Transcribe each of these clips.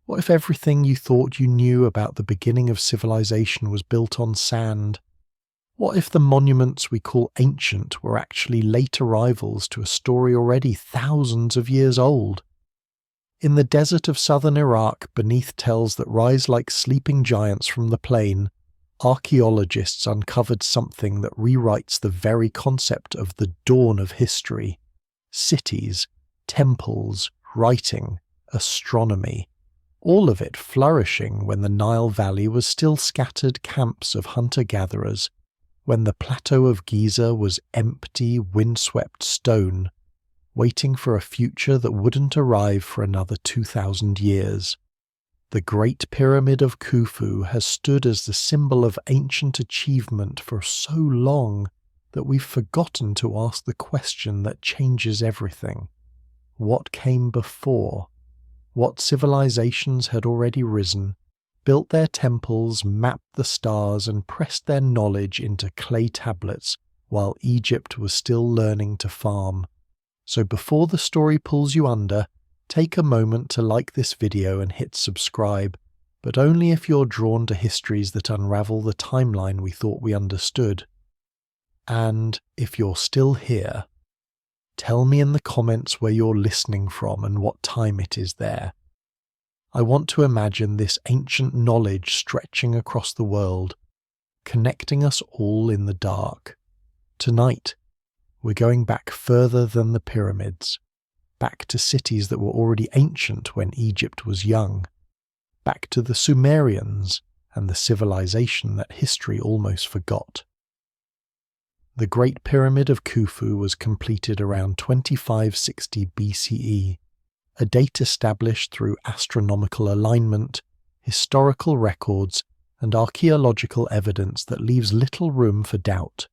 What if everything you thought you knew about the beginning of civilization was built on sand? What if the monuments we call ancient were actually late arrivals to a story already thousands of years old? In the desert of southern Iraq, beneath tells that rise like sleeping giants from the plain, archaeologists uncovered something that rewrites the very concept of the dawn of history. Cities, temples, writing, astronomy, all of it flourishing when the Nile Valley was still scattered camps of hunter-gatherers, when the plateau of Giza was empty, windswept stone, waiting for a future that wouldn't arrive for another 2,000 years. The Great Pyramid of Khufu has stood as the symbol of ancient achievement for so long that we've forgotten to ask the question that changes everything. What came before? What civilizations had already risen, built their temples, mapped the stars, and pressed their knowledge into clay tablets while Egypt was still learning to farm? So before the story pulls you under, take a moment to like this video and hit subscribe, but only if you're drawn to histories that unravel the timeline we thought we understood. And if you're still here, tell me in the comments where you're listening from and what time it is there. I want to imagine this ancient knowledge stretching across the world, connecting us all in the dark. Tonight, we're going back further than the pyramids, back to cities that were already ancient when Egypt was young, back to the Sumerians and the civilization that history almost forgot. The Great Pyramid of Khufu was completed around 2560 BCE, a date established through astronomical alignment, historical records, and archaeological evidence that leaves little room for doubt.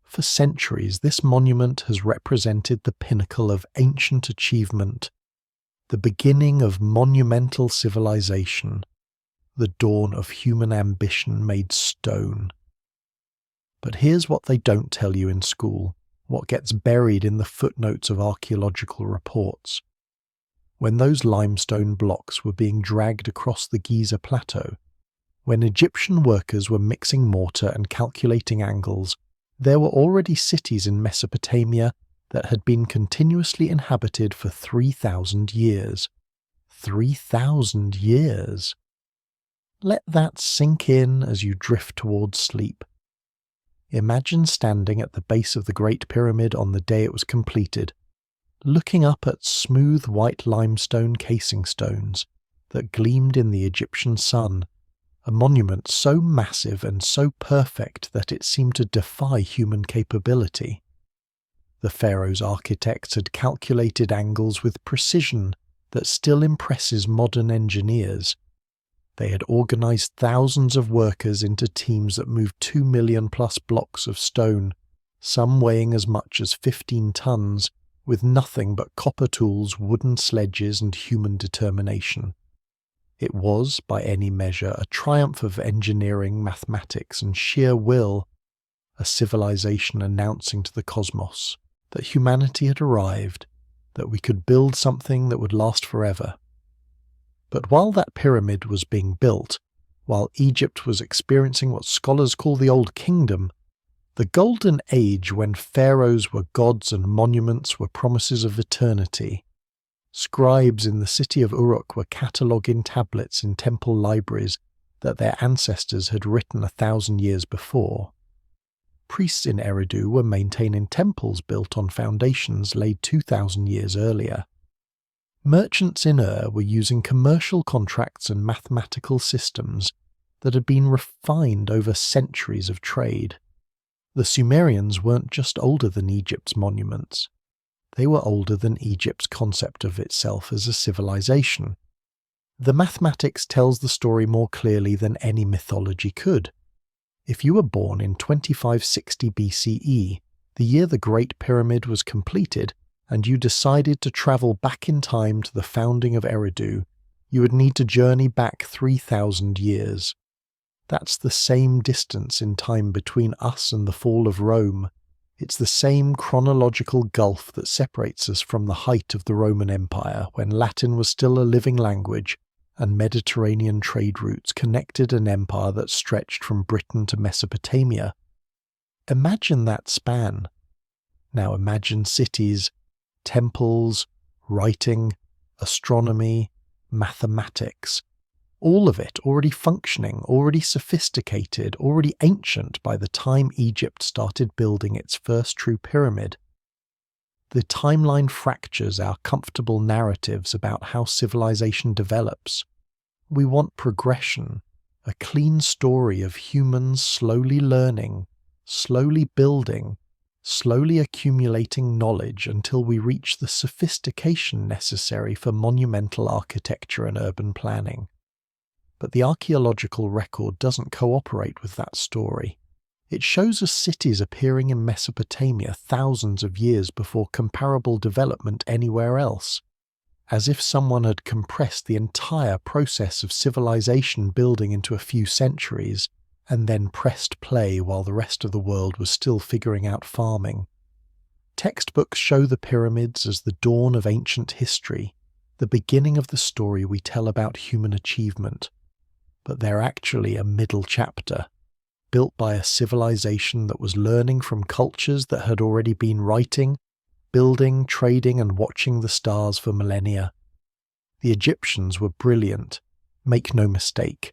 For centuries, this monument has represented the pinnacle of ancient achievement, the beginning of monumental civilization, the dawn of human ambition made stone. But here's what they don't tell you in school, what gets buried in the footnotes of archaeological reports. When those limestone blocks were being dragged across the Giza plateau, when Egyptian workers were mixing mortar and calculating angles, there were already cities in Mesopotamia that had been continuously inhabited for 3,000 years. 3,000 years! Let that sink in as you drift towards sleep. Imagine standing at the base of the Great Pyramid on the day it was completed, looking up at smooth white limestone casing stones that gleamed in the Egyptian sun, a monument so massive and so perfect that it seemed to defy human capability. The pharaoh's architects had calculated angles with precision that still impresses modern engineers. They had organized thousands of workers into teams that moved 2 million plus blocks of stone, some weighing as much as 15 tons, with nothing but copper tools, wooden sledges, and human determination. It was, by any measure, a triumph of engineering, mathematics, and sheer will, a civilization announcing to the cosmos that humanity had arrived, that we could build something that would last forever. But while that pyramid was being built, while Egypt was experiencing what scholars call the Old Kingdom, the Golden Age when pharaohs were gods and monuments were promises of eternity, scribes in the city of Uruk were cataloguing tablets in temple libraries that their ancestors had written 1,000 years before. Priests in Eridu were maintaining temples built on foundations laid 2,000 years earlier. Merchants in Ur were using commercial contracts and mathematical systems that had been refined over centuries of trade. The Sumerians weren't just older than Egypt's monuments. They were older than Egypt's concept of itself as a civilization. The mathematics tells the story more clearly than any mythology could. If you were born in 2560 BCE, the year the Great Pyramid was completed, and you decided to travel back in time to the founding of Eridu, you would need to journey back 3,000 years. That's the same distance in time between us and the fall of Rome. It's the same chronological gulf that separates us from the height of the Roman Empire, when Latin was still a living language, and Mediterranean trade routes connected an empire that stretched from Britain to Mesopotamia. Imagine that span. Now imagine cities, temples, writing, astronomy, mathematics, all of it already functioning, already sophisticated, already ancient by the time Egypt started building its first true pyramid. The timeline fractures our comfortable narratives about how civilization develops. We want progression, a clean story of humans slowly learning, slowly building, slowly accumulating knowledge until we reach the sophistication necessary for monumental architecture and urban planning. But the archaeological record doesn't cooperate with that story. It shows us cities appearing in Mesopotamia thousands of years before comparable development anywhere else, as if someone had compressed the entire process of civilization building into a few centuries and then pressed play while the rest of the world was still figuring out farming. Textbooks show the pyramids as the dawn of ancient history, the beginning of the story we tell about human achievement, but they're actually a middle chapter, built by a civilization that was learning from cultures that had already been writing, building, trading, and watching the stars for millennia. The Egyptians were brilliant, make no mistake.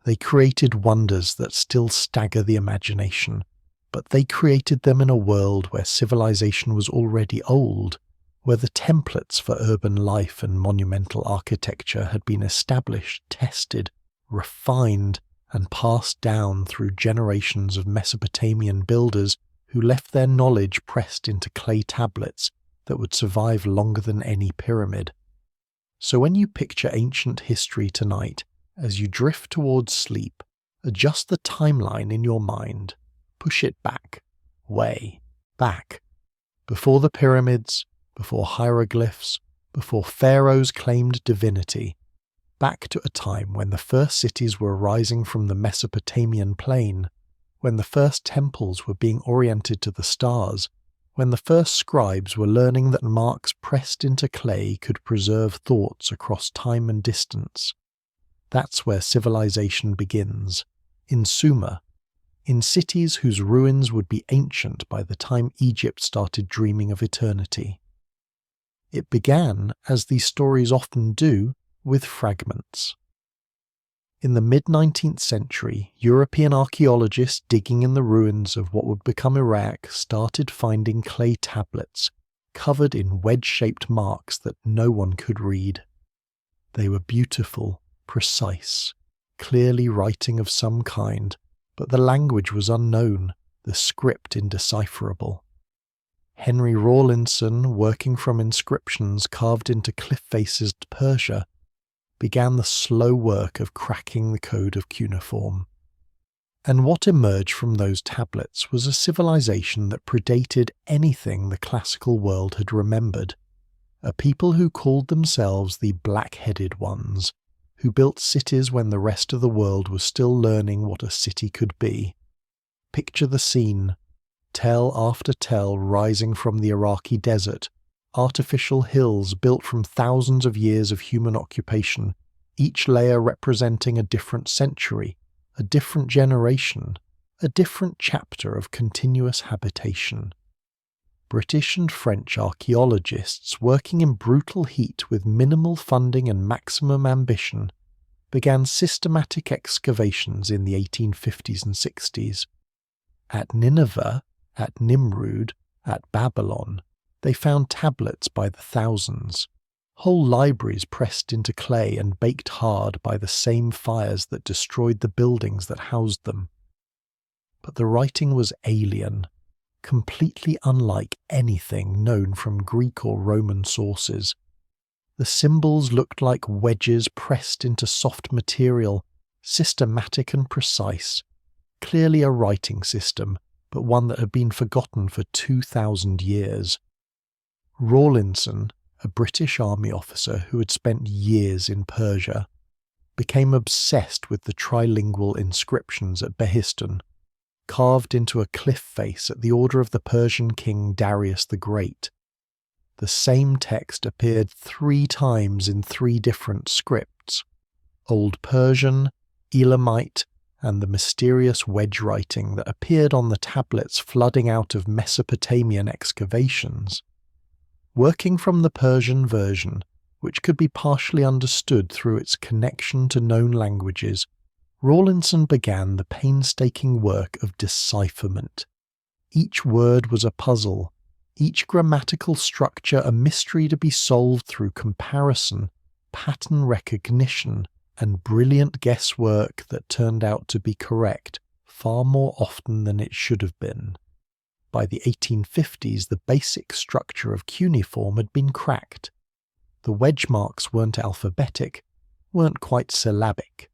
They created wonders that still stagger the imagination, but they created them in a world where civilization was already old, where the templates for urban life and monumental architecture had been established, tested, refined, and passed down through generations of Mesopotamian builders who left their knowledge pressed into clay tablets that would survive longer than any pyramid. So when you picture ancient history tonight, as you drift towards sleep, adjust the timeline in your mind, push it back, way back, before the pyramids, before hieroglyphs, before pharaohs claimed divinity, back to a time when the first cities were rising from the Mesopotamian plain, when the first temples were being oriented to the stars, when the first scribes were learning that marks pressed into clay could preserve thoughts across time and distance. That's where civilization begins, in Sumer, in cities whose ruins would be ancient by the time Egypt started dreaming of eternity. It began, as these stories often do, with fragments. In the mid-19th century, European archaeologists digging in the ruins of what would become Iraq started finding clay tablets covered in wedge-shaped marks that no one could read. They were beautiful, precise, clearly writing of some kind, but the language was unknown, the script indecipherable. Henry Rawlinson, working from inscriptions carved into cliff faces to Persia, began the slow work of cracking the code of cuneiform. And what emerged from those tablets was a civilization that predated anything the classical world had remembered, a people who called themselves the Black-Headed Ones, who built cities when the rest of the world was still learning what a city could be. Picture the scene, tell after tell rising from the Iraqi desert, artificial hills built from thousands of years of human occupation, each layer representing a different century, a different generation, a different chapter of continuous habitation. British and French archaeologists working in brutal heat with minimal funding and maximum ambition began systematic excavations in the 1850s and 60s. At Nineveh, at Nimrud, at Babylon, they found tablets by the thousands, whole libraries pressed into clay and baked hard by the same fires that destroyed the buildings that housed them. But the writing was alien, completely unlike anything known from Greek or Roman sources. The symbols looked like wedges pressed into soft material, systematic and precise, clearly a writing system, but one that had been forgotten for 2,000 years. Rawlinson, a British army officer who had spent years in Persia, became obsessed with the trilingual inscriptions at Behistun, carved into a cliff face at the order of the Persian king Darius the Great. The same text appeared 3 times in 3 different scripts, Old Persian, Elamite, and the mysterious wedge writing that appeared on the tablets flooding out of Mesopotamian excavations. Working from the Persian version, which could be partially understood through its connection to known languages, Rawlinson began the painstaking work of decipherment. Each word was a puzzle, each grammatical structure a mystery to be solved through comparison, pattern recognition, and brilliant guesswork that turned out to be correct far more often than it should have been. By the 1850s, the basic structure of cuneiform had been cracked. The wedge marks weren't alphabetic, weren't quite syllabic,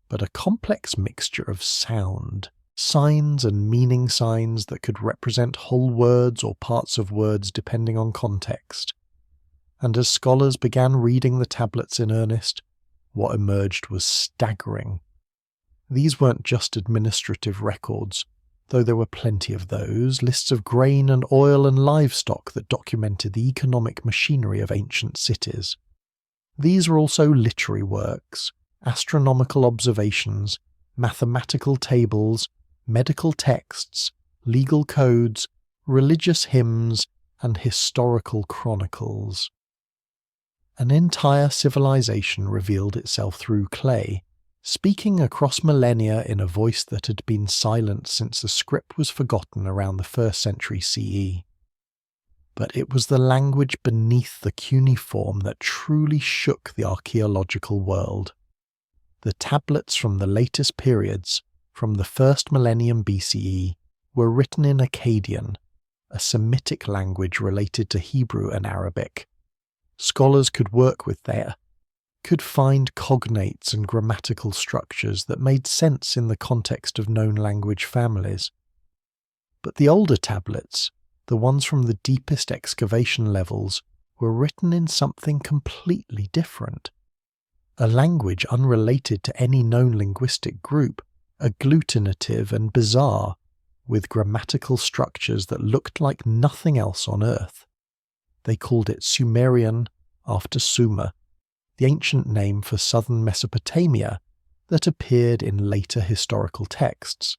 but a complex mixture of sound, signs and meaning signs that could represent whole words or parts of words depending on context. And as scholars began reading the tablets in earnest, what emerged was staggering. These weren't just administrative records, though there were plenty of those, lists of grain and oil and livestock that documented the economic machinery of ancient cities. These were also literary works, astronomical observations, mathematical tables, medical texts, legal codes, religious hymns, and historical chronicles. An entire civilization revealed itself through clay, speaking across millennia in a voice that had been silent since the script was forgotten around the 1st century CE. But it was the language beneath the cuneiform that truly shook the archaeological world. The tablets from the latest periods, from the 1st millennium BCE, were written in Akkadian, a Semitic language related to Hebrew and Arabic. Scholars could work with there, could find cognates and grammatical structures that made sense in the context of known language families. But the older tablets, the ones from the deepest excavation levels, were written in something completely different. A language unrelated to any known linguistic group, agglutinative and bizarre, with grammatical structures that looked like nothing else on Earth. They called it Sumerian after Sumer, the ancient name for southern Mesopotamia that appeared in later historical texts.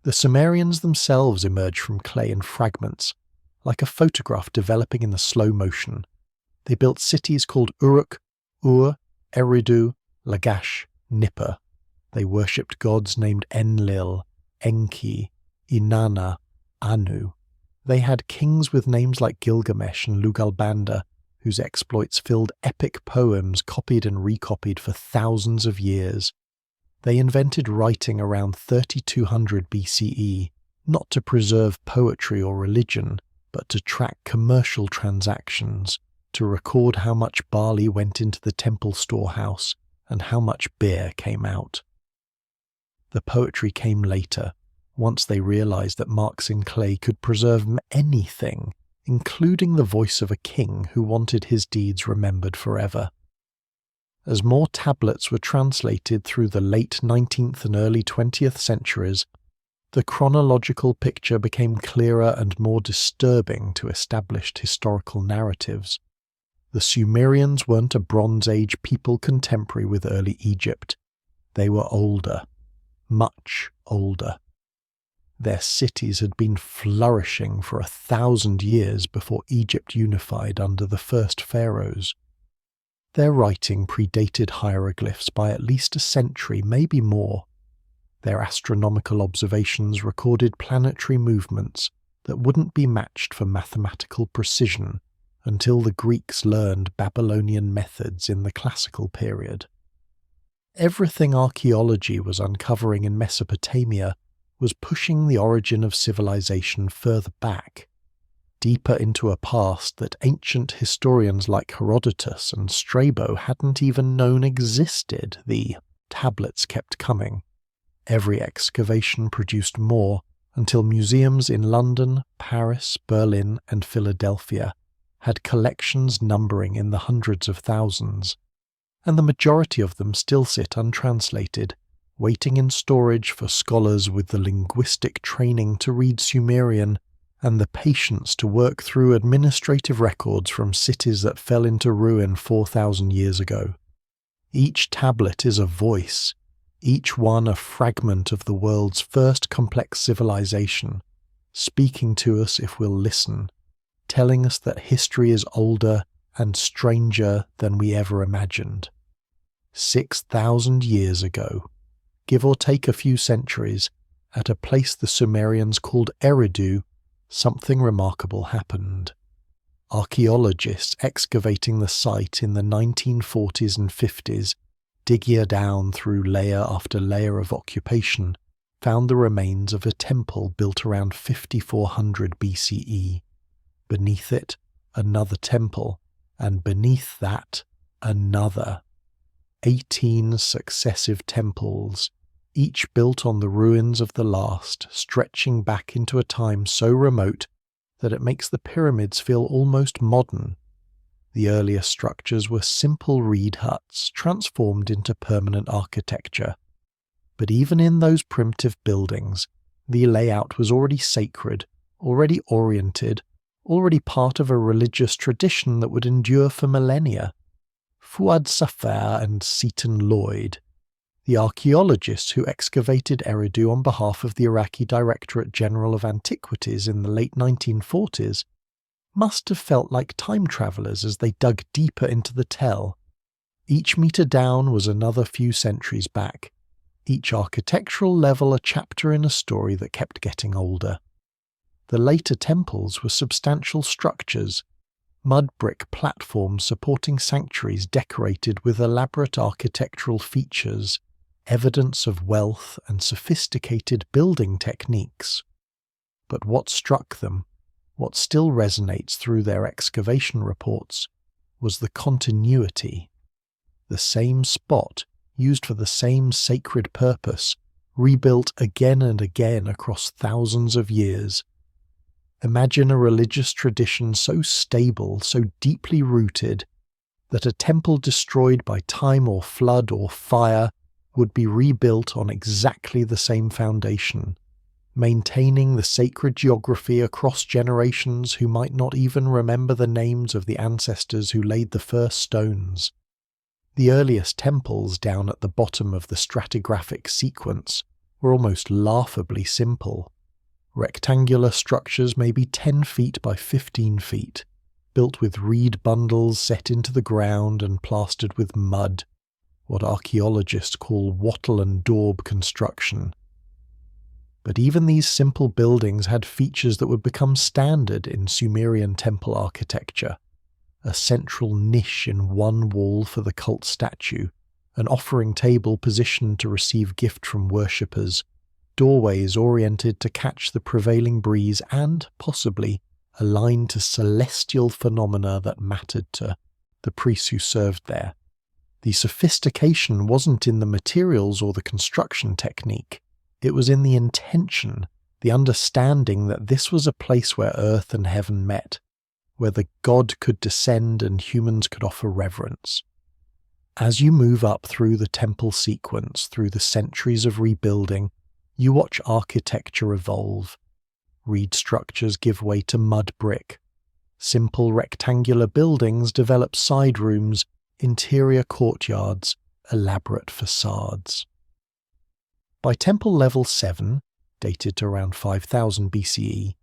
The Sumerians themselves emerged from clay and fragments, like a photograph developing in the slow motion. They built cities called Uruk, Ur, Eridu, Lagash, Nippur. They worshipped gods named Enlil, Enki, Inanna, Anu. They had kings with names like Gilgamesh and Lugalbanda, whose exploits filled epic poems copied and recopied for thousands of years. They invented writing around 3200 BCE, not to preserve poetry or religion, but to track commercial transactions, to record how much barley went into the temple storehouse and how much beer came out. The poetry came later, once they realized that marks in clay could preserve anything, including the voice of a king who wanted his deeds remembered forever. As more tablets were translated through the late 19th and early 20th centuries, the chronological picture became clearer and more disturbing to established historical narratives. The Sumerians weren't a Bronze Age people contemporary with early Egypt. They were older, much older. Their cities had been flourishing for 1,000 years before Egypt unified under the first pharaohs. Their writing predated hieroglyphs by at least a century, maybe more. Their astronomical observations recorded planetary movements that wouldn't be matched for mathematical precision until the Greeks learned Babylonian methods in the classical period. Everything archaeology was uncovering in Mesopotamia was pushing the origin of civilization further back, deeper into a past that ancient historians like Herodotus and Strabo hadn't even known existed. The tablets kept coming. Every excavation produced more, until museums in London, Paris, Berlin, and Philadelphia had collections numbering in the hundreds of thousands, and the majority of them still sit untranslated, waiting in storage for scholars with the linguistic training to read Sumerian and the patience to work through administrative records from cities that fell into ruin 4,000 years ago. Each tablet is a voice, each one a fragment of the world's first complex civilization, speaking to us if we'll listen, telling us that history is older and stranger than we ever imagined. 6,000 years ago, give or take a few centuries, at a place the Sumerians called Eridu, something remarkable happened. Archaeologists excavating the site in the 1940s and 50s, digging down through layer after layer of occupation, found the remains of a temple built around 5400 BCE. Beneath it, another temple, and beneath that, another. 18 successive temples, each built on the ruins of the last, stretching back into a time so remote that it makes the pyramids feel almost modern. The earlier structures were simple reed huts transformed into permanent architecture. But even in those primitive buildings, the layout was already sacred, already oriented, already part of a religious tradition that would endure for millennia. Fuad Safar and Seton Lloyd, the archaeologists who excavated Eridu on behalf of the Iraqi Directorate General of Antiquities in the late 1940s, must have felt like time travellers as they dug deeper into the tell. Each metre down was another few centuries back, each architectural level a chapter in a story that kept getting older. The later temples were substantial structures, mud brick platforms supporting sanctuaries decorated with elaborate architectural features, evidence of wealth and sophisticated building techniques. But what struck them, what still resonates through their excavation reports, was the continuity. The same spot, used for the same sacred purpose, rebuilt again and again across thousands of years. Imagine a religious tradition so stable, so deeply rooted, that a temple destroyed by time or flood or fire would be rebuilt on exactly the same foundation, maintaining the sacred geography across generations who might not even remember the names of the ancestors who laid the first stones. The earliest temples down at the bottom of the stratigraphic sequence were almost laughably simple. Rectangular structures maybe 10 feet by 15 feet, built with reed bundles set into the ground and plastered with mud, what archaeologists call wattle and daub construction. But even these simple buildings had features that would become standard in Sumerian temple architecture. A central niche in one wall for the cult statue, an offering table positioned to receive gift from worshippers, doorways oriented to catch the prevailing breeze and, possibly, aligned to celestial phenomena that mattered to the priests who served there. The sophistication wasn't in the materials or the construction technique. It was in the intention, the understanding that this was a place where earth and heaven met, where the god could descend and humans could offer reverence. As you move up through the temple sequence, through the centuries of rebuilding, you watch architecture evolve. Reed structures give way to mud brick. Simple rectangular buildings develop side rooms, interior courtyards, elaborate facades. By temple level 7, dated to around 5000 BCE,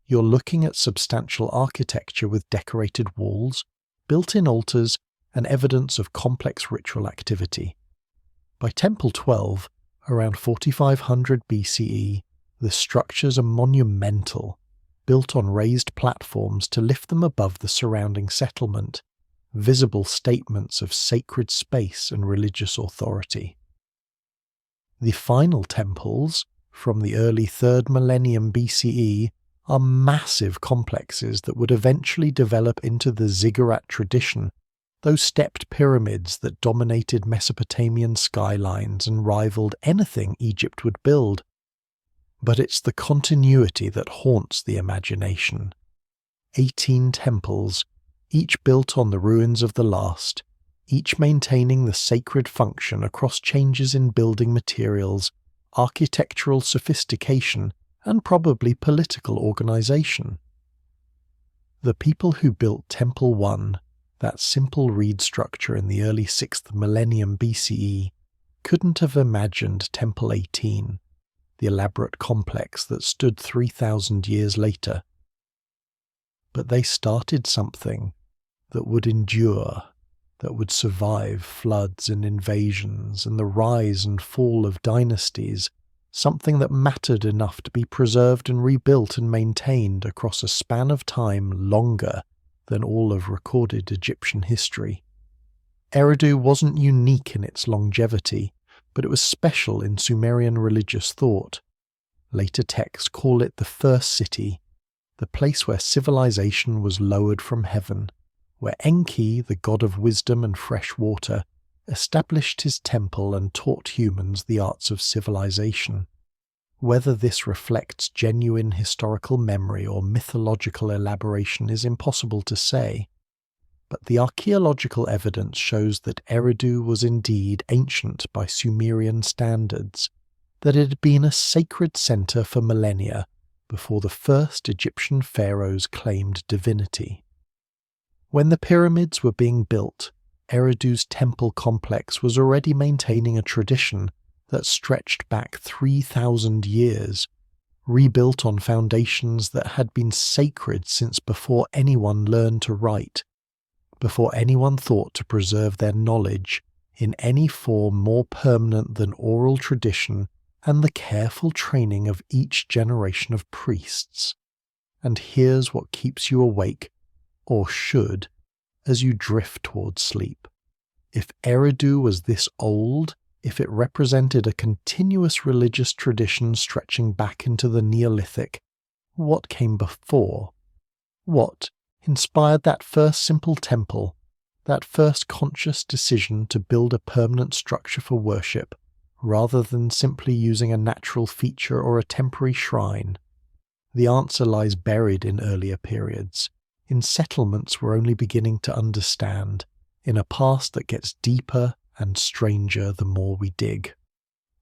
you're looking at substantial architecture with decorated walls, built-in altars, and evidence of complex ritual activity. By temple 12, around 4500 BCE, the structures are monumental, built on raised platforms to lift them above the surrounding settlement, visible statements of sacred space and religious authority. The final temples, from the early 3rd millennium BCE, are massive complexes that would eventually develop into the ziggurat tradition, those stepped pyramids that dominated Mesopotamian skylines and rivaled anything Egypt would build. But it's the continuity that haunts the imagination. 18 temples, each built on the ruins of the last, each maintaining the sacred function across changes in building materials, architectural sophistication, and probably political organization. The people who built Temple 1, that simple reed structure in the early 6th millennium BCE, couldn't have imagined Temple 18, the elaborate complex that stood 3,000 years later. But they started something that would endure, that would survive floods and invasions and the rise and fall of dynasties, something that mattered enough to be preserved and rebuilt and maintained across a span of time longer than all of recorded Egyptian history. Eridu wasn't unique in its longevity, but it was special in Sumerian religious thought. Later texts call it the first city, the place where civilization was lowered from heaven, where Enki, the god of wisdom and fresh water, established his temple and taught humans the arts of civilization. Whether this reflects genuine historical memory or mythological elaboration is impossible to say, but the archaeological evidence shows that Eridu was indeed ancient by Sumerian standards, that it had been a sacred center for millennia before the first Egyptian pharaohs claimed divinity. When the pyramids were being built, Eridu's temple complex was already maintaining a tradition that stretched back 3,000 years, rebuilt on foundations that had been sacred since before anyone learned to write, before anyone thought to preserve their knowledge in any form more permanent than oral tradition and the careful training of each generation of priests. And here's what keeps you awake, or should, as you drift towards sleep. If Eridu was this old, if it represented a continuous religious tradition stretching back into the Neolithic, what came before? What inspired that first simple temple, that first conscious decision to build a permanent structure for worship, rather than simply using a natural feature or a temporary shrine? The answer lies buried in earlier periods, in settlements we're only beginning to understand, in a past that gets deeper and stranger the more we dig.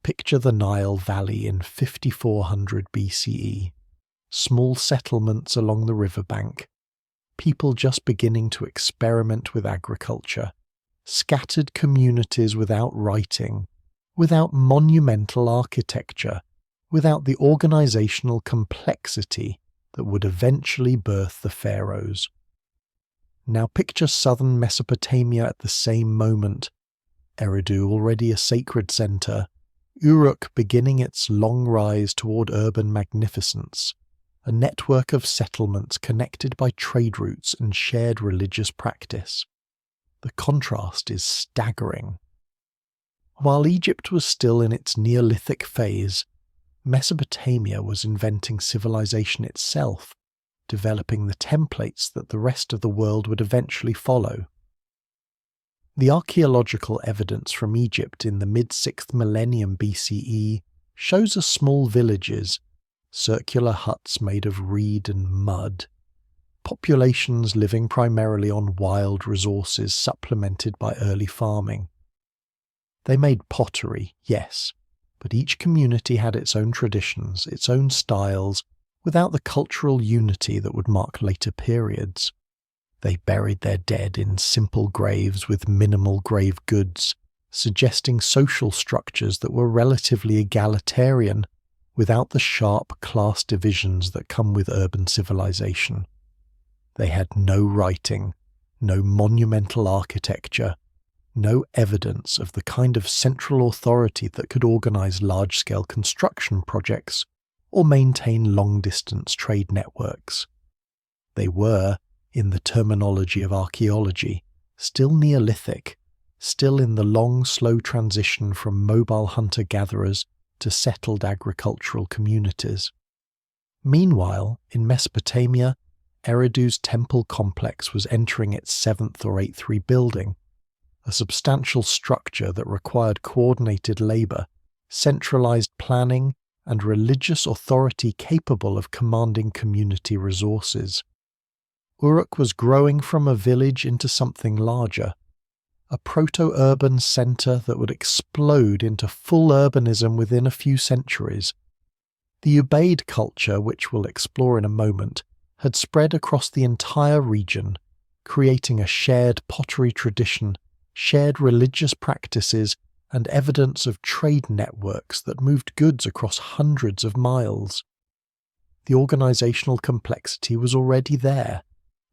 Picture the Nile Valley in 5400 BCE. Small settlements along the riverbank. People just beginning to experiment with agriculture. Scattered communities without writing, without monumental architecture, without the organizational complexity that would eventually birth the pharaohs. Now picture southern Mesopotamia at the same moment. Eridu already a sacred center, Uruk beginning its long rise toward urban magnificence, a network of settlements connected by trade routes and shared religious practice. The contrast is staggering. While Egypt was still in its Neolithic phase, Mesopotamia was inventing civilization itself, developing the templates that the rest of the world would eventually follow. The archaeological evidence from Egypt in the mid-6th millennium BCE shows us small villages, circular huts made of reed and mud, populations living primarily on wild resources supplemented by early farming. They made pottery, yes, but each community had its own traditions, its own styles, without the cultural unity that would mark later periods. They buried their dead in simple graves with minimal grave goods, suggesting social structures that were relatively egalitarian, without the sharp class divisions that come with urban civilization. They had no writing, no monumental architecture, no evidence of the kind of central authority that could organize large-scale construction projects or maintain long-distance trade networks. They were, in the terminology of archaeology, still Neolithic, still in the long, slow transition from mobile hunter-gatherers to settled agricultural communities. Meanwhile, in Mesopotamia, Eridu's temple complex was entering its 7th or 8th rebuilding, a substantial structure that required coordinated labor, centralized planning, and religious authority capable of commanding community resources. Uruk was growing from a village into something larger, a proto-urban center that would explode into full urbanism within a few centuries. The Ubaid culture, which we'll explore in a moment, had spread across the entire region, creating a shared pottery tradition, shared religious practices, and evidence of trade networks that moved goods across hundreds of miles. The organizational complexity was already there.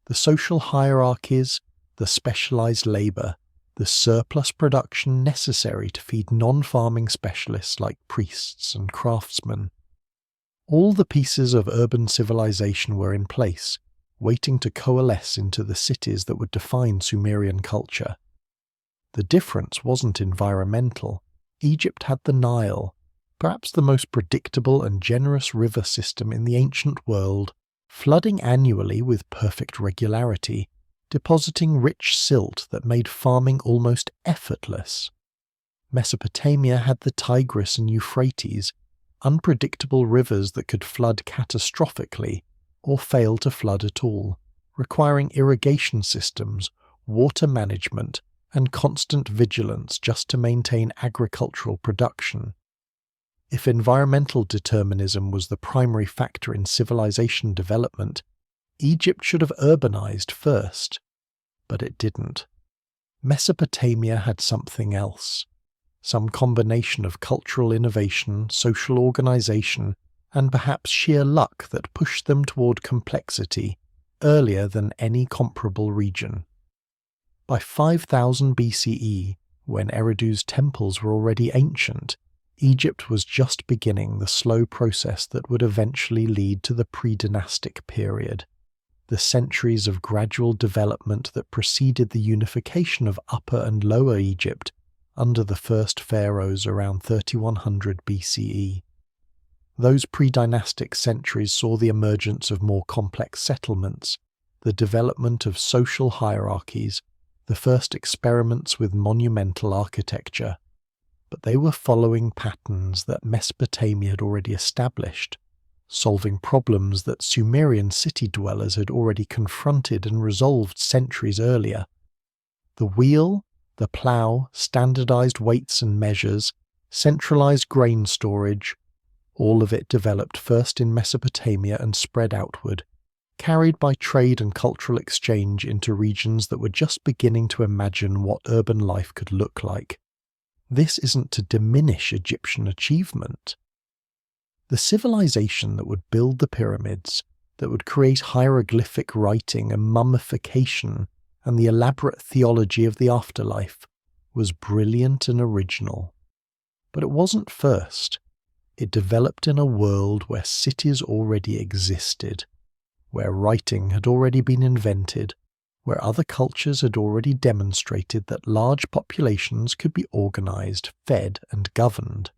The social hierarchies, the specialized labor, the surplus production necessary to feed non-farming specialists like priests and craftsmen. All the pieces of urban civilization were in place, waiting to coalesce into the cities that would define Sumerian culture. The difference wasn't environmental. Egypt had the Nile, perhaps the most predictable and generous river system in the ancient world, flooding annually with perfect regularity, depositing rich silt that made farming almost effortless. Mesopotamia had the Tigris and Euphrates, unpredictable rivers that could flood catastrophically or fail to flood at all, requiring irrigation systems, water management, and constant vigilance just to maintain agricultural production. If environmental determinism was the primary factor in civilization development, Egypt should have urbanized first. But it didn't. Mesopotamia had something else. Some combination of cultural innovation, social organization, and perhaps sheer luck that pushed them toward complexity earlier than any comparable region. By 5000 BCE, when Eridu's temples were already ancient, Egypt was just beginning the slow process that would eventually lead to the pre-dynastic period, the centuries of gradual development that preceded the unification of Upper and Lower Egypt under the first pharaohs around 3100 BCE. Those pre-dynastic centuries saw the emergence of more complex settlements, the development of social hierarchies, the first experiments with monumental architecture. But they were following patterns that Mesopotamia had already established, solving problems that Sumerian city dwellers had already confronted and resolved centuries earlier. The wheel, the plough, standardized weights and measures, centralized grain storage, all of it developed first in Mesopotamia and spread outward, carried by trade and cultural exchange into regions that were just beginning to imagine what urban life could look like. This isn't to diminish Egyptian achievement. The civilization that would build the pyramids, that would create hieroglyphic writing and mummification and the elaborate theology of the afterlife, was brilliant and original. But it wasn't first. It developed in a world where cities already existed, where writing had already been invented, where other cultures had already demonstrated that large populations could be organized, fed, and governed.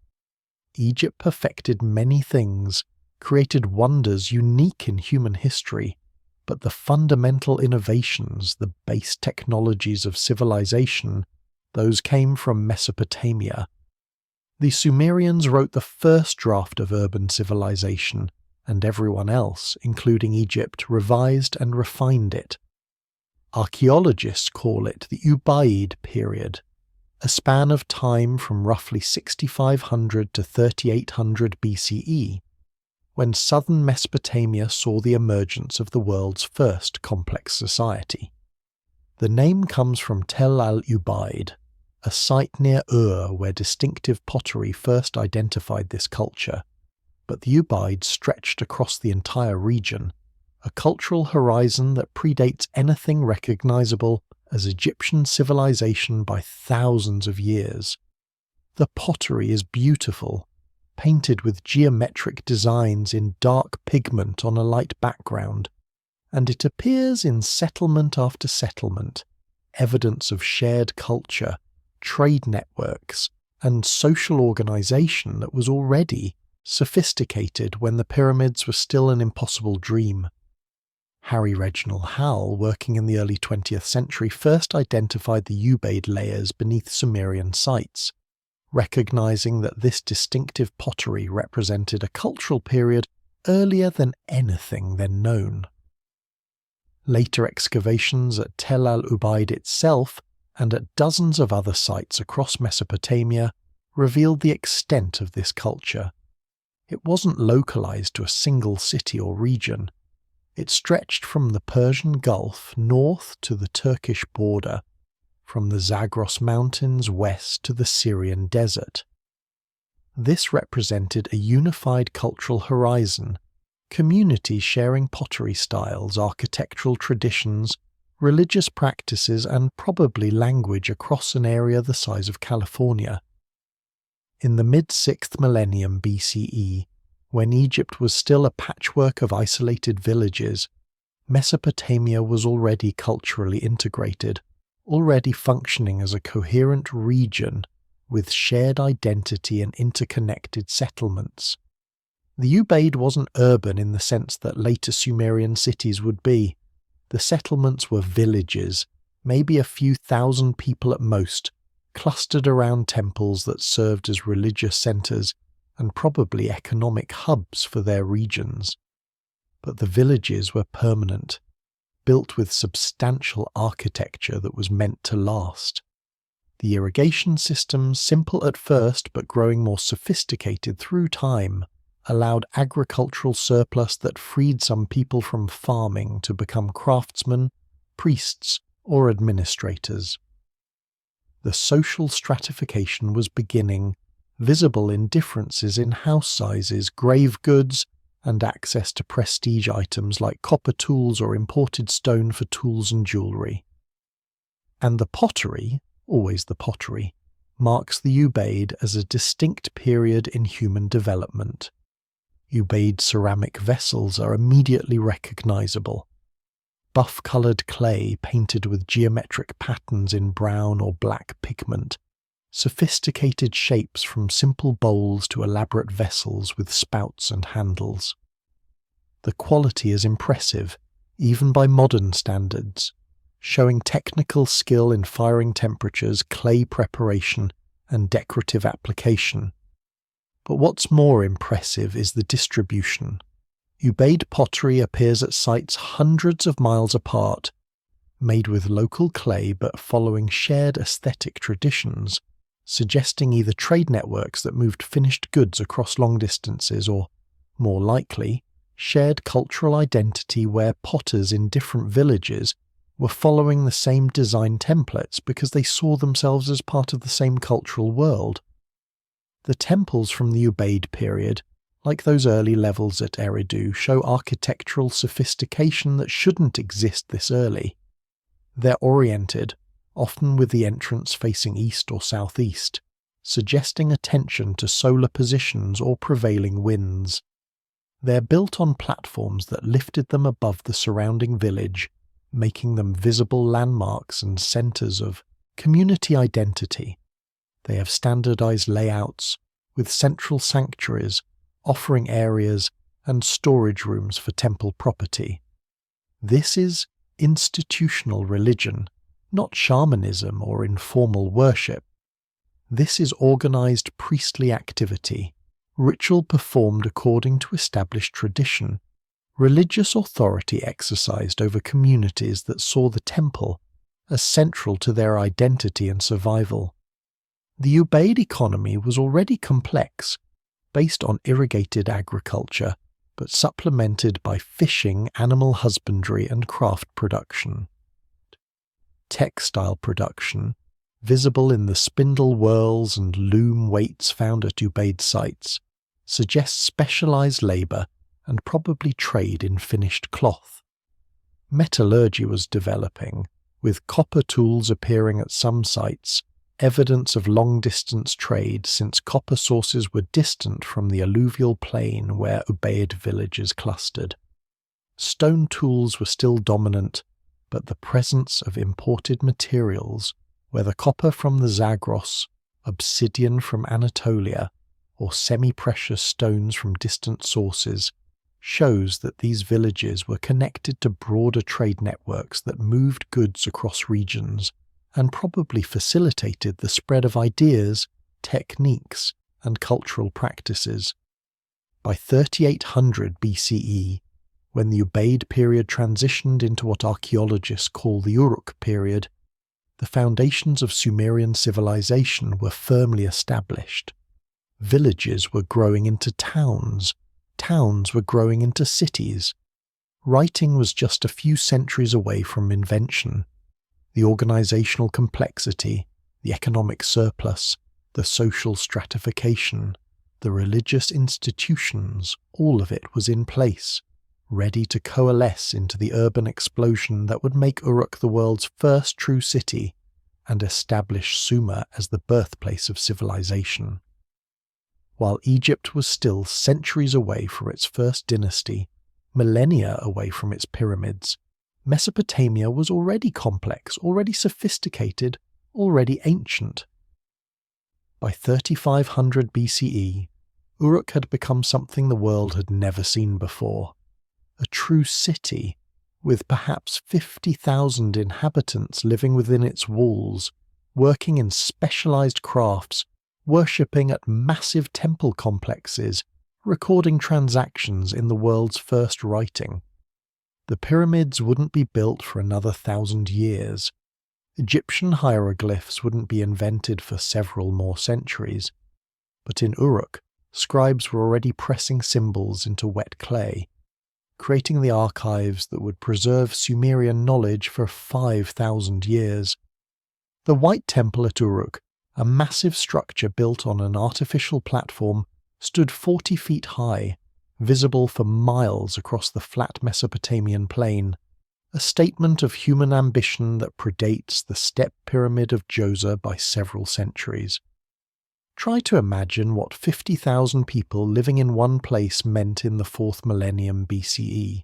Egypt perfected many things, created wonders unique in human history, but the fundamental innovations, the base technologies of civilization, those came from Mesopotamia. The Sumerians wrote the first draft of urban civilization, and everyone else, including Egypt, revised and refined it. Archaeologists call it the Ubaid period, a span of time from roughly 6500 to 3800 BCE, when southern Mesopotamia saw the emergence of the world's first complex society. The name comes from Tel al-Ubaid, a site near Ur where distinctive pottery first identified this culture, but the Ubaid stretched across the entire region, a cultural horizon that predates anything recognizable as Egyptian civilization by thousands of years. The pottery is beautiful, painted with geometric designs in dark pigment on a light background, and it appears in settlement after settlement, evidence of shared culture, trade networks, and social organization that was already sophisticated when the pyramids were still an impossible dream. Harry Reginald Howell, working in the early 20th century, first identified the Ubaid layers beneath Sumerian sites, recognizing that this distinctive pottery represented a cultural period earlier than anything then known. Later excavations at Tel al-Ubaid itself and at dozens of other sites across Mesopotamia revealed the extent of this culture. It wasn't localized to a single city or region. It stretched from the Persian Gulf north to the Turkish border, from the Zagros Mountains west to the Syrian desert. This represented a unified cultural horizon, communities sharing pottery styles, architectural traditions, religious practices, and probably language across an area the size of California. In the mid-6th millennium BCE, when Egypt was still a patchwork of isolated villages, Mesopotamia was already culturally integrated, already functioning as a coherent region with shared identity and interconnected settlements. The Ubaid wasn't urban in the sense that later Sumerian cities would be. The settlements were villages, maybe a few thousand people at most, clustered around temples that served as religious centers and probably economic hubs for their regions. But the villages were permanent, built with substantial architecture that was meant to last. The irrigation systems, simple at first but growing more sophisticated through time, allowed agricultural surplus that freed some people from farming to become craftsmen, priests, or administrators. The social stratification was beginning, visible in differences in house sizes, grave goods, and access to prestige items like copper tools or imported stone for tools and jewellery. And the pottery, always the pottery, marks the Ubaid as a distinct period in human development. Ubaid ceramic vessels are immediately recognisable. Buff-coloured clay painted with geometric patterns in brown or black pigment, sophisticated shapes from simple bowls to elaborate vessels with spouts and handles. The quality is impressive, even by modern standards, showing technical skill in firing temperatures, clay preparation, and decorative application. But what's more impressive is the distribution. Ubaid pottery appears at sites hundreds of miles apart, made with local clay but following shared aesthetic traditions, suggesting either trade networks that moved finished goods across long distances or, more likely, shared cultural identity where potters in different villages were following the same design templates because they saw themselves as part of the same cultural world. The temples from the Ubaid period, like those early levels at Eridu, show architectural sophistication that shouldn't exist this early. They're oriented, often with the entrance facing east or southeast, suggesting attention to solar positions or prevailing winds. They're built on platforms that lifted them above the surrounding village, making them visible landmarks and centers of community identity. They have standardized layouts, with central sanctuaries, offering areas, and storage rooms for temple property. This is institutional religion, not shamanism or informal worship. This is organized priestly activity, ritual performed according to established tradition, religious authority exercised over communities that saw the temple as central to their identity and survival. The Ubaid economy was already complex, based on irrigated agriculture, but supplemented by fishing, animal husbandry, and craft production. Textile production, visible in the spindle whorls and loom weights found at Ubaid sites, suggests specialized labor and probably trade in finished cloth. Metallurgy was developing, with copper tools appearing at some sites, evidence of long-distance trade since copper sources were distant from the alluvial plain where Ubaid villages clustered. Stone tools were still dominant, but the presence of imported materials, whether copper from the Zagros, obsidian from Anatolia, or semi-precious stones from distant sources, shows that these villages were connected to broader trade networks that moved goods across regions and probably facilitated the spread of ideas, techniques, and cultural practices. By 3800 BCE, when the Ubaid period transitioned into what archaeologists call the Uruk period, the foundations of Sumerian civilization were firmly established. Villages were growing into towns, towns were growing into cities. Writing was just a few centuries away from invention. The organizational complexity, the economic surplus, the social stratification, the religious institutions, all of it was in place, ready to coalesce into the urban explosion that would make Uruk the world's first true city and establish Sumer as the birthplace of civilization. While Egypt was still centuries away from its first dynasty, millennia away from its pyramids, Mesopotamia was already complex, already sophisticated, already ancient. By 3500 BCE, Uruk had become something the world had never seen before. A true city, with perhaps 50,000 inhabitants living within its walls, working in specialized crafts, worshipping at massive temple complexes, recording transactions in the world's first writing. The pyramids wouldn't be built for another 1,000 years. Egyptian hieroglyphs wouldn't be invented for several more centuries. But in Uruk, scribes were already pressing symbols into wet clay, creating the archives that would preserve Sumerian knowledge for 5,000 years. The White Temple at Uruk, a massive structure built on an artificial platform, stood 40 feet high, visible for miles across the flat Mesopotamian plain, a statement of human ambition that predates the step pyramid of Djoser by several centuries. Try to imagine what 50,000 people living in one place meant in the 4th millennium BCE.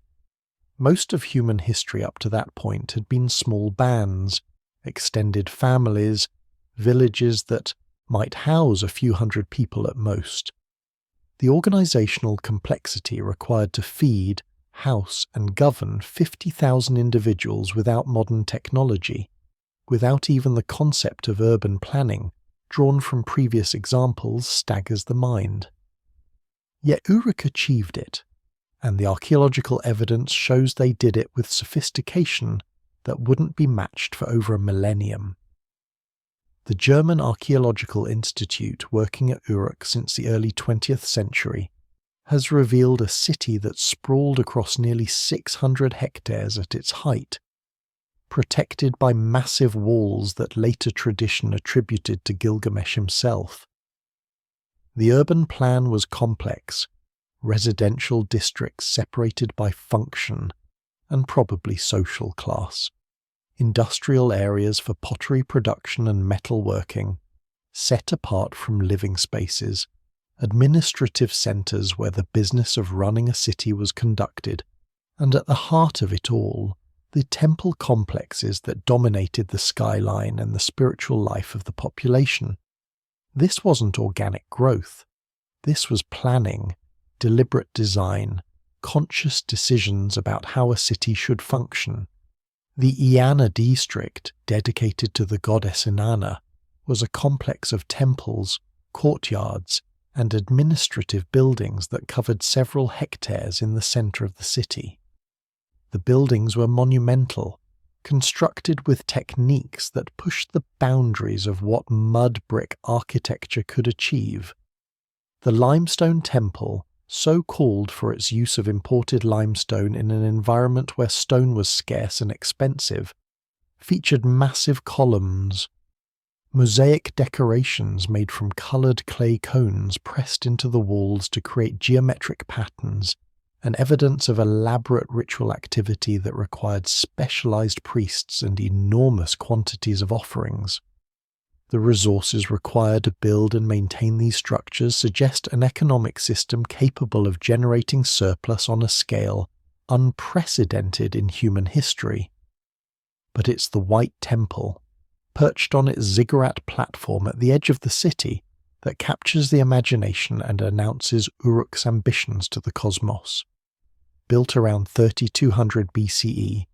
Most of human history up to that point had been small bands, extended families, villages that might house a few hundred people at most. The organizational complexity required to feed, house, and govern 50,000 individuals without modern technology, without even the concept of urban planning, drawn from previous examples, staggers the mind. Yet Uruk achieved it, and the archaeological evidence shows they did it with sophistication that wouldn't be matched for over a millennium. The German Archaeological Institute, working at Uruk since the early 20th century, has revealed a city that sprawled across nearly 600 hectares at its height, protected by massive walls that later tradition attributed to Gilgamesh himself. The urban plan was complex, residential districts separated by function and probably social class, industrial areas for pottery production and metalworking, set apart from living spaces, administrative centres where the business of running a city was conducted, and at the heart of it all, the temple complexes that dominated the skyline and the spiritual life of the population. This wasn't organic growth. This was planning, deliberate design, conscious decisions about how a city should function. The Eanna district, dedicated to the goddess Inanna, was a complex of temples, courtyards, and administrative buildings that covered several hectares in the centre of the city. The buildings were monumental, constructed with techniques that pushed the boundaries of what mud brick architecture could achieve. The limestone temple, so called for its use of imported limestone in an environment where stone was scarce and expensive, featured massive columns, mosaic decorations made from coloured clay cones pressed into the walls to create geometric patterns, and evidence of elaborate ritual activity that required specialized priests and enormous quantities of offerings. The resources required to build and maintain these structures suggest an economic system capable of generating surplus on a scale unprecedented in human history. But it's the White Temple, perched on its ziggurat platform at the edge of the city, that captures the imagination and announces Uruk's ambitions to the cosmos. Built around 3200 BCE,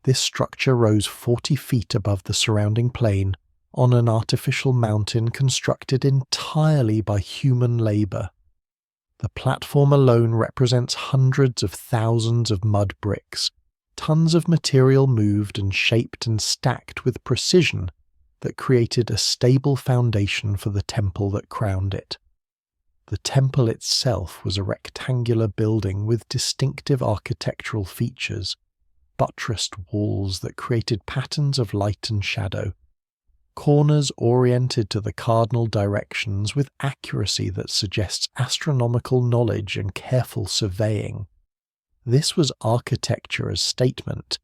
this structure rose 40 feet above the surrounding plain on an artificial mountain constructed entirely by human labour. The platform alone represents hundreds of thousands of mud bricks, tons of material moved and shaped and stacked with precision that created a stable foundation for the temple that crowned it. The temple itself was a rectangular building with distinctive architectural features, buttressed walls that created patterns of light and shadow, corners oriented to the cardinal directions with accuracy that suggests astronomical knowledge and careful surveying. This was architecture as statement,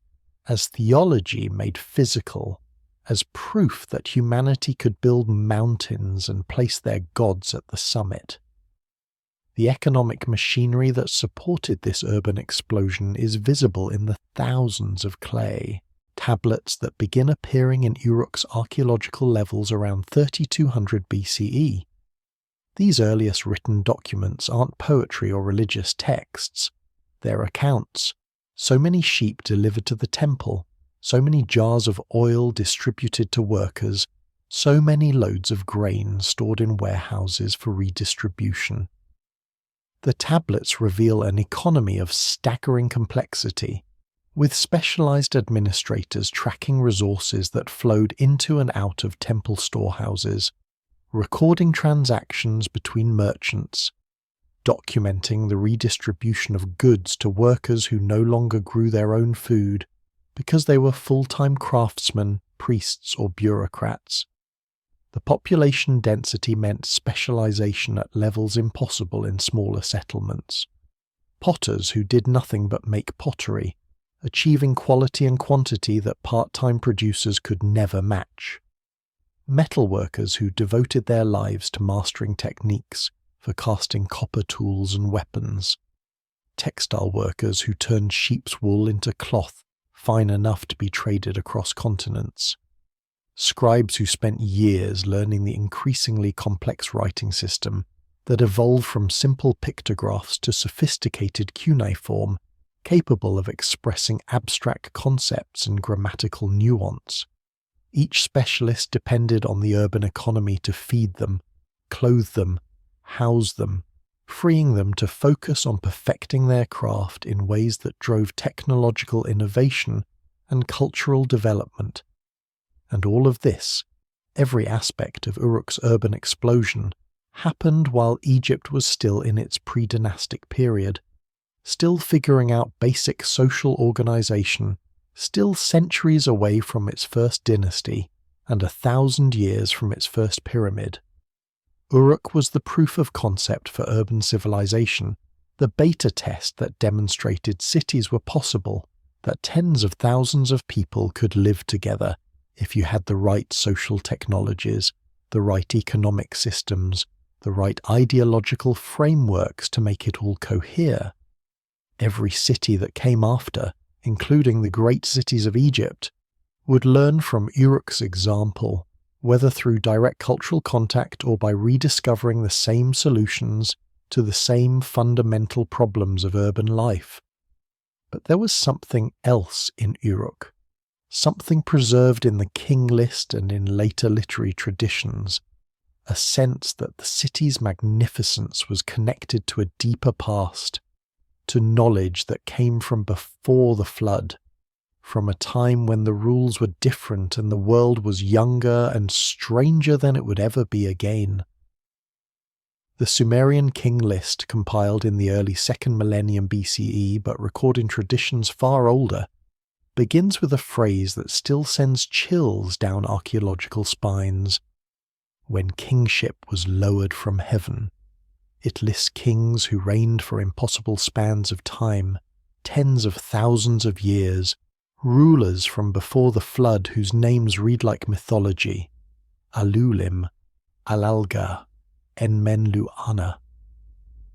as theology made physical, as proof that humanity could build mountains and place their gods at the summit. The economic machinery that supported this urban explosion is visible in the thousands of clay tablets that begin appearing in Uruk's archaeological levels around 3200 BCE. These earliest written documents aren't poetry or religious texts, they're accounts. So many sheep delivered to the temple, so many jars of oil distributed to workers, so many loads of grain stored in warehouses for redistribution. The tablets reveal an economy of staggering complexity, with specialized administrators tracking resources that flowed into and out of temple storehouses, recording transactions between merchants, documenting the redistribution of goods to workers who no longer grew their own food because they were full-time craftsmen, priests, or bureaucrats. The population density meant specialization at levels impossible in smaller settlements. Potters who did nothing but make pottery, achieving quality and quantity that part-time producers could never match. Metalworkers who devoted their lives to mastering techniques for casting copper tools and weapons. Textile workers who turned sheep's wool into cloth fine enough to be traded across continents. Scribes who spent years learning the increasingly complex writing system that evolved from simple pictographs to sophisticated cuneiform, capable of expressing abstract concepts and grammatical nuance. Each specialist depended on the urban economy to feed them, clothe them, house them, freeing them to focus on perfecting their craft in ways that drove technological innovation and cultural development. And all of this, every aspect of Uruk's urban explosion, happened while Egypt was still in its pre-dynastic period, still figuring out basic social organization, still centuries away from its first dynasty, and 1,000 years from its first pyramid. Uruk was the proof of concept for urban civilization, the beta test that demonstrated cities were possible, that tens of thousands of people could live together if you had the right social technologies, the right economic systems, the right ideological frameworks to make it all cohere. Every city that came after, including the great cities of Egypt, would learn from Uruk's example, whether through direct cultural contact or by rediscovering the same solutions to the same fundamental problems of urban life. But there was something else in Uruk, something preserved in the king list and in later literary traditions, a sense that the city's magnificence was connected to a deeper past, to knowledge that came from before the flood, from a time when the rules were different and the world was younger and stranger than it would ever be again. The Sumerian king list, compiled in the early 2nd millennium BCE but recorded in traditions far older, begins with a phrase that still sends chills down archaeological spines. When kingship was lowered from heaven. It lists kings who reigned for impossible spans of time, tens of thousands of years, rulers from before the flood whose names read like mythology: Alulim, Alalga, Enmenluana.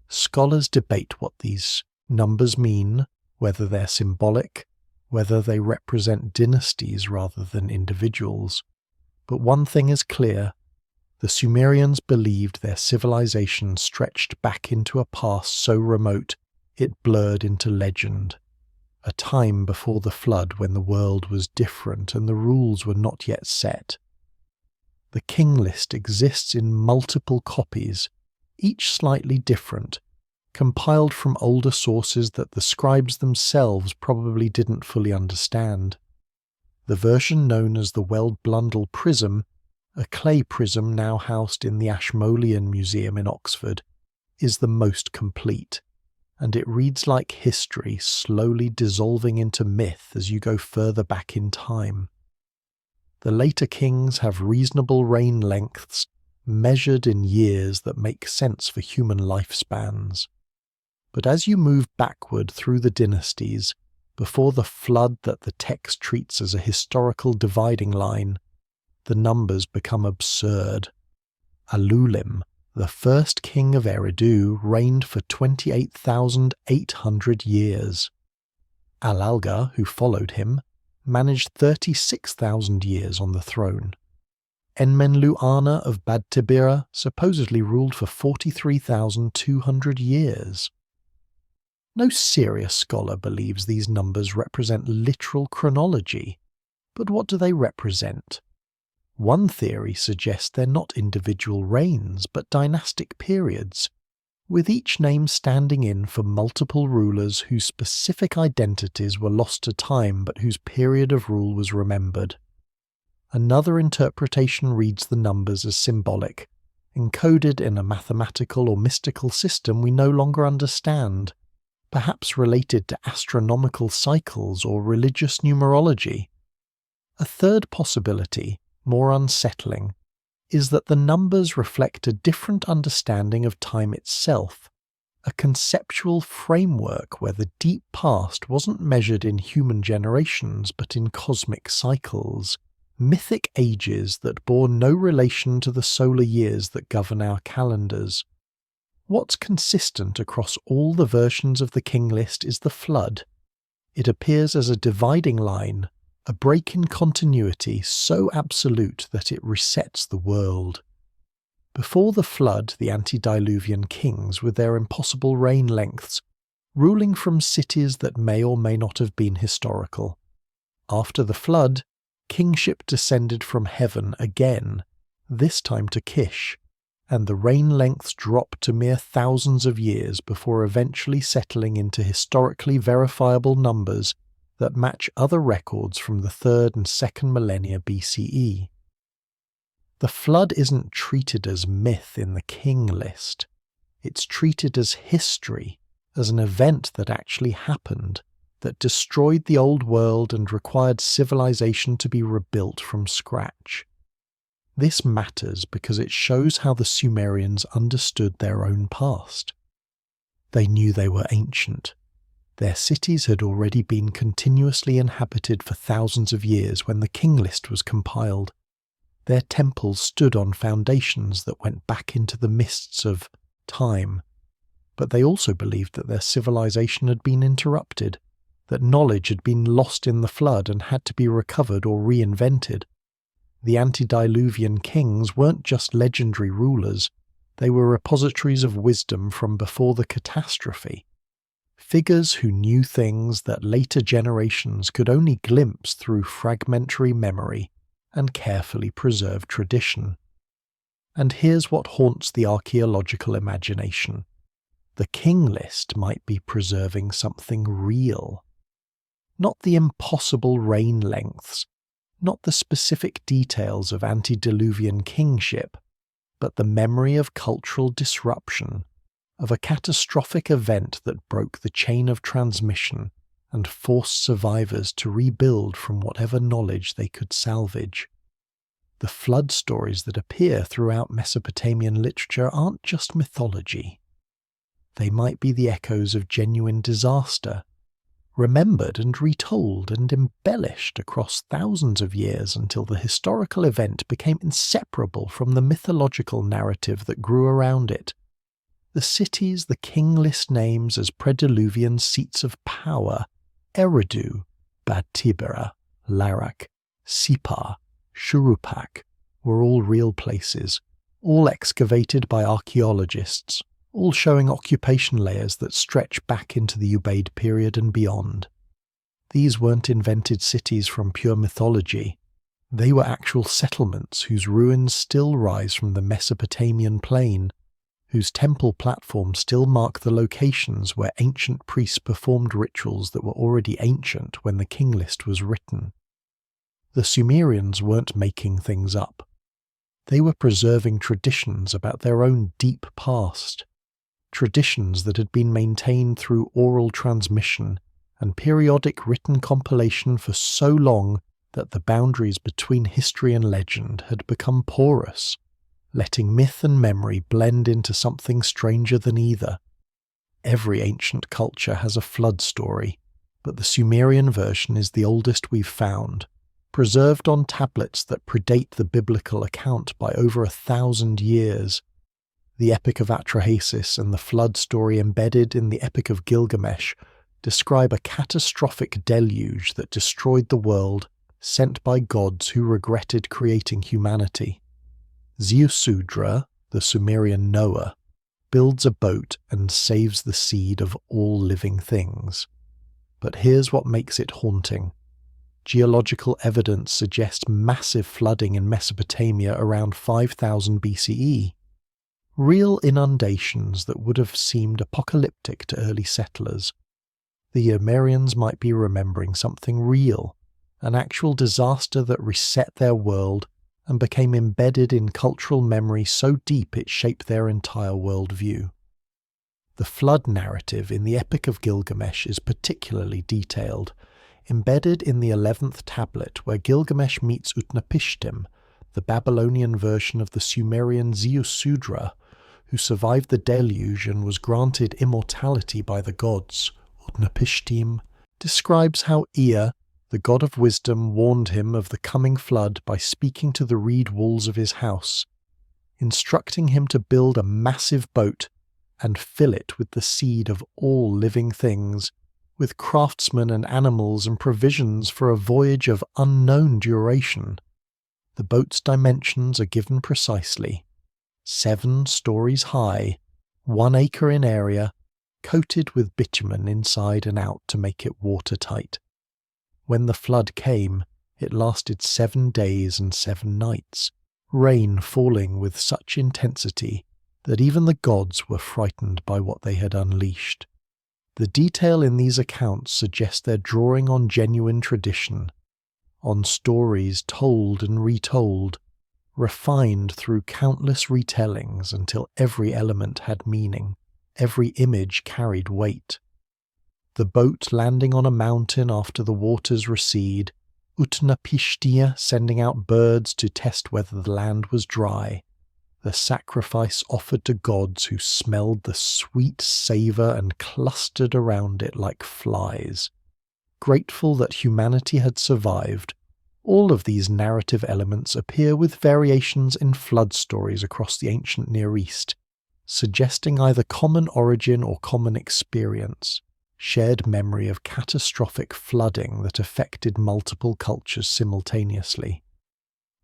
Scholars debate what these numbers mean, whether they're symbolic, whether they represent dynasties rather than individuals. But one thing is clear: the Sumerians believed their civilization stretched back into a past so remote it blurred into legend, a time before the flood when the world was different and the rules were not yet set. The king list exists in multiple copies, each slightly different, compiled from older sources that the scribes themselves probably didn't fully understand. The version known as the Weld-Blundell prism, a clay prism now housed in the Ashmolean Museum in Oxford, is the most complete, and it reads like history slowly dissolving into myth as you go further back in time. The later kings have reasonable reign lengths measured in years that make sense for human lifespans. But as you move backward through the dynasties, before the flood that the text treats as a historical dividing line, the numbers become absurd. Alulim, the first king of Eridu, reigned for 28,800 years. Alalga, who followed him, managed 36,000 years on the throne. Enmenlu-Ana of Bad-Tibira supposedly ruled for 43,200 years. No serious scholar believes these numbers represent literal chronology, but what do they represent? One theory suggests they're not individual reigns, but dynastic periods, with each name standing in for multiple rulers whose specific identities were lost to time but whose period of rule was remembered. Another interpretation reads the numbers as symbolic, encoded in a mathematical or mystical system we no longer understand, perhaps related to astronomical cycles or religious numerology. A third possibility, more unsettling, is that the numbers reflect a different understanding of time itself, a conceptual framework where the deep past wasn't measured in human generations but in cosmic cycles, mythic ages that bore no relation to the solar years that govern our calendars. What's consistent across all the versions of the king list is the flood. It appears as a dividing line, a break in continuity so absolute that it resets the world. Before the flood, the antediluvian kings, with their impossible reign lengths, ruling from cities that may or may not have been historical. After the flood, kingship descended from heaven again, this time to Kish, and the reign lengths dropped to mere thousands of years before eventually settling into historically verifiable numbers that match other records from the 3rd and 2nd millennia BCE. The flood isn't treated as myth in the king list. It's treated as history, as an event that actually happened, that destroyed the old world and required civilization to be rebuilt from scratch. This matters because it shows how the Sumerians understood their own past. They knew they were ancient. Their cities had already been continuously inhabited for thousands of years when the king list was compiled. Their temples stood on foundations that went back into the mists of time. But they also believed that their civilization had been interrupted, that knowledge had been lost in the flood and had to be recovered or reinvented. The antediluvian kings weren't just legendary rulers, they were repositories of wisdom from before the catastrophe. Figures who knew things that later generations could only glimpse through fragmentary memory and carefully preserved tradition. And here's what haunts the archaeological imagination. The king list might be preserving something real. Not the impossible reign lengths, not the specific details of antediluvian kingship, but the memory of cultural disruption, of a catastrophic event that broke the chain of transmission and forced survivors to rebuild from whatever knowledge they could salvage. The flood stories that appear throughout Mesopotamian literature aren't just mythology. They might be the echoes of genuine disaster, remembered and retold and embellished across thousands of years until the historical event became inseparable from the mythological narrative that grew around it. The cities the king list names as prediluvian seats of power, Eridu, Bad-Tibira, Larak, Sipar, Shurupak, were all real places, all excavated by archaeologists, all showing occupation layers that stretch back into the Ubaid period and beyond. These weren't invented cities from pure mythology. They were actual settlements whose ruins still rise from the Mesopotamian plain, whose temple platforms still mark the locations where ancient priests performed rituals that were already ancient when the king list was written. The Sumerians weren't making things up. They were preserving traditions about their own deep past, traditions that had been maintained through oral transmission and periodic written compilation for so long that the boundaries between history and legend had become porous, letting myth and memory blend into something stranger than either. Every ancient culture has a flood story, but the Sumerian version is the oldest we've found, preserved on tablets that predate the biblical account by over 1,000 years. The Epic of Atrahasis and the flood story embedded in the Epic of Gilgamesh describe a catastrophic deluge that destroyed the world, sent by gods who regretted creating humanity. Ziusudra, the Sumerian Noah, builds a boat and saves the seed of all living things. But here's what makes it haunting. Geological evidence suggests massive flooding in Mesopotamia around 5000 BCE. Real inundations that would have seemed apocalyptic to early settlers. The Sumerians might be remembering something real, an actual disaster that reset their world and became embedded in cultural memory so deep it shaped their entire worldview. The flood narrative in the Epic of Gilgamesh is particularly detailed, embedded in the 11th tablet where Gilgamesh meets Utnapishtim, the Babylonian version of the Sumerian Ziusudra, who survived the deluge and was granted immortality by the gods. Utnapishtim describes how Ea, the god of wisdom, warned him of the coming flood by speaking to the reed walls of his house, instructing him to build a massive boat and fill it with the seed of all living things, with craftsmen and animals and provisions for a voyage of unknown duration. The boat's dimensions are given precisely: 7 stories high, 1 acre in area, coated with bitumen inside and out to make it watertight. When the flood came, it lasted 7 days and 7 nights, rain falling with such intensity that even the gods were frightened by what they had unleashed. The detail in these accounts suggests they're drawing on genuine tradition, on stories told and retold, refined through countless retellings until every element had meaning, every image carried weight. The boat landing on a mountain after the waters recede, Utnapishtim sending out birds to test whether the land was dry, the sacrifice offered to gods who smelled the sweet savour and clustered around it like flies. Grateful that humanity had survived, all of these narrative elements appear with variations in flood stories across the ancient Near East, suggesting either common origin or common experience, shared memory of catastrophic flooding that affected multiple cultures simultaneously.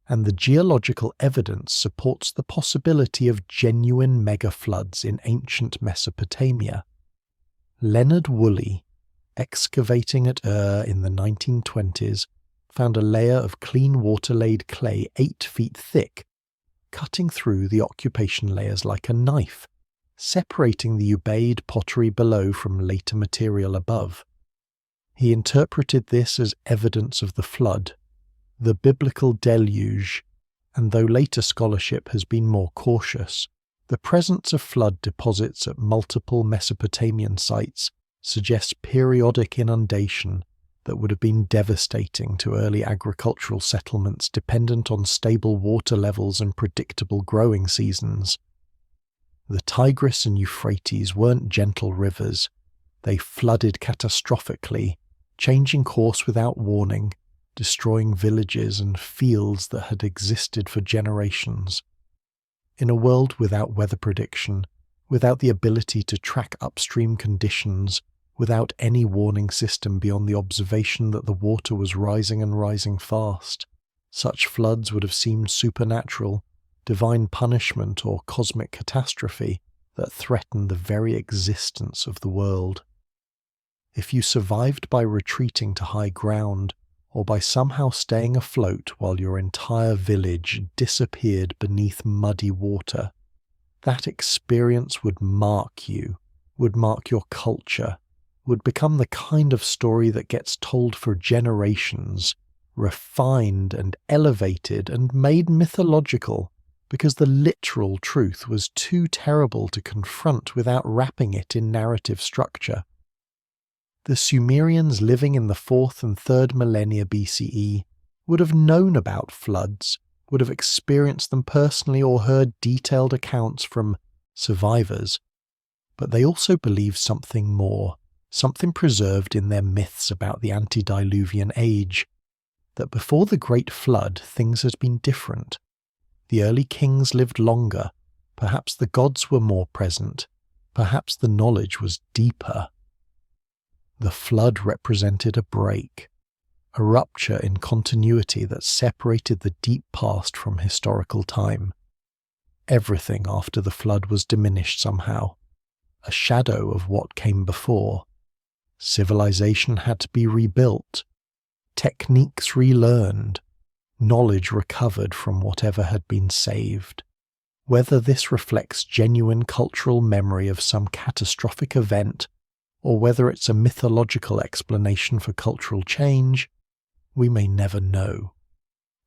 And the geological evidence supports the possibility of genuine megafloods in ancient Mesopotamia. Leonard Woolley, excavating at in the 1920s, found a layer of clean water-laid clay 8 feet thick, cutting through the occupation layers like a knife, separating the Ubaid pottery below from later material above. He interpreted this as evidence of the flood, the biblical deluge, and though later scholarship has been more cautious, the presence of flood deposits at multiple Mesopotamian sites suggests periodic inundation that would have been devastating to early agricultural settlements dependent on stable water levels and predictable growing seasons. The Tigris and Euphrates weren't gentle rivers. They flooded catastrophically, changing course without warning, destroying villages and fields that had existed for generations. In a world without weather prediction, without the ability to track upstream conditions, without any warning system beyond the observation that the water was rising and rising fast, such floods would have seemed supernatural, divine punishment or cosmic catastrophe that threatened the very existence of the world. If you survived by retreating to high ground, or by somehow staying afloat while your entire village disappeared beneath muddy water, that experience would mark you, would mark your culture, would become the kind of story that gets told for generations, refined and elevated and made mythological, because the literal truth was too terrible to confront without wrapping it in narrative structure. The Sumerians living in the 4th and 3rd millennia BCE would have known about floods, would have experienced them personally or heard detailed accounts from survivors, but they also believed something more, something preserved in their myths about the antediluvian age, that before the Great Flood things had been different. The early kings lived longer, perhaps the gods were more present, perhaps the knowledge was deeper. The flood represented a break, a rupture in continuity that separated the deep past from historical time. Everything after the flood was diminished somehow, a shadow of what came before. Civilization had to be rebuilt, techniques relearned, knowledge recovered from whatever had been saved. Whether this reflects genuine cultural memory of some catastrophic event, or whether it's a mythological explanation for cultural change, we may never know.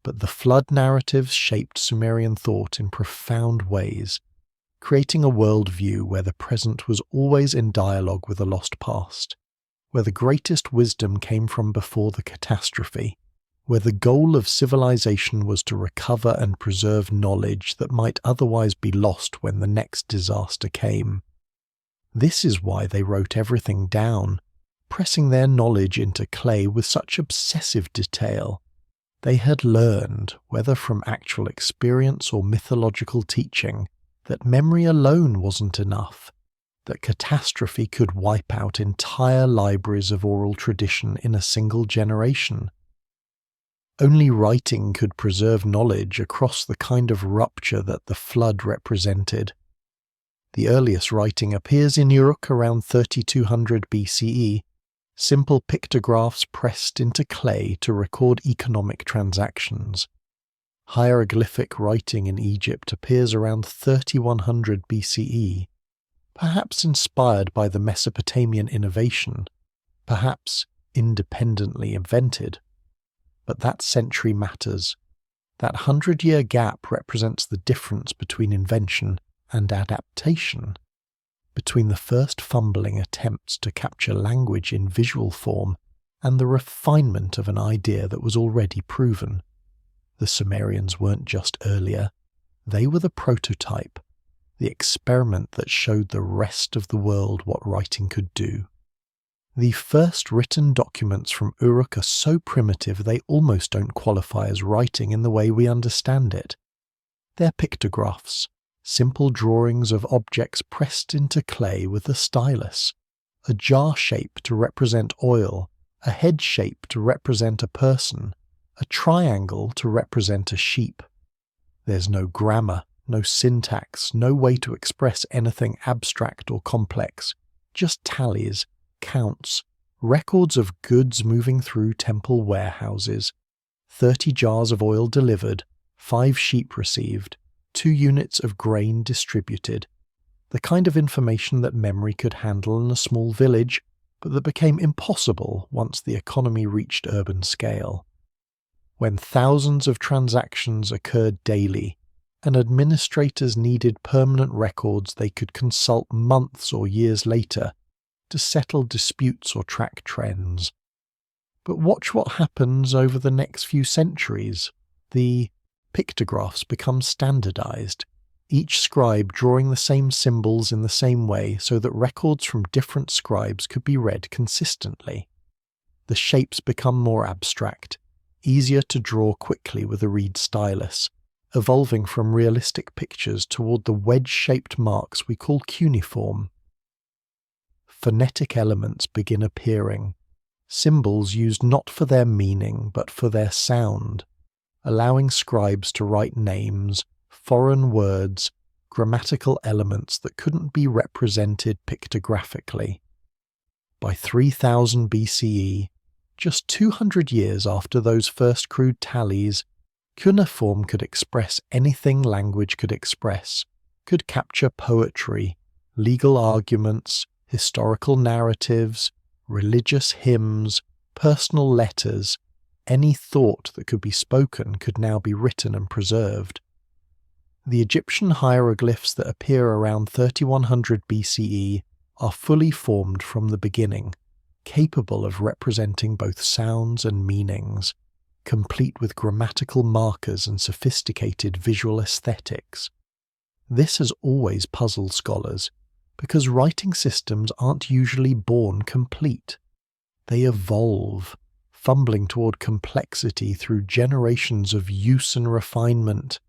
But the flood narratives shaped Sumerian thought in profound ways, creating a worldview where the present was always in dialogue with a lost past, where the greatest wisdom came from before the catastrophe, where the goal of civilization was to recover and preserve knowledge that might otherwise be lost when the next disaster came. This is why they wrote everything down, pressing their knowledge into clay with such obsessive detail. They had learned, whether from actual experience or mythological teaching, that memory alone wasn't enough, that catastrophe could wipe out entire libraries of oral tradition in a single generation. Only writing could preserve knowledge across the kind of rupture that the flood represented. The earliest writing appears in Uruk around 3200 BCE, simple pictographs pressed into clay to record economic transactions. Hieroglyphic writing in Egypt appears around 3100 BCE, perhaps inspired by the Mesopotamian innovation, perhaps independently invented. But that century matters. That 100-year gap represents the difference between invention and adaptation, between the first fumbling attempts to capture language in visual form and the refinement of an idea that was already proven. The Sumerians weren't just earlier, they were the prototype, the experiment that showed the rest of the world what writing could do. The first written documents from Uruk are so primitive they almost don't qualify as writing in the way we understand it. They're pictographs, simple drawings of objects pressed into clay with a stylus, a jar shape to represent oil, a head shape to represent a person, a triangle to represent a sheep. There's no grammar, no syntax, no way to express anything abstract or complex, just tallies, counts, records of goods moving through temple warehouses, 30 jars of oil delivered, 5 sheep received, 2 units of grain distributed, the kind of information that memory could handle in a small village, but that became impossible once the economy reached urban scale. When thousands of transactions occurred daily, and administrators needed permanent records they could consult months or years later to settle disputes or track trends. But watch what happens over the next few centuries. The pictographs become standardized, each scribe drawing the same symbols in the same way so that records from different scribes could be read consistently. The shapes become more abstract, easier to draw quickly with a reed stylus, evolving from realistic pictures toward the wedge-shaped marks we call cuneiform. Phonetic elements begin appearing, symbols used not for their meaning but for their sound, allowing scribes to write names, foreign words, grammatical elements that couldn't be represented pictographically. By 3000 BCE, just 200 years after those first crude tallies, cuneiform could express anything language could express, could capture poetry, legal arguments, historical narratives, religious hymns, personal letters. Any thought that could be spoken could now be written and preserved. The Egyptian hieroglyphs that appear around 3100 BCE are fully formed from the beginning, capable of representing both sounds and meanings, complete with grammatical markers and sophisticated visual aesthetics. This has always puzzled scholars, because writing systems aren't usually born complete. They evolve, fumbling toward complexity through generations of use and refinement.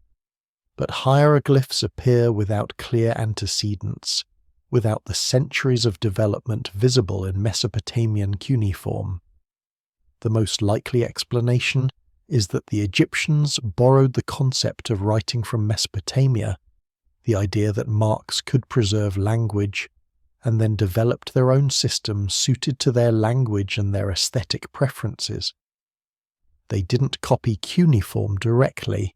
But hieroglyphs appear without clear antecedents, without the centuries of development visible in Mesopotamian cuneiform. The most likely explanation is that the Egyptians borrowed the concept of writing from Mesopotamia, the idea that marks could preserve language, and then developed their own system suited to their language and their aesthetic preferences. They didn't copy cuneiform directly,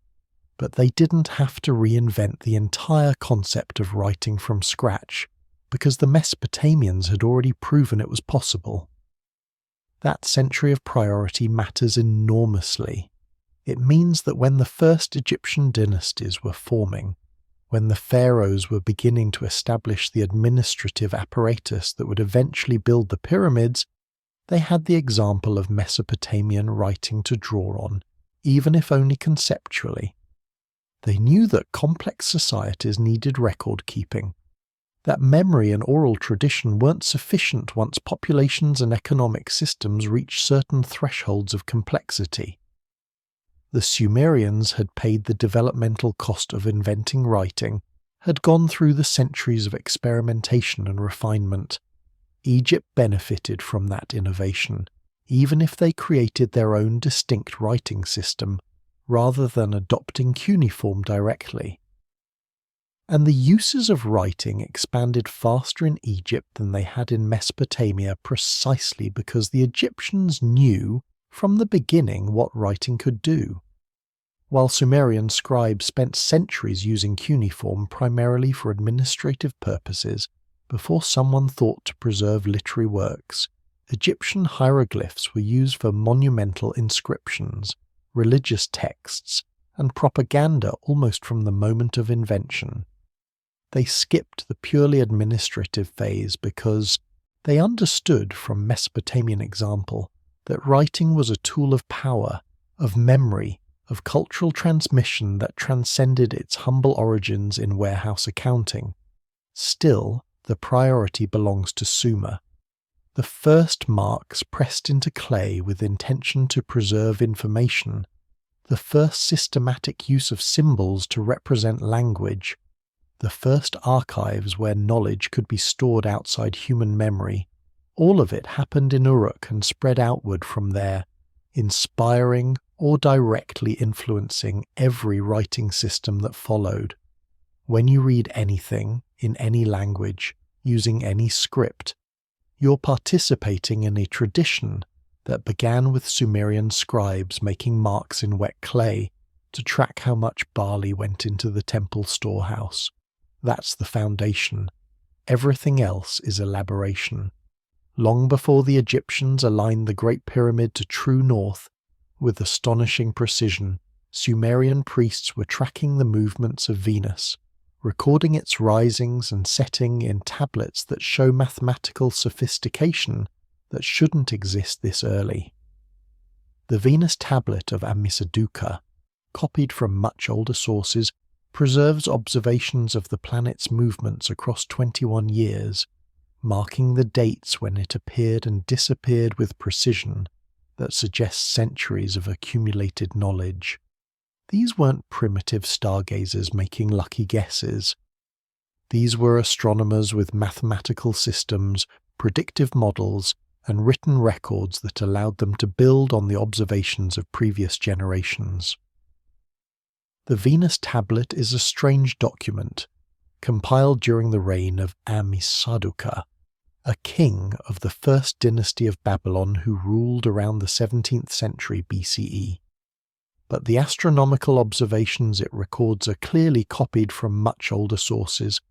but they didn't have to reinvent the entire concept of writing from scratch, because the Mesopotamians had already proven it was possible. That century of priority matters enormously. It means that when the first Egyptian dynasties were forming, when the pharaohs were beginning to establish the administrative apparatus that would eventually build the pyramids, they had the example of Mesopotamian writing to draw on, even if only conceptually. They knew that complex societies needed record keeping, that memory and oral tradition weren't sufficient once populations and economic systems reached certain thresholds of complexity. The Sumerians had paid the developmental cost of inventing writing, had gone through the centuries of experimentation and refinement. Egypt benefited from that innovation, even if they created their own distinct writing system, rather than adopting cuneiform directly. And the uses of writing expanded faster in Egypt than they had in Mesopotamia precisely because the Egyptians knew from the beginning what writing could do. While Sumerian scribes spent centuries using cuneiform primarily for administrative purposes before someone thought to preserve literary works, Egyptian hieroglyphs were used for monumental inscriptions, religious texts, and propaganda almost from the moment of invention. They skipped the purely administrative phase because they understood from Mesopotamian example that writing was a tool of power, of memory, of cultural transmission that transcended its humble origins in warehouse accounting. Still, the priority belongs to Sumer. The first marks pressed into clay with intention to preserve information, the first systematic use of symbols to represent language, the first archives where knowledge could be stored outside human memory. All of it happened in Uruk and spread outward from there, inspiring or directly influencing every writing system that followed. When you read anything, in any language, using any script, you're participating in a tradition that began with Sumerian scribes making marks in wet clay to track how much barley went into the temple storehouse. That's the foundation. Everything else is elaboration. Long before the Egyptians aligned the Great Pyramid to true north, with astonishing precision, Sumerian priests were tracking the movements of Venus, recording its risings and setting in tablets that show mathematical sophistication that shouldn't exist this early. The Venus tablet of Ammisaduqa, copied from much older sources, preserves observations of the planet's movements across 21 years, marking the dates when it appeared and disappeared with precision that suggests centuries of accumulated knowledge. These weren't primitive stargazers making lucky guesses. These were astronomers with mathematical systems, predictive models, and written records that allowed them to build on the observations of previous generations. The Venus tablet is a strange document, compiled during the reign of Ammisaduqa, a king of the first dynasty of Babylon who ruled around the 17th century BCE. But the astronomical observations it records are clearly copied from much older sources,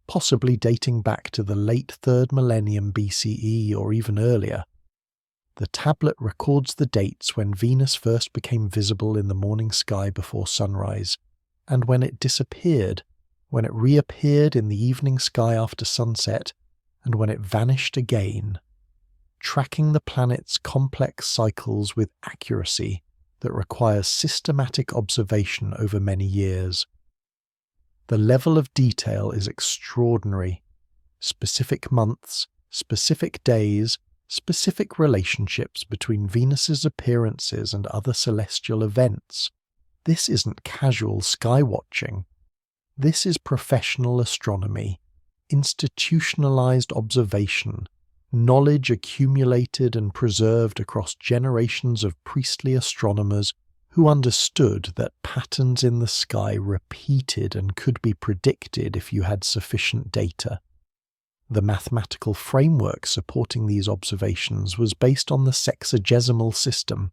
possibly dating back to the late 3rd millennium BCE or even earlier. The tablet records the dates when Venus first became visible in the morning sky before sunrise, and when it disappeared, when it reappeared in the evening sky after sunset, and when it vanished again, tracking the planet's complex cycles with accuracy that requires systematic observation over many years. The level of detail is extraordinary. Specific months, specific days, specific relationships between Venus's appearances and other celestial events. This isn't casual sky watching. This is professional astronomy, institutionalized observation, knowledge accumulated and preserved across generations of priestly astronomers who understood that patterns in the sky repeated and could be predicted if you had sufficient data. The mathematical framework supporting these observations was based on the sexagesimal system,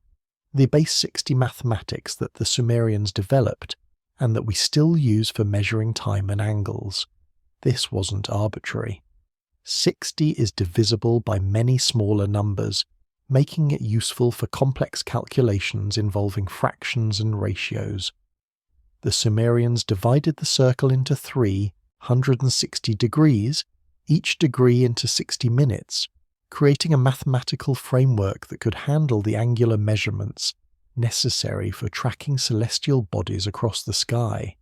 the base 60 mathematics that the Sumerians developed and that we still use for measuring time and angles. This wasn't arbitrary. 60 is divisible by many smaller numbers, making it useful for complex calculations involving fractions and ratios. The Sumerians divided the circle into 360 degrees, each degree into 60 minutes, creating a mathematical framework that could handle the angular measurements necessary for tracking celestial bodies across the sky.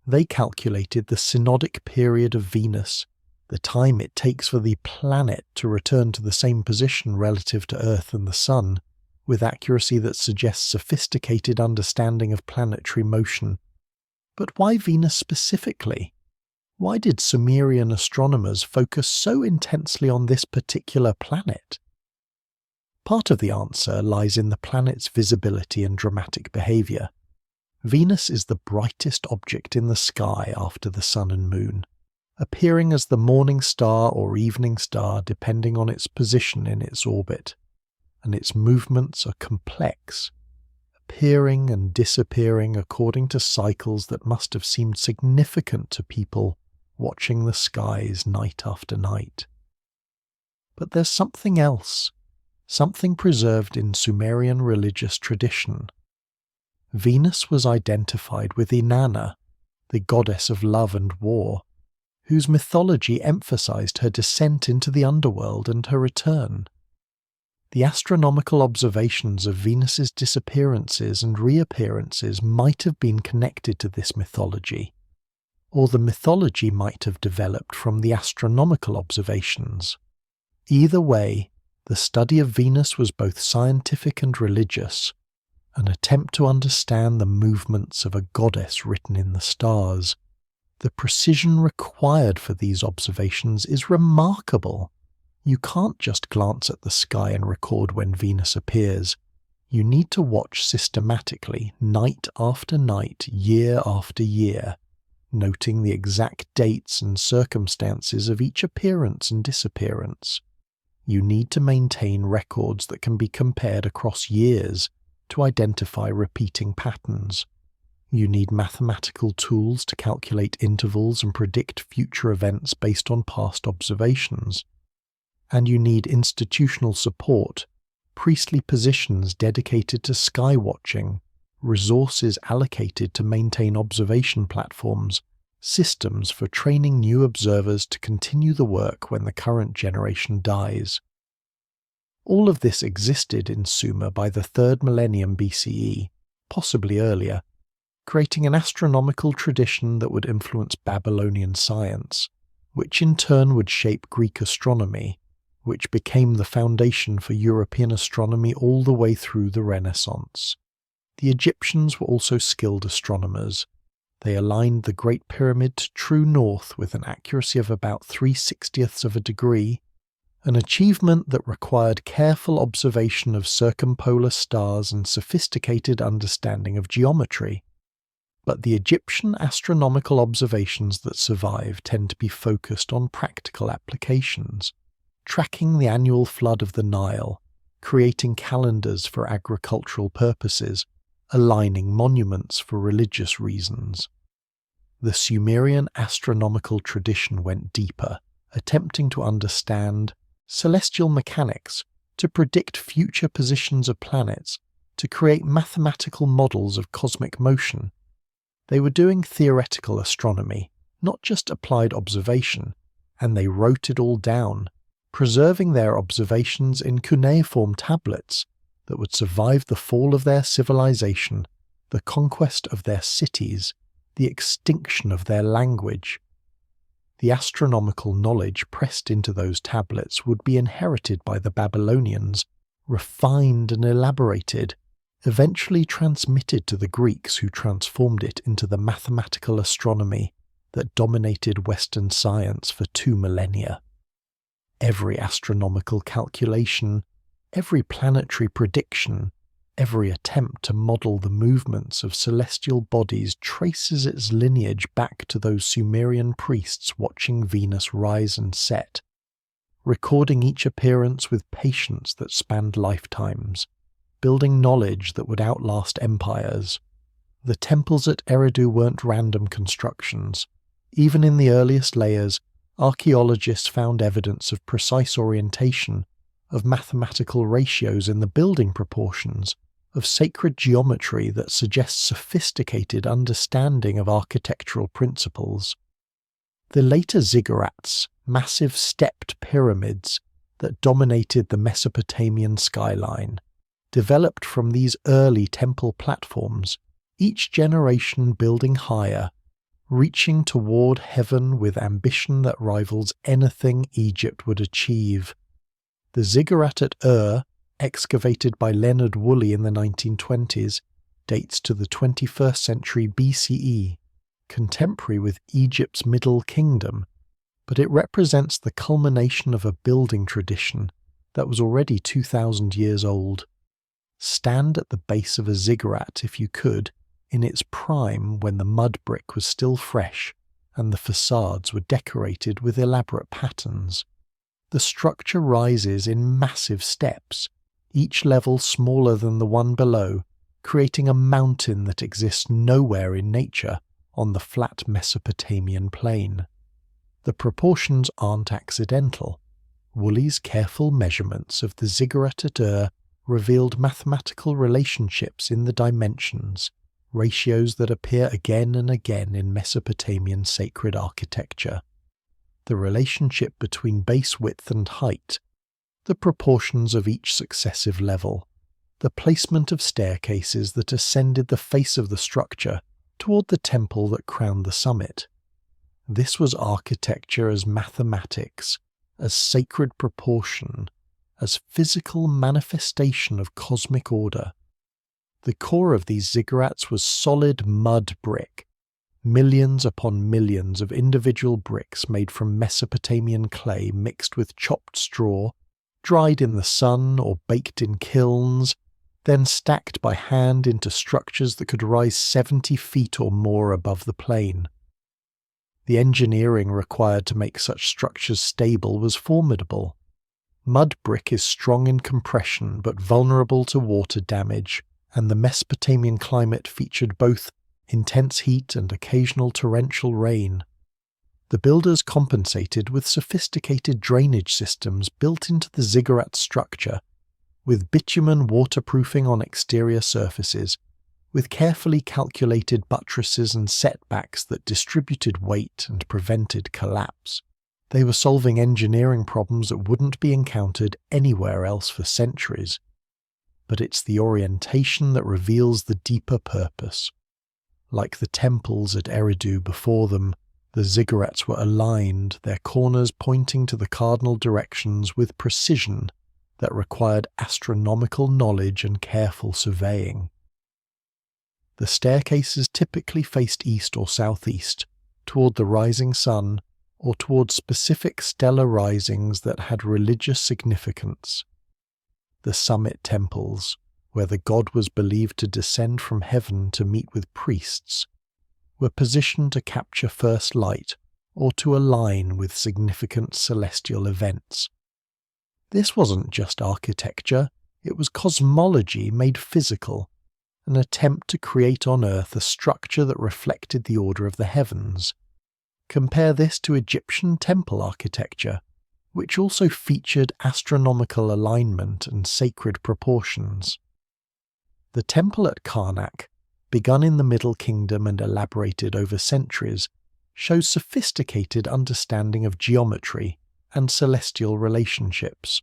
They calculated the synodic period of Venus, the time it takes for the planet to return to the same position relative to Earth and the Sun, with accuracy that suggests sophisticated understanding of planetary motion. But why Venus specifically? Why did Sumerian astronomers focus so intensely on this particular planet? Part of the answer lies in the planet's visibility and dramatic behavior. Venus is the brightest object in the sky after the Sun and Moon, appearing as the morning star or evening star depending on its position in its orbit, and its movements are complex, appearing and disappearing according to cycles that must have seemed significant to people watching the skies night after night. But there's something else, something preserved in Sumerian religious tradition. Venus was identified with Inanna, the goddess of love and war, whose mythology emphasized her descent into the underworld and her return. The astronomical observations of Venus's disappearances and reappearances might have been connected to this mythology, or the mythology might have developed from the astronomical observations. Either way, the study of Venus was both scientific and religious, an attempt to understand the movements of a goddess written in the stars. The precision required for these observations is remarkable. You can't just glance at the sky and record when Venus appears. You need to watch systematically, night after night, year after year, noting the exact dates and circumstances of each appearance and disappearance. You need to maintain records that can be compared across years to identify repeating patterns. You need mathematical tools to calculate intervals and predict future events based on past observations. And you need institutional support, priestly positions dedicated to sky watching, resources allocated to maintain observation platforms, systems for training new observers to continue the work when the current generation dies. All of this existed in Sumer by the 3rd millennium BCE, possibly earlier, creating an astronomical tradition that would influence Babylonian science, which in turn would shape Greek astronomy, which became the foundation for European astronomy all the way through the Renaissance. The Egyptians were also skilled astronomers. They aligned the Great Pyramid to true north with an accuracy of about 3/60ths of a degree, an achievement that required careful observation of circumpolar stars and sophisticated understanding of geometry. But the Egyptian astronomical observations that survive tend to be focused on practical applications, tracking the annual flood of the Nile, creating calendars for agricultural purposes, aligning monuments for religious reasons. The Sumerian astronomical tradition went deeper, attempting to understand celestial mechanics, to predict future positions of planets, to create mathematical models of cosmic motion. They were doing theoretical astronomy, not just applied observation, and they wrote it all down, preserving their observations in cuneiform tablets that would survive the fall of their civilization, the conquest of their cities, the extinction of their language. The astronomical knowledge pressed into those tablets would be inherited by the Babylonians, refined and elaborated, eventually transmitted to the Greeks who transformed it into the mathematical astronomy that dominated Western science for 2 millennia. Every astronomical calculation, every planetary prediction, every attempt to model the movements of celestial bodies traces its lineage back to those Sumerian priests watching Venus rise and set, recording each appearance with patience that spanned lifetimes, building knowledge that would outlast empires. The temples at Eridu weren't random constructions. Even in the earliest layers, archaeologists found evidence of precise orientation, of mathematical ratios in the building proportions, of sacred geometry that suggests sophisticated understanding of architectural principles. The later ziggurats, massive stepped pyramids that dominated the Mesopotamian skyline, developed from these early temple platforms, each generation building higher, reaching toward heaven with ambition that rivals anything Egypt would achieve. The ziggurat at excavated by Leonard Woolley in the 1920s, dates to the 21st century BCE, contemporary with Egypt's Middle Kingdom, but it represents the culmination of a building tradition that was already 2,000 years old. Stand at the base of a ziggurat if you could, in its prime when the mud brick was still fresh and the facades were decorated with elaborate patterns. The structure rises in massive steps, each level smaller than the one below, creating a mountain that exists nowhere in nature on the flat Mesopotamian plain. The proportions aren't accidental. Woolley's careful measurements of the ziggurat at revealed mathematical relationships in the dimensions, ratios that appear again and again in Mesopotamian sacred architecture. The relationship between base width and height, the proportions of each successive level, the placement of staircases that ascended the face of the structure toward the temple that crowned the summit. This was architecture as mathematics, as sacred proportion, as physical manifestation of cosmic order. The core of these ziggurats was solid mud brick, millions upon millions of individual bricks made from Mesopotamian clay mixed with chopped straw, dried in the sun or baked in kilns, then stacked by hand into structures that could rise 70 feet or more above the plain. The engineering required to make such structures stable was formidable. Mud brick is strong in compression but vulnerable to water damage, and the Mesopotamian climate featured both intense heat and occasional torrential rain. The builders compensated with sophisticated drainage systems built into the ziggurat structure, with bitumen waterproofing on exterior surfaces, with carefully calculated buttresses and setbacks that distributed weight and prevented collapse. They were solving engineering problems that wouldn't be encountered anywhere else for centuries. But it's the orientation that reveals the deeper purpose. Like the temples at Eridu before them, the ziggurats were aligned, their corners pointing to the cardinal directions with precision that required astronomical knowledge and careful surveying. The staircases typically faced east or southeast, toward the rising sun, or toward specific stellar risings that had religious significance. The summit temples, where the god was believed to descend from heaven to meet with priests, were positioned to capture first light or to align with significant celestial events. This wasn't just architecture, it was cosmology made physical, an attempt to create on Earth a structure that reflected the order of the heavens. Compare this to Egyptian temple architecture, which also featured astronomical alignment and sacred proportions. The temple at Karnak, begun in the Middle Kingdom and elaborated over centuries, shows sophisticated understanding of geometry and celestial relationships.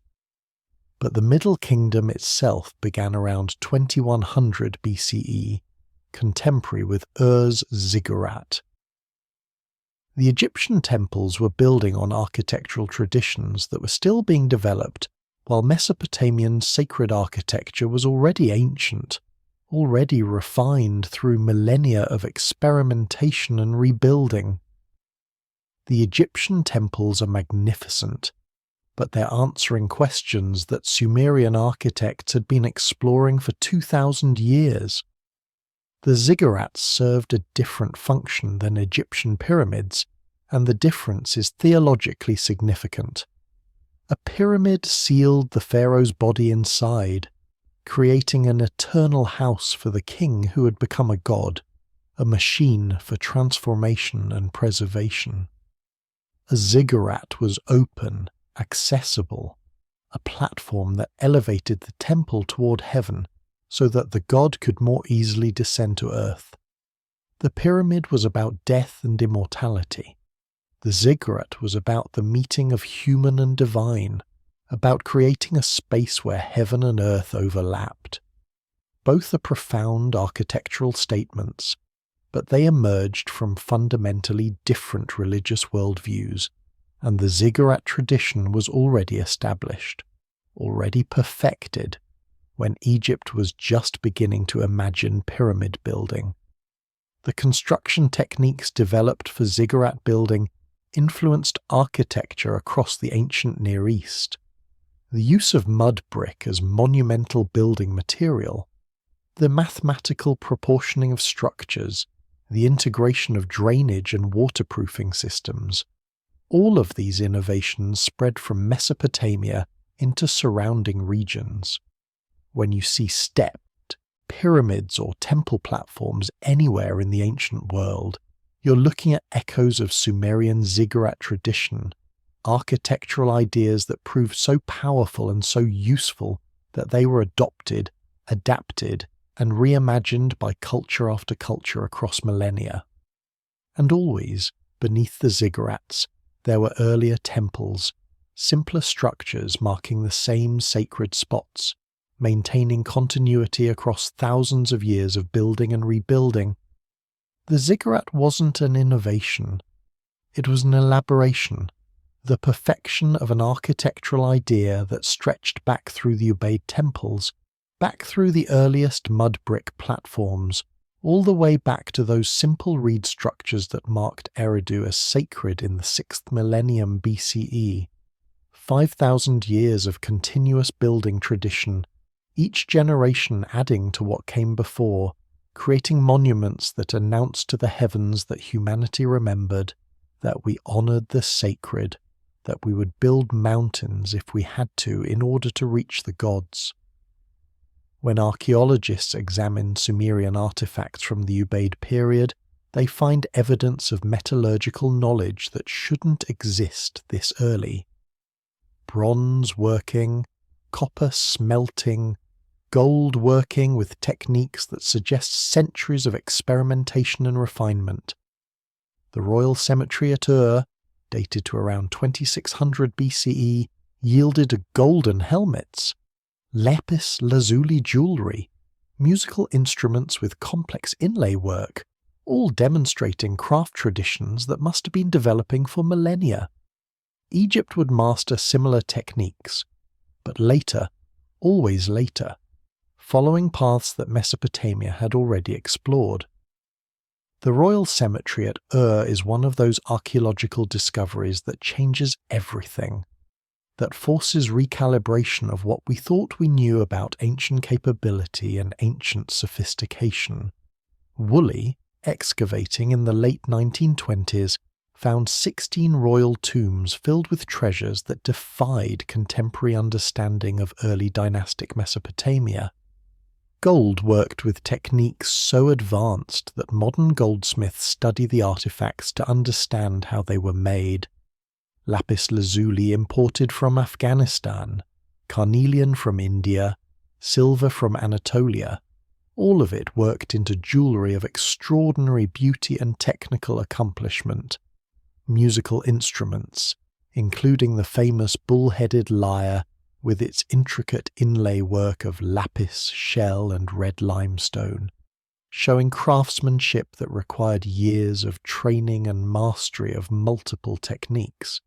But the Middle Kingdom itself began around 2100 BCE, contemporary with Ur's ziggurat. The Egyptian temples were building on architectural traditions that were still being developed, while Mesopotamian sacred architecture was already ancient, already refined through millennia of experimentation and rebuilding. The Egyptian temples are magnificent, but they're answering questions that Sumerian architects had been exploring for 2,000 years. The ziggurats served a different function than Egyptian pyramids, and the difference is theologically significant. A pyramid sealed the pharaoh's body inside, creating an eternal house for the king who had become a god, a machine for transformation and preservation. A ziggurat was open, accessible, a platform that elevated the temple toward heaven so that the god could more easily descend to earth. The pyramid was about death and immortality. The ziggurat was about the meeting of human and divine, about creating a space where heaven and earth overlapped. Both are profound architectural statements, but they emerged from fundamentally different religious worldviews, and the ziggurat tradition was already established, already perfected, when Egypt was just beginning to imagine pyramid building. The construction techniques developed for ziggurat building influenced architecture across the ancient Near East. The use of mud brick as monumental building material, the mathematical proportioning of structures, the integration of drainage and waterproofing systems, all of these innovations spread from Mesopotamia into surrounding regions. When you see stepped pyramids or temple platforms anywhere in the ancient world, you're looking at echoes of Sumerian ziggurat tradition, architectural ideas that proved so powerful and so useful that they were adopted, adapted, and reimagined by culture after culture across millennia. And always, beneath the ziggurats, there were earlier temples, simpler structures marking the same sacred spots, maintaining continuity across thousands of years of building and rebuilding. The ziggurat wasn't an innovation. It was an elaboration, the perfection of an architectural idea that stretched back through the Ubaid temples, back through the earliest mud brick platforms, all the way back to those simple reed structures that marked Eridu as sacred in the 6th millennium BCE. 5,000 years of continuous building tradition, each generation adding to what came before, creating monuments that announced to the heavens that humanity remembered, that we honored the sacred, that we would build mountains if we had to in order to reach the gods. When archaeologists examine Sumerian artifacts from the Ubaid period, they find evidence of metallurgical knowledge that shouldn't exist this early. Bronze working, copper smelting, gold working with techniques that suggest centuries of experimentation and refinement. The royal cemetery at Ur, dated to around 2600 BCE, yielded golden helmets, lapis lazuli jewellery, musical instruments with complex inlay work, all demonstrating craft traditions that must have been developing for millennia. Egypt would master similar techniques, but later, always later, following paths that Mesopotamia had already explored. The royal cemetery at Ur is one of those archaeological discoveries that changes everything, that forces recalibration of what we thought we knew about ancient capability and ancient sophistication. Woolley, excavating in the late 1920s, found 16 royal tombs filled with treasures that defied contemporary understanding of early dynastic Mesopotamia. Gold worked with techniques so advanced that modern goldsmiths study the artifacts to understand how they were made. Lapis lazuli imported from Afghanistan, carnelian from India, silver from Anatolia. all of it worked into jewellery of extraordinary beauty and technical accomplishment. Musical instruments, including the famous bull-headed lyre with its intricate inlay work of lapis, shell and red limestone, showing craftsmanship that required years of training and mastery of multiple techniques.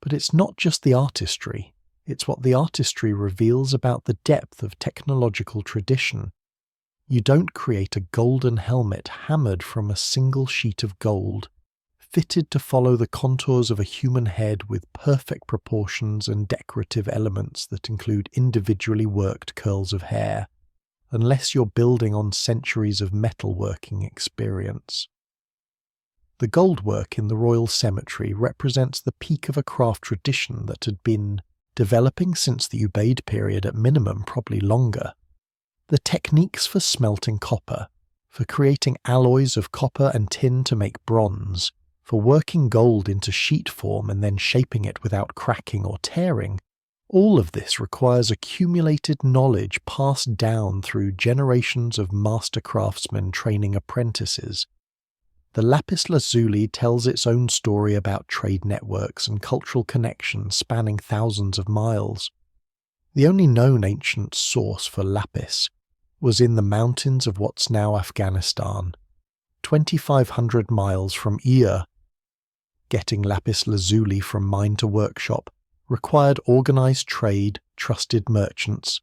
But it's not just the artistry, it's what the artistry reveals about the depth of technological tradition. You don't create a golden helmet hammered from a single sheet of gold, fitted to follow the contours of a human head with perfect proportions and decorative elements that include individually worked curls of hair, unless you're building on centuries of metalworking experience. The gold work in the royal cemetery represents the peak of a craft tradition that had been developing since the Ubaid period, at minimum probably longer. The techniques for smelting copper, for creating alloys of copper and tin to make bronze, for working gold into sheet form and then shaping it without cracking or tearing, all of this requires accumulated knowledge passed down through generations of master craftsmen training apprentices. The lapis lazuli tells its own story about trade networks and cultural connections spanning thousands of miles. The only known ancient source for lapis was in the mountains of what's now Afghanistan, 2,500 miles from Ur. Getting lapis lazuli from mine to workshop required organized trade, trusted merchants,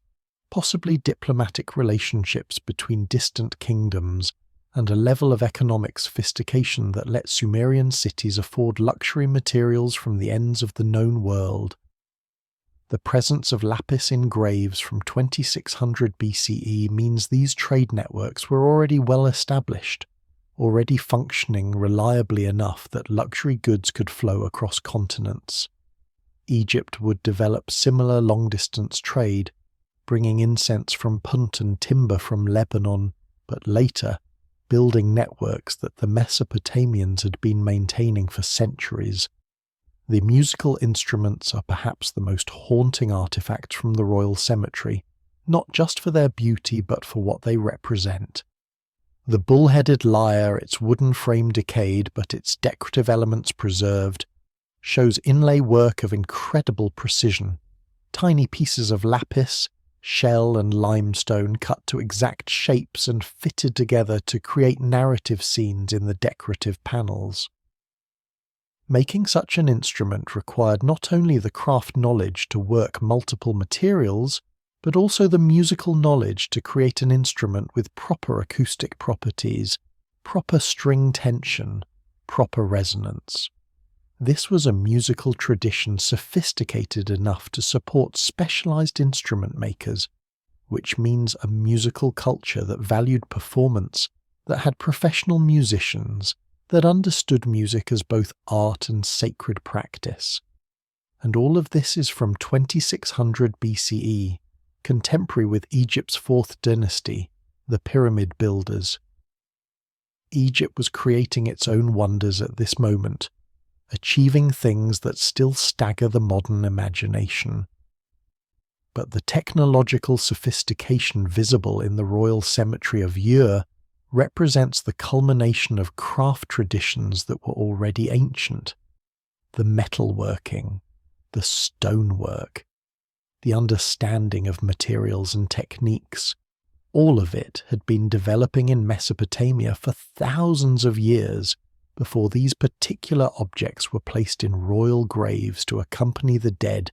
possibly diplomatic relationships between distant kingdoms, and a level of economic sophistication that let Sumerian cities afford luxury materials from the ends of the known world. The presence of lapis in graves from 2600 BCE means these trade networks were already well established, already functioning reliably enough that luxury goods could flow across continents. Egypt would develop similar long-distance trade, bringing incense from Punt and timber from Lebanon, but later, building networks that the Mesopotamians had been maintaining for centuries. The musical instruments are perhaps the most haunting artifacts from the royal cemetery, not just for their beauty but for what they represent. The bull-headed lyre, its wooden frame decayed but its decorative elements preserved, shows inlay work of incredible precision, tiny pieces of lapis, shell and limestone cut to exact shapes and fitted together to create narrative scenes in the decorative panels. Making such an instrument required not only the craft knowledge to work multiple materials, but also the musical knowledge to create an instrument with proper acoustic properties, proper string tension, proper resonance. This was a musical tradition sophisticated enough to support specialized instrument makers, which means a musical culture that valued performance, that had professional musicians, that understood music as both art and sacred practice. And all of this is from 2600 BCE, contemporary with Egypt's fourth dynasty, the pyramid builders. Egypt was creating its own wonders at this moment, achieving things that still stagger the modern imagination. But the technological sophistication visible in the royal cemetery of Ur represents the culmination of craft traditions that were already ancient. The metalworking, the stonework, the understanding of materials and techniques, all of it had been developing in Mesopotamia for thousands of years before these particular objects were placed in royal graves to accompany the dead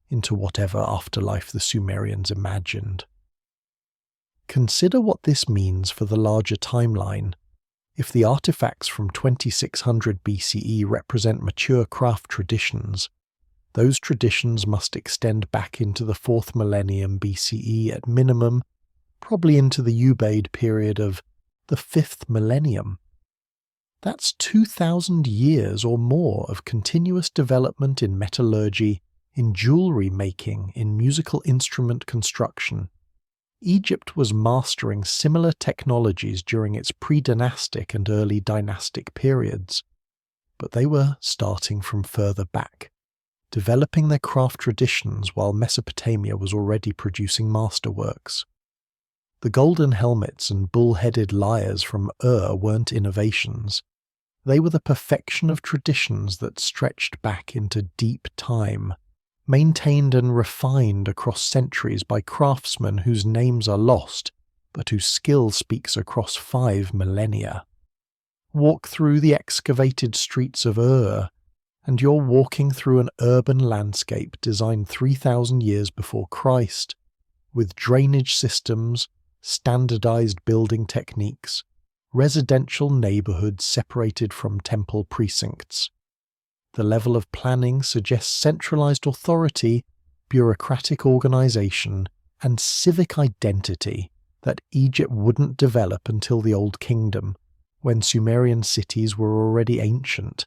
into whatever afterlife the Sumerians imagined. Consider what this means for the larger timeline. If the artifacts from 2600 BCE represent mature craft traditions, those traditions must extend back into the 4th millennium BCE at minimum, probably into the Ubaid period of the 5th millennium. That's 2,000 years or more of continuous development in metallurgy, in jewelry making, in musical instrument construction. Egypt was mastering similar technologies during its pre-dynastic and early dynastic periods, but they were starting from further back, developing their craft traditions while Mesopotamia was already producing masterworks. The golden helmets and bull-headed lyres from weren't innovations. They were the perfection of traditions that stretched back into deep time, maintained and refined across centuries by craftsmen whose names are lost, but whose skill speaks across 5 millennia. Walk through the excavated streets of and you're walking through an urban landscape designed 3,000 years before Christ, with drainage systems, standardized building techniques, residential neighborhoods separated from temple precincts. The level of planning suggests centralized authority, bureaucratic organization, and civic identity that Egypt wouldn't develop until the Old Kingdom, when Sumerian cities were already ancient.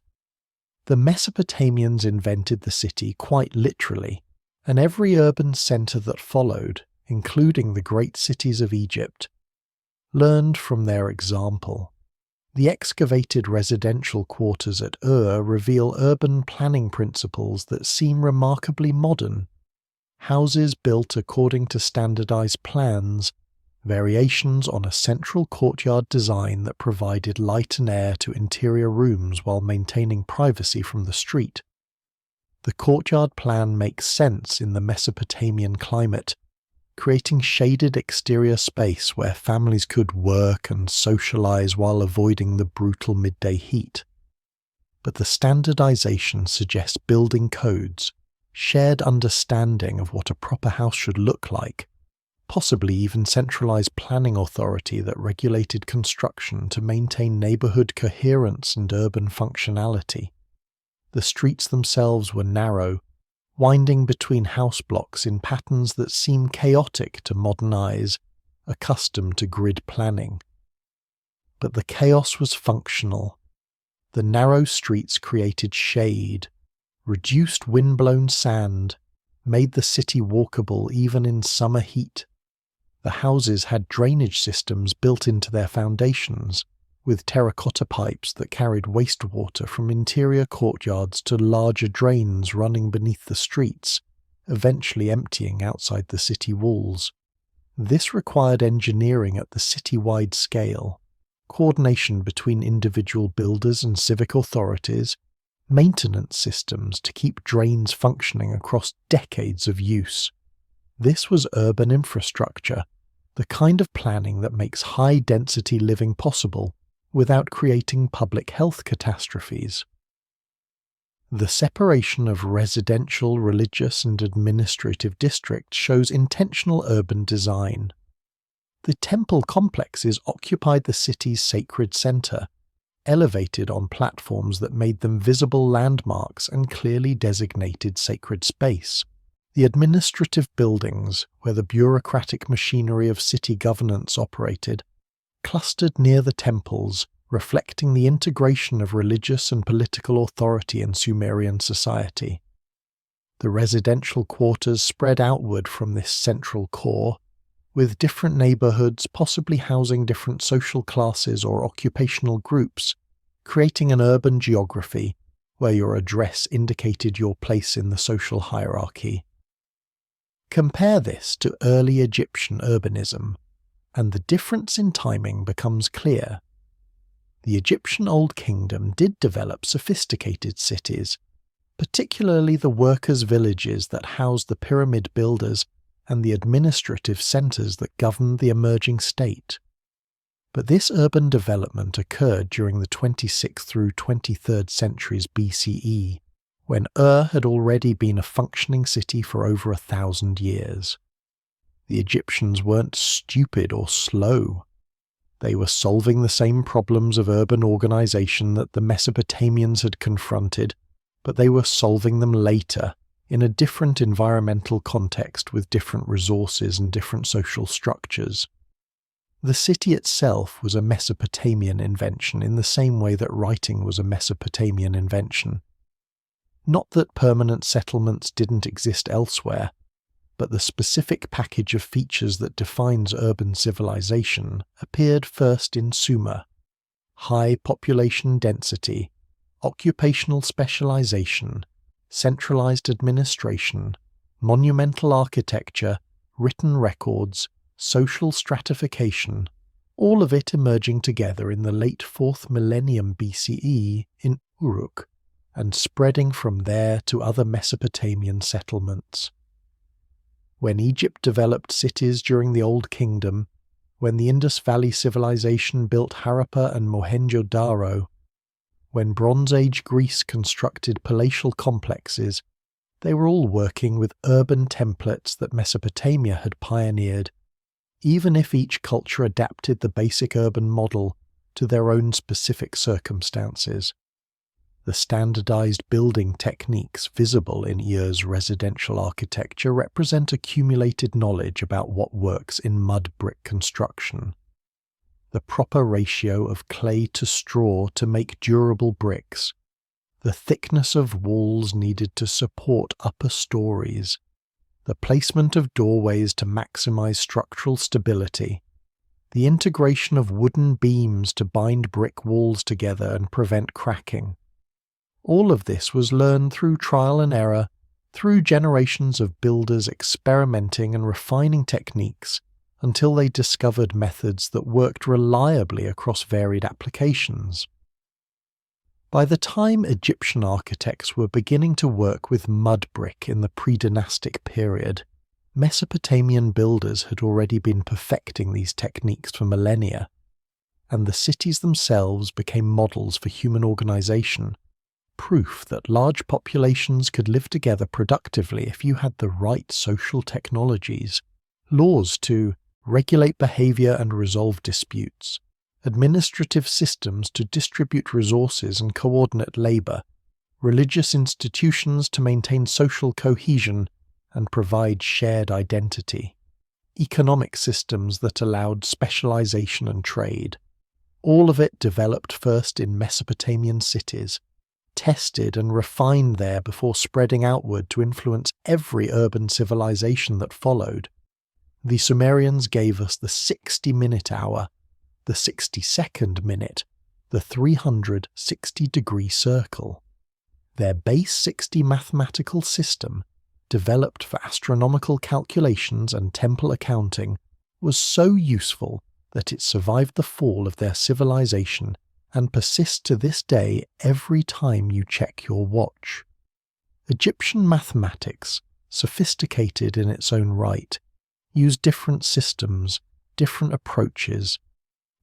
The Mesopotamians invented the city quite literally, and every urban center that followed, including the great cities of Egypt, learned from their example. The excavated residential quarters at reveal urban planning principles that seem remarkably modern. Houses built according to standardized plans, variations on a central courtyard design that provided light and air to interior rooms while maintaining privacy from the street. The courtyard plan makes sense in the Mesopotamian climate, creating shaded exterior space where families could work and socialize while avoiding the brutal midday heat. But the standardization suggests building codes, shared understanding of what a proper house should look like, possibly even centralized planning authority that regulated construction to maintain neighborhood coherence and urban functionality. The streets themselves were narrow, winding between house blocks in patterns that seem chaotic to modern eyes, accustomed to grid planning. But the chaos was functional. The narrow streets created shade, reduced wind-blown sand, made the city walkable even in summer heat. The houses had drainage systems built into their foundations, with terracotta pipes that carried wastewater from interior courtyards to larger drains running beneath the streets, eventually emptying outside the city walls. This required engineering at the city-wide scale, coordination between individual builders and civic authorities, maintenance systems to keep drains functioning across decades of use. This was urban infrastructure, the kind of planning that makes high-density living possible without creating public health catastrophes. The separation of residential, religious, and administrative districts shows intentional urban design. The temple complexes occupied the city's sacred center, elevated on platforms that made them visible landmarks and clearly designated sacred space. The administrative buildings, where the bureaucratic machinery of city governance operated, clustered near the temples, reflecting the integration of religious and political authority in Sumerian society. The residential quarters spread outward from this central core, with different neighborhoods possibly housing different social classes or occupational groups, creating an urban geography where your address indicated your place in the social hierarchy. Compare this to early Egyptian urbanism, and the difference in timing becomes clear. The Egyptian Old Kingdom did develop sophisticated cities, particularly the workers' villages that housed the pyramid builders and the administrative centers that governed the emerging state. But this urban development occurred during the 26th through 23rd centuries BCE, when had already been a functioning city for over 1,000 years. The Egyptians weren't stupid or slow. They were solving the same problems of urban organization that the Mesopotamians had confronted, but they were solving them later, in a different environmental context with different resources and different social structures. The city itself was a Mesopotamian invention in the same way that writing was a Mesopotamian invention. Not that permanent settlements didn't exist elsewhere, but the specific package of features that defines urban civilization appeared first in Sumer: high population density, occupational specialization, centralized administration, monumental architecture, written records, social stratification, all of it emerging together in the late 4th millennium BCE in Uruk, and spreading from there to other Mesopotamian settlements. When Egypt developed cities during the Old Kingdom, when the Indus Valley civilization built Harappa and Mohenjo-Daro, when Bronze Age Greece constructed palatial complexes, they were all working with urban templates that Mesopotamia had pioneered, even if each culture adapted the basic urban model to their own specific circumstances. The standardized building techniques visible in Ur's residential architecture represent accumulated knowledge about what works in mud brick construction. The proper ratio of clay to straw to make durable bricks, the thickness of walls needed to support upper stories, the placement of doorways to maximize structural stability, the integration of wooden beams to bind brick walls together and prevent cracking. All of this was learned through trial and error, through generations of builders experimenting and refining techniques until they discovered methods that worked reliably across varied applications. By the time Egyptian architects were beginning to work with mud brick in the pre-dynastic period, Mesopotamian builders had already been perfecting these techniques for millennia, and the cities themselves became models for human organization, proof that large populations could live together productively if you had the right social technologies, laws to regulate behavior and resolve disputes, administrative systems to distribute resources and coordinate labor, religious institutions to maintain social cohesion and provide shared identity, economic systems that allowed specialization and trade. All of it developed first in Mesopotamian cities, tested and refined there before spreading outward to influence every urban civilization that followed. The Sumerians gave us the 60-minute hour, the 60-second minute, the 360-degree circle. Their base 60 mathematical system, developed for astronomical calculations and temple accounting, was so useful that it survived the fall of their civilization and persists to this day every time you check your watch. Egyptian mathematics, sophisticated in its own right, used different systems, different approaches,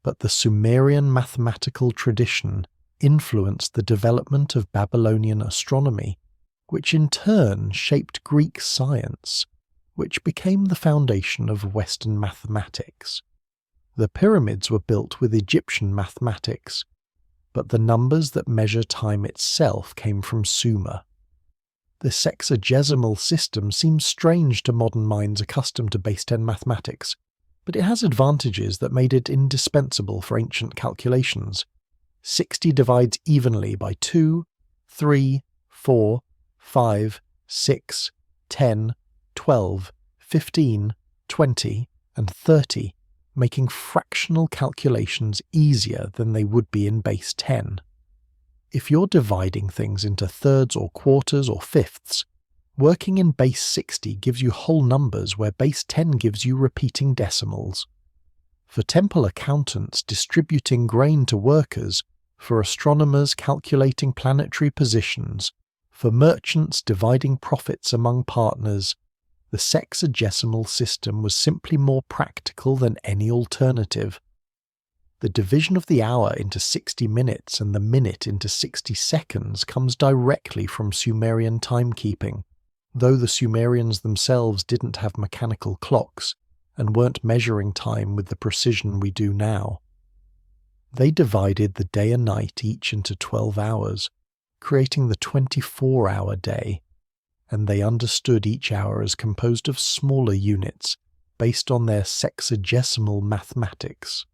but the Sumerian mathematical tradition influenced the development of Babylonian astronomy, which in turn shaped Greek science, which became the foundation of Western mathematics. The pyramids were built with Egyptian mathematics, but the numbers that measure time itself came from Sumer. The sexagesimal system seems strange to modern minds accustomed to base 10 mathematics, but it has advantages that made it indispensable for ancient calculations. 60 divides evenly by 2, 3, 4, 5, 6, 10, 12, 15, 20, and 30, making fractional calculations easier than they would be in base 10. If you're dividing things into thirds or quarters or fifths, working in base 60 gives you whole numbers where base 10 gives you repeating decimals. For temple accountants distributing grain to workers, for astronomers calculating planetary positions, for merchants dividing profits among partners, the sexagesimal system was simply more practical than any alternative. The division of the hour into 60 minutes and the minute into 60 seconds comes directly from Sumerian timekeeping, though the Sumerians themselves didn't have mechanical clocks and weren't measuring time with the precision we do now. They divided the day and night each into 12 hours, creating the 24-hour day, and they understood each hour as composed of smaller units based on their sexagesimal mathematics.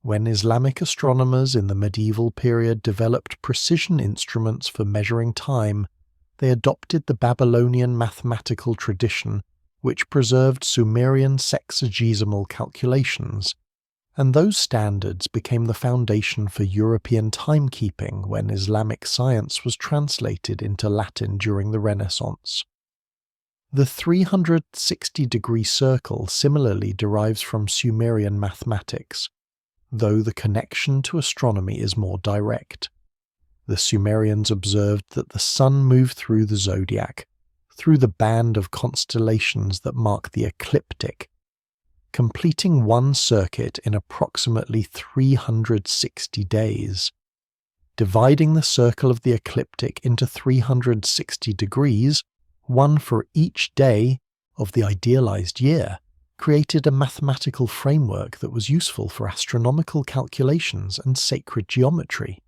When Islamic astronomers in the medieval period developed precision instruments for measuring time, they adopted the Babylonian mathematical tradition, which preserved Sumerian sexagesimal calculations, and those standards became the foundation for European timekeeping when Islamic science was translated into Latin during the Renaissance. The 360-degree circle similarly derives from Sumerian mathematics, though the connection to astronomy is more direct. The Sumerians observed that the sun moved through the zodiac, through the band of constellations that mark the ecliptic, completing one circuit in approximately 360 days. Dividing the circle of the ecliptic into 360 degrees, one for each day of the idealized year, created a mathematical framework that was useful for astronomical calculations and sacred geometry.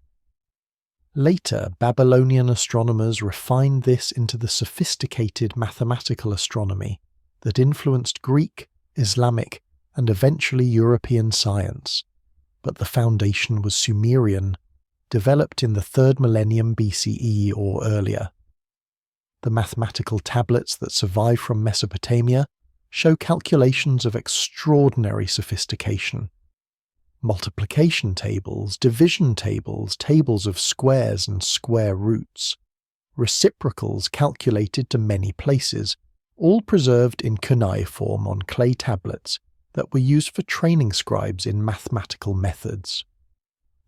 Later, Babylonian astronomers refined this into the sophisticated mathematical astronomy that influenced Greek, Islamic, and eventually European science, but the foundation was Sumerian, developed in the 3rd millennium BCE or earlier. The mathematical tablets that survive from Mesopotamia show calculations of extraordinary sophistication. Multiplication tables, division tables, tables of squares and square roots, reciprocals calculated to many places, all preserved in cuneiform on clay tablets that were used for training scribes in mathematical methods.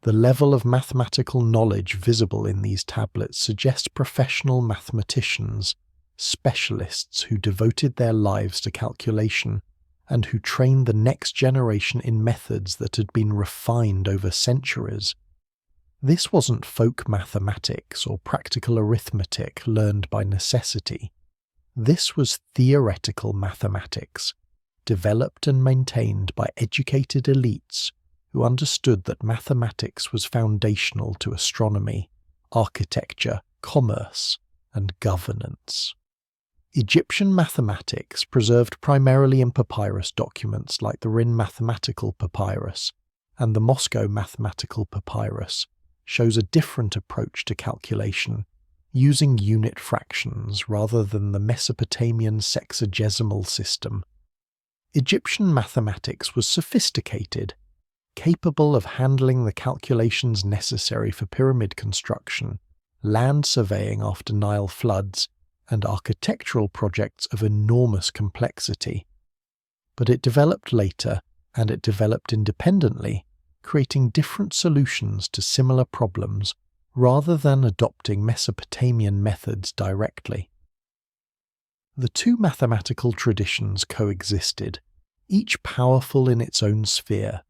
The level of mathematical knowledge visible in these tablets suggests professional mathematicians, specialists who devoted their lives to calculation and who trained the next generation in methods that had been refined over centuries. This wasn't folk mathematics or practical arithmetic learned by necessity. This was theoretical mathematics, developed and maintained by educated elites who understood that mathematics was foundational to astronomy, architecture, commerce, and governance. Egyptian mathematics, preserved primarily in papyrus documents like the Rin mathematical papyrus and the Moscow mathematical papyrus, shows a different approach to calculation, using unit fractions rather than the Mesopotamian sexagesimal system. Egyptian mathematics was sophisticated, capable of handling the calculations necessary for pyramid construction, land surveying after Nile floods, and architectural projects of enormous complexity. But it developed later, and it developed independently, creating different solutions to similar problems rather than adopting Mesopotamian methods directly. The two mathematical traditions coexisted, each powerful in its own sphere,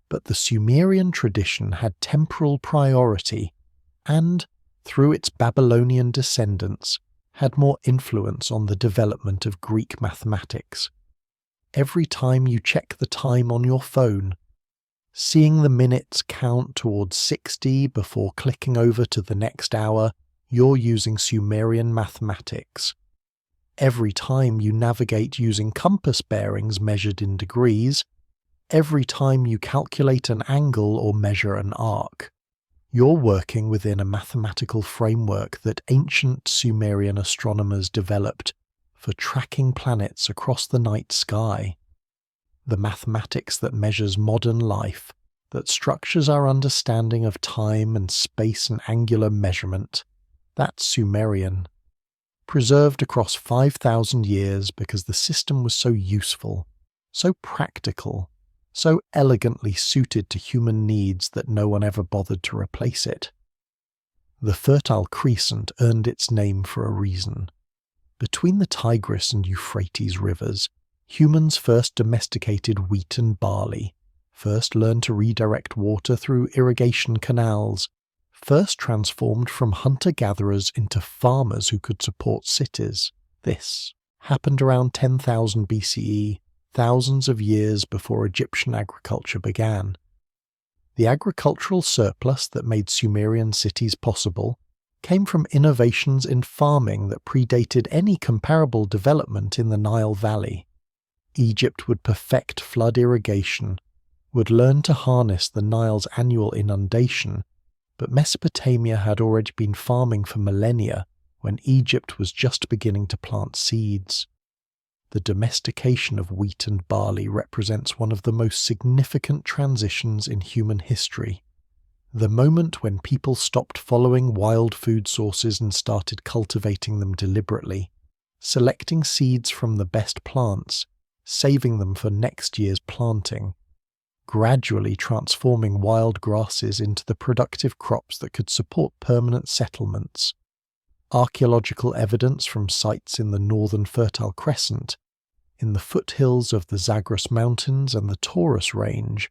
but the Sumerian tradition had temporal priority and, through its Babylonian descendants, had more influence on the development of Greek mathematics. Every time you check the time on your phone, seeing the minutes count towards 60 before clicking over to the next hour, you're using Sumerian mathematics. Every time you navigate using compass bearings measured in degrees, every time you calculate an angle or measure an arc, you're working within a mathematical framework that ancient Sumerian astronomers developed for tracking planets across the night sky. The mathematics that measures modern life, that structures our understanding of time and space and angular measurement, that's Sumerian. Preserved across 5,000 years because the system was so useful, so practical, so elegantly suited to human needs that no one ever bothered to replace it. The Fertile Crescent earned its name for a reason. Between the Tigris and Euphrates rivers, humans first domesticated wheat and barley, first learned to redirect water through irrigation canals, first transformed from hunter-gatherers into farmers who could support cities. This happened around 10,000 BCE, thousands of years before Egyptian agriculture began. The agricultural surplus that made Sumerian cities possible came from innovations in farming that predated any comparable development in the Nile Valley. Egypt would perfect flood irrigation, would learn to harness the Nile's annual inundation, but Mesopotamia had already been farming for millennia when Egypt was just beginning to plant seeds. The domestication of wheat and barley represents one of the most significant transitions in human history. The moment when people stopped following wild food sources and started cultivating them deliberately, selecting seeds from the best plants, saving them for next year's planting, gradually transforming wild grasses into the productive crops that could support permanent settlements. Archaeological evidence from sites in the northern Fertile Crescent, in the foothills of the Zagros Mountains and the Taurus Range,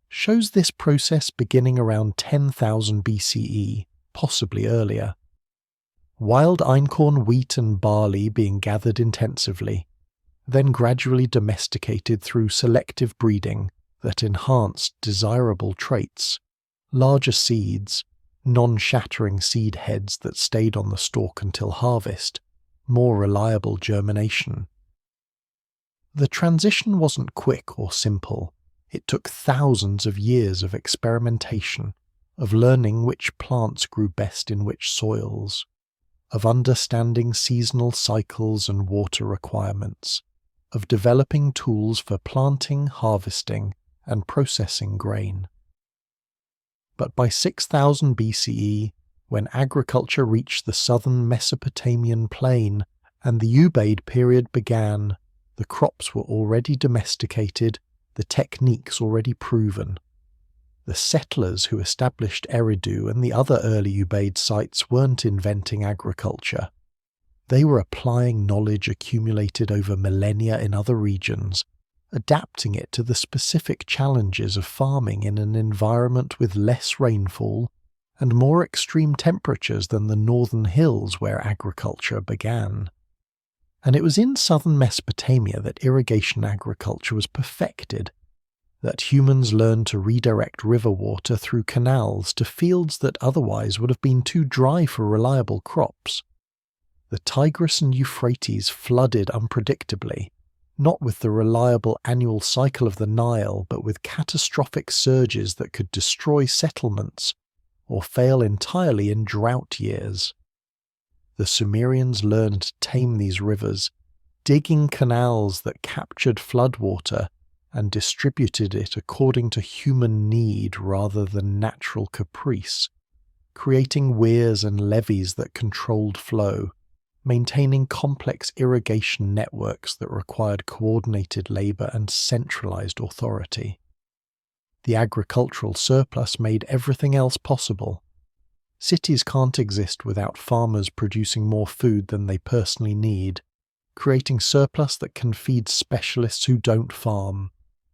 shows this process beginning around 10,000 BCE, possibly earlier. Wild einkorn wheat and barley being gathered intensively, then gradually domesticated through selective breeding that enhanced desirable traits, larger seeds, non-shattering seed heads that stayed on the stalk until harvest, more reliable germination. The transition wasn't quick or simple. It took thousands of years of experimentation, of learning which plants grew best in which soils, of understanding seasonal cycles and water requirements, of developing tools for planting, harvesting, and processing grain. But by 6000 BCE, when agriculture reached the southern Mesopotamian plain and the Ubaid period began, the crops were already domesticated, the techniques already proven. The settlers who established Eridu and the other early Ubaid sites weren't inventing agriculture. They were applying knowledge accumulated over millennia in other regions, adapting it to the specific challenges of farming in an environment with less rainfall and more extreme temperatures than the northern hills where agriculture began. And it was in southern Mesopotamia that irrigation agriculture was perfected, that humans learned to redirect river water through canals to fields that otherwise would have been too dry for reliable crops. The Tigris and Euphrates flooded unpredictably, not with the reliable annual cycle of the Nile, but with catastrophic surges that could destroy settlements or fail entirely in drought years. The Sumerians learned to tame these rivers, digging canals that captured floodwater and distributed it according to human need rather than natural caprice, creating weirs and levees that controlled flow, maintaining complex irrigation networks that required coordinated labour and centralised authority. The agricultural surplus made everything else possible. Cities can't exist without farmers producing more food than they personally need, creating surplus that can feed specialists who don't farm,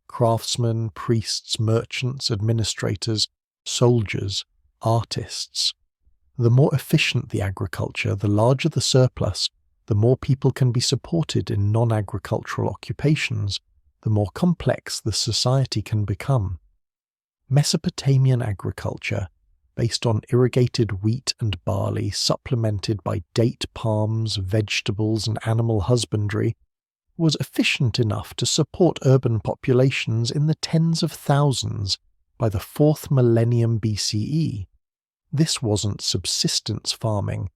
craftsmen, priests, merchants, administrators, soldiers, artists. The more efficient the agriculture, the larger the surplus, the more people can be supported in non-agricultural occupations, the more complex the society can become. Mesopotamian agriculture, based on irrigated wheat and barley supplemented by date palms, vegetables and animal husbandry, was efficient enough to support urban populations in the tens of thousands by the 4th millennium BCE. This wasn't subsistence farming.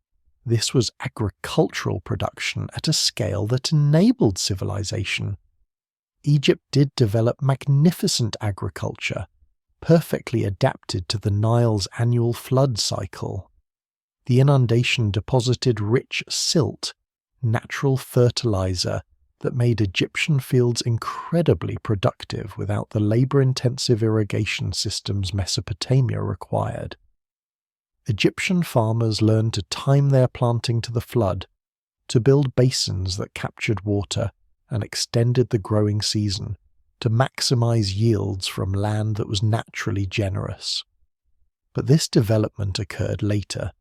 This was agricultural production at a scale that enabled civilization. Egypt did develop magnificent agriculture, perfectly adapted to the Nile's annual flood cycle. The inundation deposited rich silt, natural fertilizer that made Egyptian fields incredibly productive without the labour-intensive irrigation systems Mesopotamia required. Egyptian farmers learned to time their planting to the flood, to build basins that captured water and extended the growing season, to maximize yields from land that was naturally generous. But this development occurred later,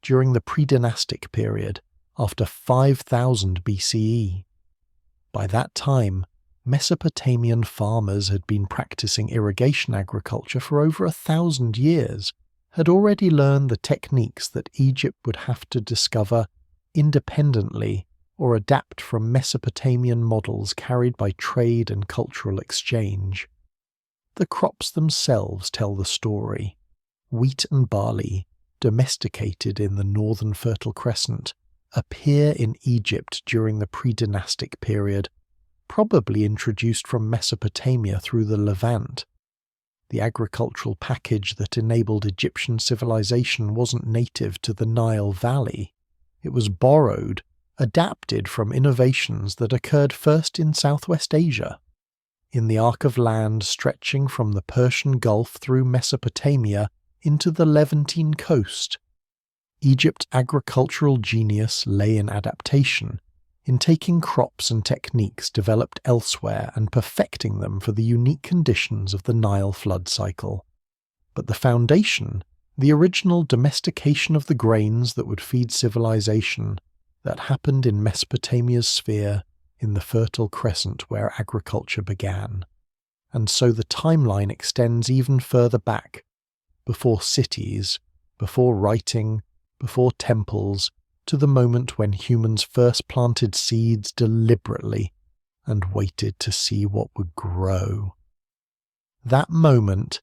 during the predynastic period, after 5000 BCE. By that time, Mesopotamian farmers had been practicing irrigation agriculture for over 1,000 years, had already learned the techniques that Egypt would have to discover independently or adapt from Mesopotamian models carried by trade and cultural exchange. The crops themselves tell the story. Wheat and barley, domesticated in the northern Fertile Crescent, appear in Egypt during the predynastic period, probably introduced from Mesopotamia through the Levant. The agricultural package that enabled Egyptian civilization wasn't native to the Nile Valley. It was borrowed, adapted from innovations that occurred first in Southwest Asia, in the arc of land stretching from the Persian Gulf through Mesopotamia into the Levantine coast. Egypt's agricultural genius lay in adaptation, in taking crops and techniques developed elsewhere and perfecting them for the unique conditions of the Nile flood cycle. But the foundation, the original domestication of the grains that would feed civilization, that happened in Mesopotamia's sphere, in the Fertile Crescent where agriculture began. And so the timeline extends even further back, before cities, before writing, before temples, to the moment when humans first planted seeds deliberately and waited to see what would grow. That moment,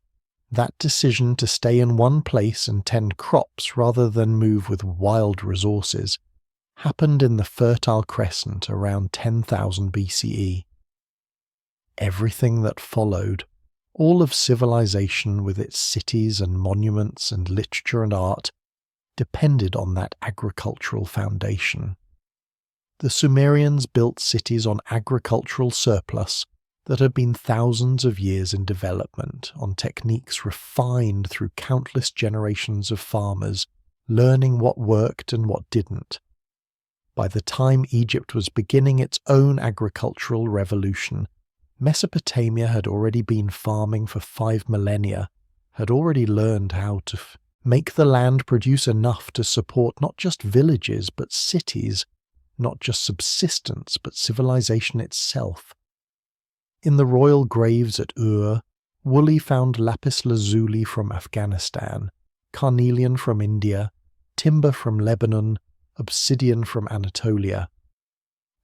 that decision to stay in one place and tend crops rather than move with wild resources, happened in the Fertile Crescent around 10,000 BCE. Everything that followed, all of civilization with its cities and monuments and literature and art, depended on that agricultural foundation. The Sumerians built cities on agricultural surplus that had been thousands of years in development, on techniques refined through countless generations of farmers, learning what worked and what didn't. By the time Egypt was beginning its own agricultural revolution, Mesopotamia had already been farming for 5 millennia, had already learned how to make the land produce enough to support not just villages but cities, not just subsistence but civilization itself. In the royal graves at Ur, Woolley found lapis lazuli from Afghanistan, carnelian from India, timber from Lebanon, obsidian from Anatolia.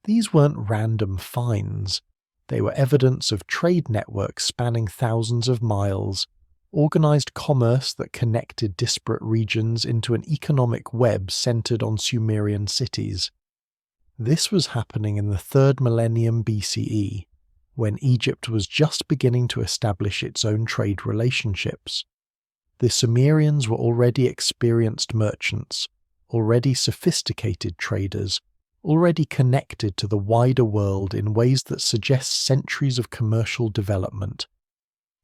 These weren't random finds. They were evidence of trade networks spanning thousands of miles, organized commerce that connected disparate regions into an economic web centered on Sumerian cities. This was happening in the 3rd millennium BCE, when Egypt was just beginning to establish its own trade relationships. The Sumerians were already experienced merchants, already sophisticated traders, already connected to the wider world in ways that suggest centuries of commercial development.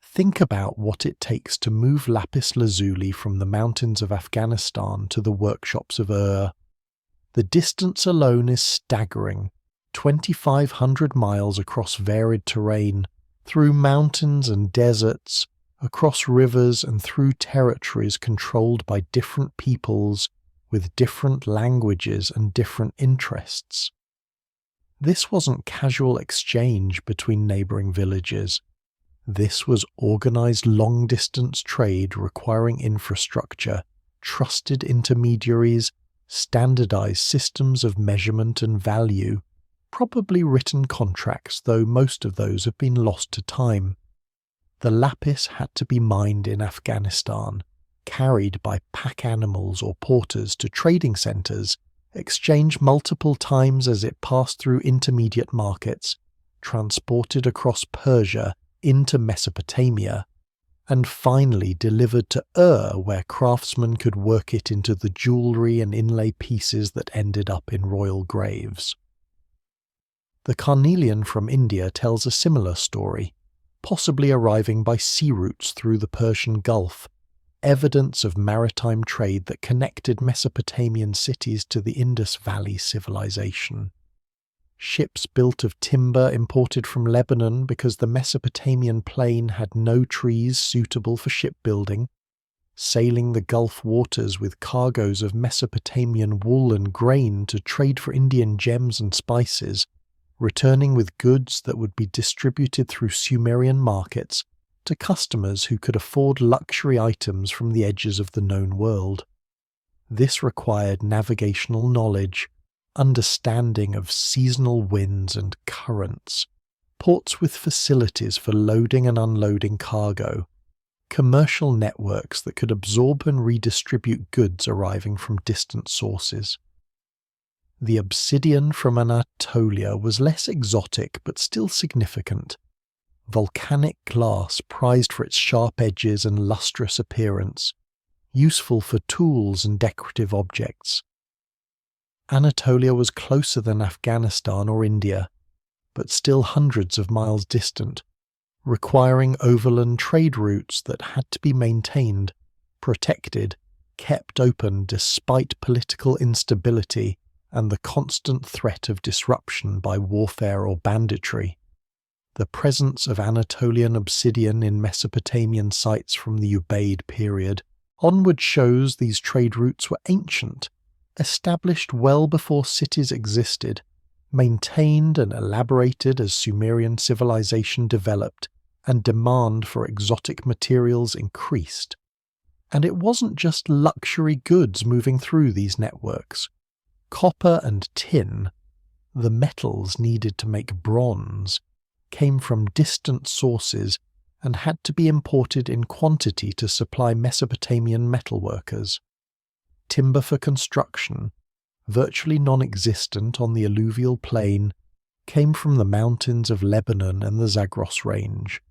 Think about what it takes to move lapis lazuli from the mountains of Afghanistan to the workshops of Ur. The distance alone is staggering, 2,500 miles across varied terrain, through mountains and deserts, across rivers and through territories controlled by different peoples with different languages and different interests. This wasn't casual exchange between neighboring villages. This was organized long-distance trade requiring infrastructure, trusted intermediaries, standardized systems of measurement and value, probably written contracts, though most of those have been lost to time. The lapis had to be mined in Afghanistan, carried by pack animals or porters to trading centers, exchanged multiple times as it passed through intermediate markets, transported across Persia into Mesopotamia, and finally delivered to Ur, where craftsmen could work it into the jewelry and inlay pieces that ended up in royal graves. The carnelian from India tells a similar story, possibly arriving by sea routes through the Persian Gulf, evidence of maritime trade that connected Mesopotamian cities to the Indus Valley civilization. Ships built of timber imported from Lebanon because the Mesopotamian plain had no trees suitable for shipbuilding, sailing the Gulf waters with cargoes of Mesopotamian wool and grain to trade for Indian gems and spices, returning with goods that would be distributed through Sumerian markets to customers who could afford luxury items from the edges of the known world. This required navigational knowledge, understanding of seasonal winds and currents, ports with facilities for loading and unloading cargo, commercial networks that could absorb and redistribute goods arriving from distant sources. The obsidian from Anatolia was less exotic but still significant. Volcanic glass prized for its sharp edges and lustrous appearance, useful for tools and decorative objects. Anatolia was closer than Afghanistan or India, but still hundreds of miles distant, requiring overland trade routes that had to be maintained, protected, kept open despite political instability and the constant threat of disruption by warfare or banditry. The presence of Anatolian obsidian in Mesopotamian sites from the Ubaid period onward shows these trade routes were ancient, established well before cities existed, maintained and elaborated as Sumerian civilization developed and demand for exotic materials increased. And it wasn't just luxury goods moving through these networks. Copper and tin, the metals needed to make bronze, came from distant sources and had to be imported in quantity to supply Mesopotamian metalworkers. Timber for construction, virtually non-existent on the alluvial plain, came from the mountains of Lebanon and the Zagros Range.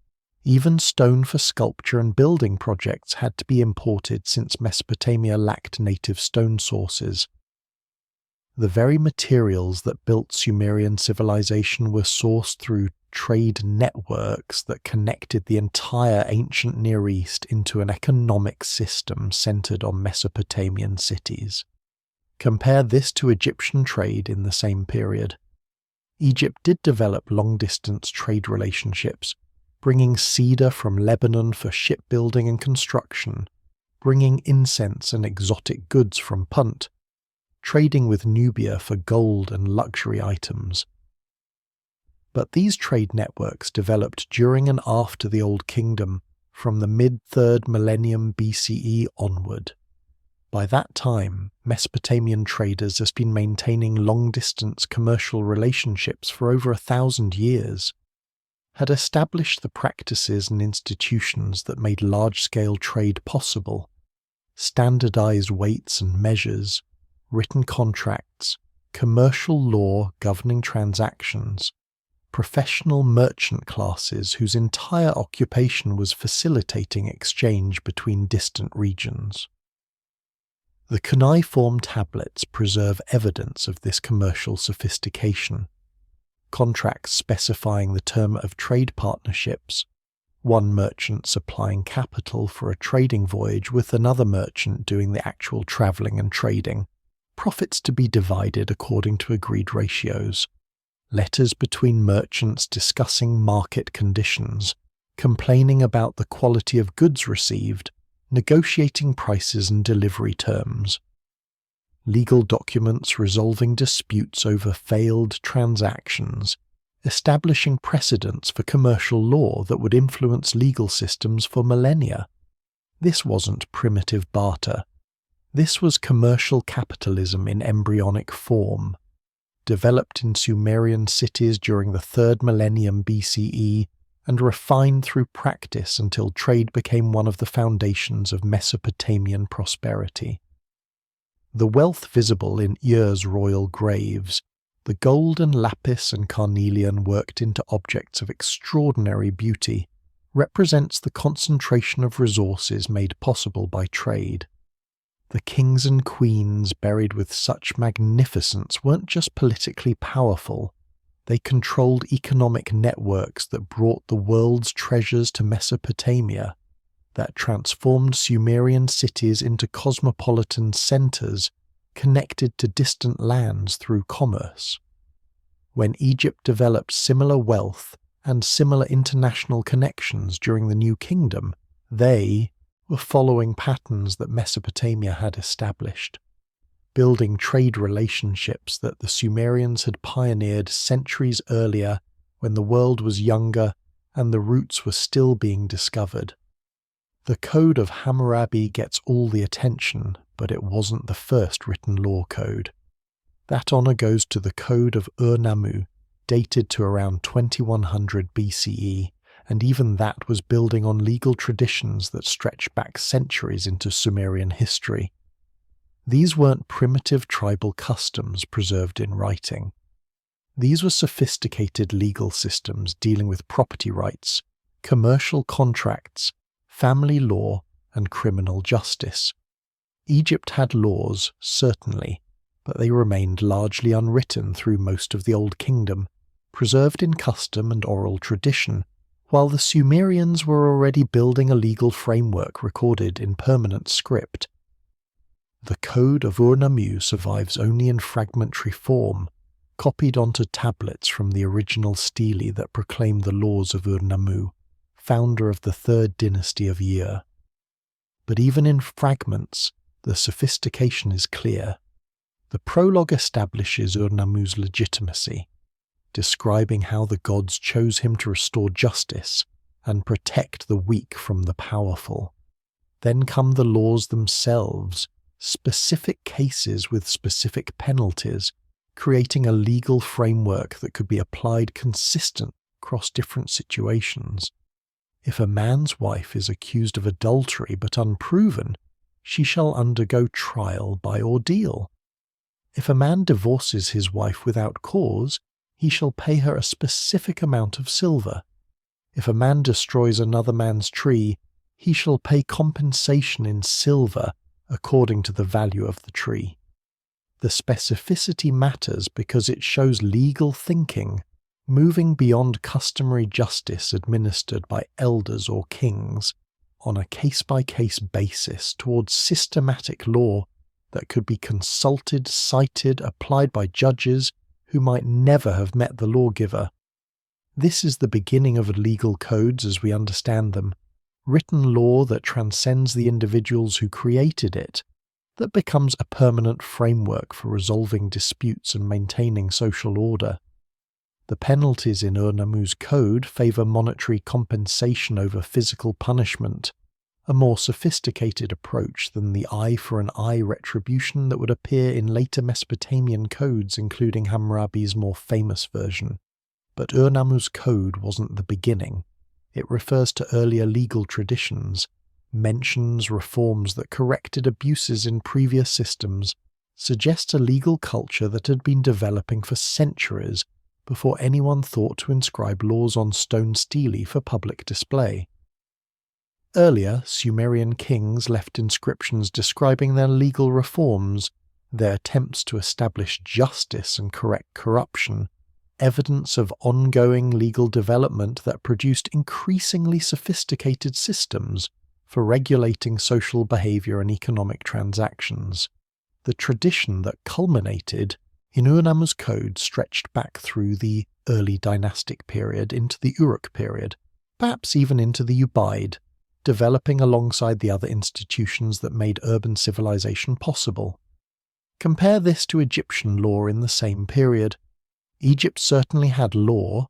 Even stone for sculpture and building projects had to be imported since Mesopotamia lacked native stone sources. The very materials that built Sumerian civilization were sourced through trade networks that connected the entire ancient Near East into an economic system centered on Mesopotamian cities. Compare this to Egyptian trade in the same period. Egypt did develop long-distance trade relationships, bringing cedar from Lebanon for shipbuilding and construction, bringing incense and exotic goods from Punt, trading with Nubia for gold and luxury items. But these trade networks developed during and after the Old Kingdom, from the mid-3rd millennium BCE onward. By that time, Mesopotamian traders had been maintaining long-distance commercial relationships for over 1,000 years, had established the practices and institutions that made large-scale trade possible, standardized weights and measures, written contracts, commercial law governing transactions, professional merchant classes whose entire occupation was facilitating exchange between distant regions. The cuneiform tablets preserve evidence of this commercial sophistication. Contracts specifying the term of trade partnerships, one merchant supplying capital for a trading voyage with another merchant doing the actual travelling and trading, profits to be divided according to agreed ratios, letters between merchants discussing market conditions, complaining about the quality of goods received, negotiating prices and delivery terms, legal documents resolving disputes over failed transactions, establishing precedents for commercial law that would influence legal systems for millennia. This wasn't primitive barter. This was commercial capitalism in embryonic form, developed in Sumerian cities during the 3rd millennium BCE and refined through practice until trade became one of the foundations of Mesopotamian prosperity. The wealth visible in Ur's royal graves, the gold and lapis and carnelian worked into objects of extraordinary beauty, represents the concentration of resources made possible by trade. The kings and queens buried with such magnificence weren't just politically powerful, they controlled economic networks that brought the world's treasures to Mesopotamia, that transformed Sumerian cities into cosmopolitan centers connected to distant lands through commerce. When Egypt developed similar wealth and similar international connections during the New Kingdom, they were following patterns that Mesopotamia had established, building trade relationships that the Sumerians had pioneered centuries earlier when the world was younger and the roots were still being discovered. The Code of Hammurabi gets all the attention, but it wasn't the first written law code. That honor goes to the Code of Ur-Nammu, dated to around 2100 BCE, and even that was building on legal traditions that stretch back centuries into Sumerian history. These weren't primitive tribal customs preserved in writing. These were sophisticated legal systems dealing with property rights, commercial contracts, family law, and criminal justice. Egypt had laws, certainly, but they remained largely unwritten through most of the Old Kingdom, preserved in custom and oral tradition, while the Sumerians were already building a legal framework recorded in permanent script. The Code of Ur-Nammu survives only in fragmentary form, copied onto tablets from the original stele that proclaim the laws of Ur-Nammu, founder of the third dynasty of Yer. But even in fragments, the sophistication is clear. The prologue establishes Ur-Nammu's legitimacy, describing how the gods chose him to restore justice and protect the weak from the powerful. Then come the laws themselves, specific cases with specific penalties, creating a legal framework that could be applied consistent across different situations. If a man's wife is accused of adultery but unproven, she shall undergo trial by ordeal. If a man divorces his wife without cause, he shall pay her a specific amount of silver. If a man destroys another man's tree, he shall pay compensation in silver according to the value of the tree. The specificity matters because it shows legal thinking, moving beyond customary justice administered by elders or kings, on a case-by-case basis towards systematic law that could be consulted, cited, applied by judges who might never have met the lawgiver. This is the beginning of legal codes as we understand them, written law that transcends the individuals who created it, that becomes a permanent framework for resolving disputes and maintaining social order. The penalties in Ur-Nammu's code favour monetary compensation over physical punishment, a more sophisticated approach than the eye-for-an-eye retribution that would appear in later Mesopotamian codes, including Hammurabi's more famous version. But Ur-Nammu's code wasn't the beginning. It refers to earlier legal traditions, mentions reforms that corrected abuses in previous systems, suggests a legal culture that had been developing for centuries before anyone thought to inscribe laws on stone stelae for public display. Earlier, Sumerian kings left inscriptions describing their legal reforms, their attempts to establish justice and correct corruption, evidence of ongoing legal development that produced increasingly sophisticated systems for regulating social behavior and economic transactions. The tradition that culminated in Ur-Nammu's code stretched back through the early dynastic period into the Uruk period, perhaps even into the Ubaid, developing alongside the other institutions that made urban civilization possible. Compare this to Egyptian law in the same period. Egypt certainly had law,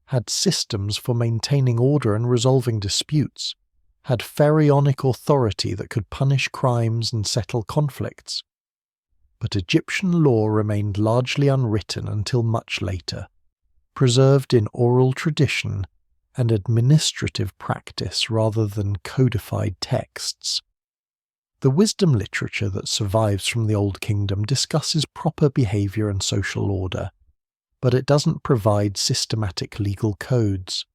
had systems for maintaining order and resolving disputes, had pharaonic authority that could punish crimes and settle conflicts. But Egyptian law remained largely unwritten until much later, preserved in oral tradition and administrative practice rather than codified texts. The wisdom literature that survives from the Old Kingdom discusses proper behavior and social order, but it doesn't provide systematic legal codes.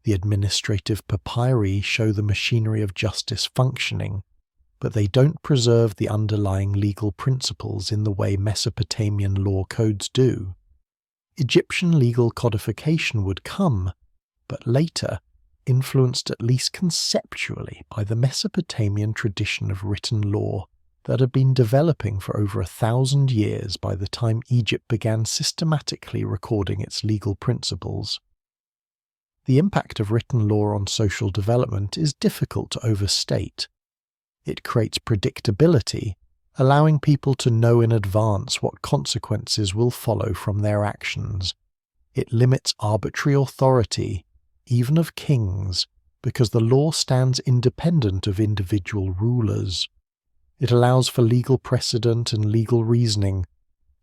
The administrative papyri show the machinery of justice functioning, but they don't preserve the underlying legal principles in the way Mesopotamian law codes do. Egyptian legal codification would come, but later, influenced at least conceptually by the Mesopotamian tradition of written law that had been developing for over 1,000 years by the time Egypt began systematically recording its legal principles. The impact of written law on social development is difficult to overstate. It creates predictability, allowing people to know in advance what consequences will follow from their actions. It limits arbitrary authority, even of kings, because the law stands independent of individual rulers. It allows for legal precedent and legal reasoning,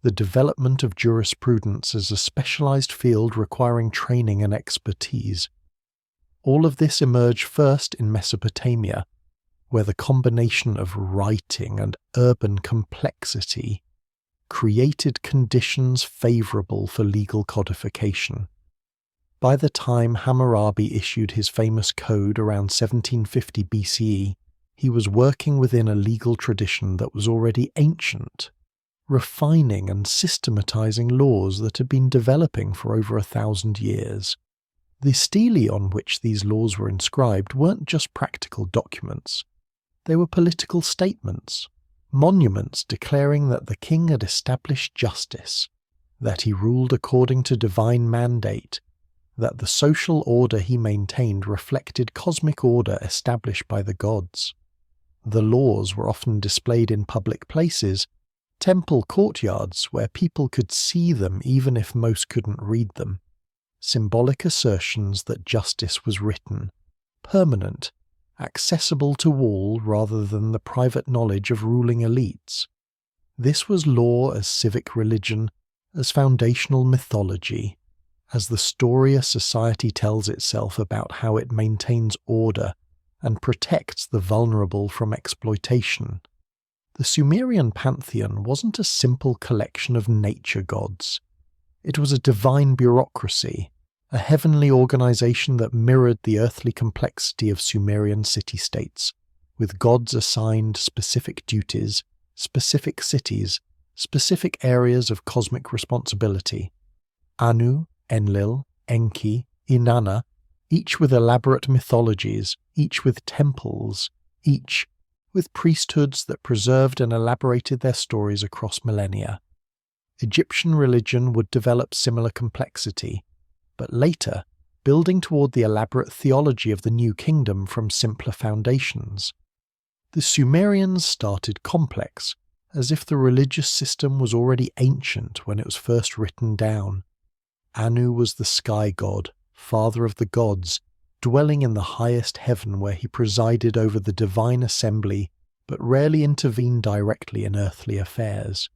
the development of jurisprudence as a specialized field requiring training and expertise. All of this emerged first in Mesopotamia, where the combination of writing and urban complexity created conditions favorable for legal codification. By the time Hammurabi issued his famous code around 1750 BCE, he was working within a legal tradition that was already ancient, refining and systematizing laws that had been developing for over 1,000 years. The stele on which these laws were inscribed weren't just practical documents. They were political statements, monuments declaring that the king had established justice, that he ruled according to divine mandate, that the social order he maintained reflected cosmic order established by the gods. The laws were often displayed in public places, temple courtyards where people could see them even if most couldn't read them. Symbolic assertions that justice was written, permanent, accessible to all rather than the private knowledge of ruling elites. This was law as civic religion, as foundational mythology, as the story a society tells itself about how it maintains order and protects the vulnerable from exploitation. The Sumerian pantheon wasn't a simple collection of nature gods. It was a divine bureaucracy, a heavenly organization that mirrored the earthly complexity of Sumerian city-states, with gods assigned specific duties, specific cities, specific areas of cosmic responsibility. Anu, Enlil, Enki, Inanna, each with elaborate mythologies, each with temples, each with priesthoods that preserved and elaborated their stories across millennia. Egyptian religion would develop similar complexity, but later, building toward the elaborate theology of the new kingdom from simpler foundations. The Sumerians started complex, as if the religious system was already ancient when it was first written down. Anu was the sky god, father of the gods, dwelling in the highest heaven where he presided over the divine assembly but rarely intervened directly in earthly affairs.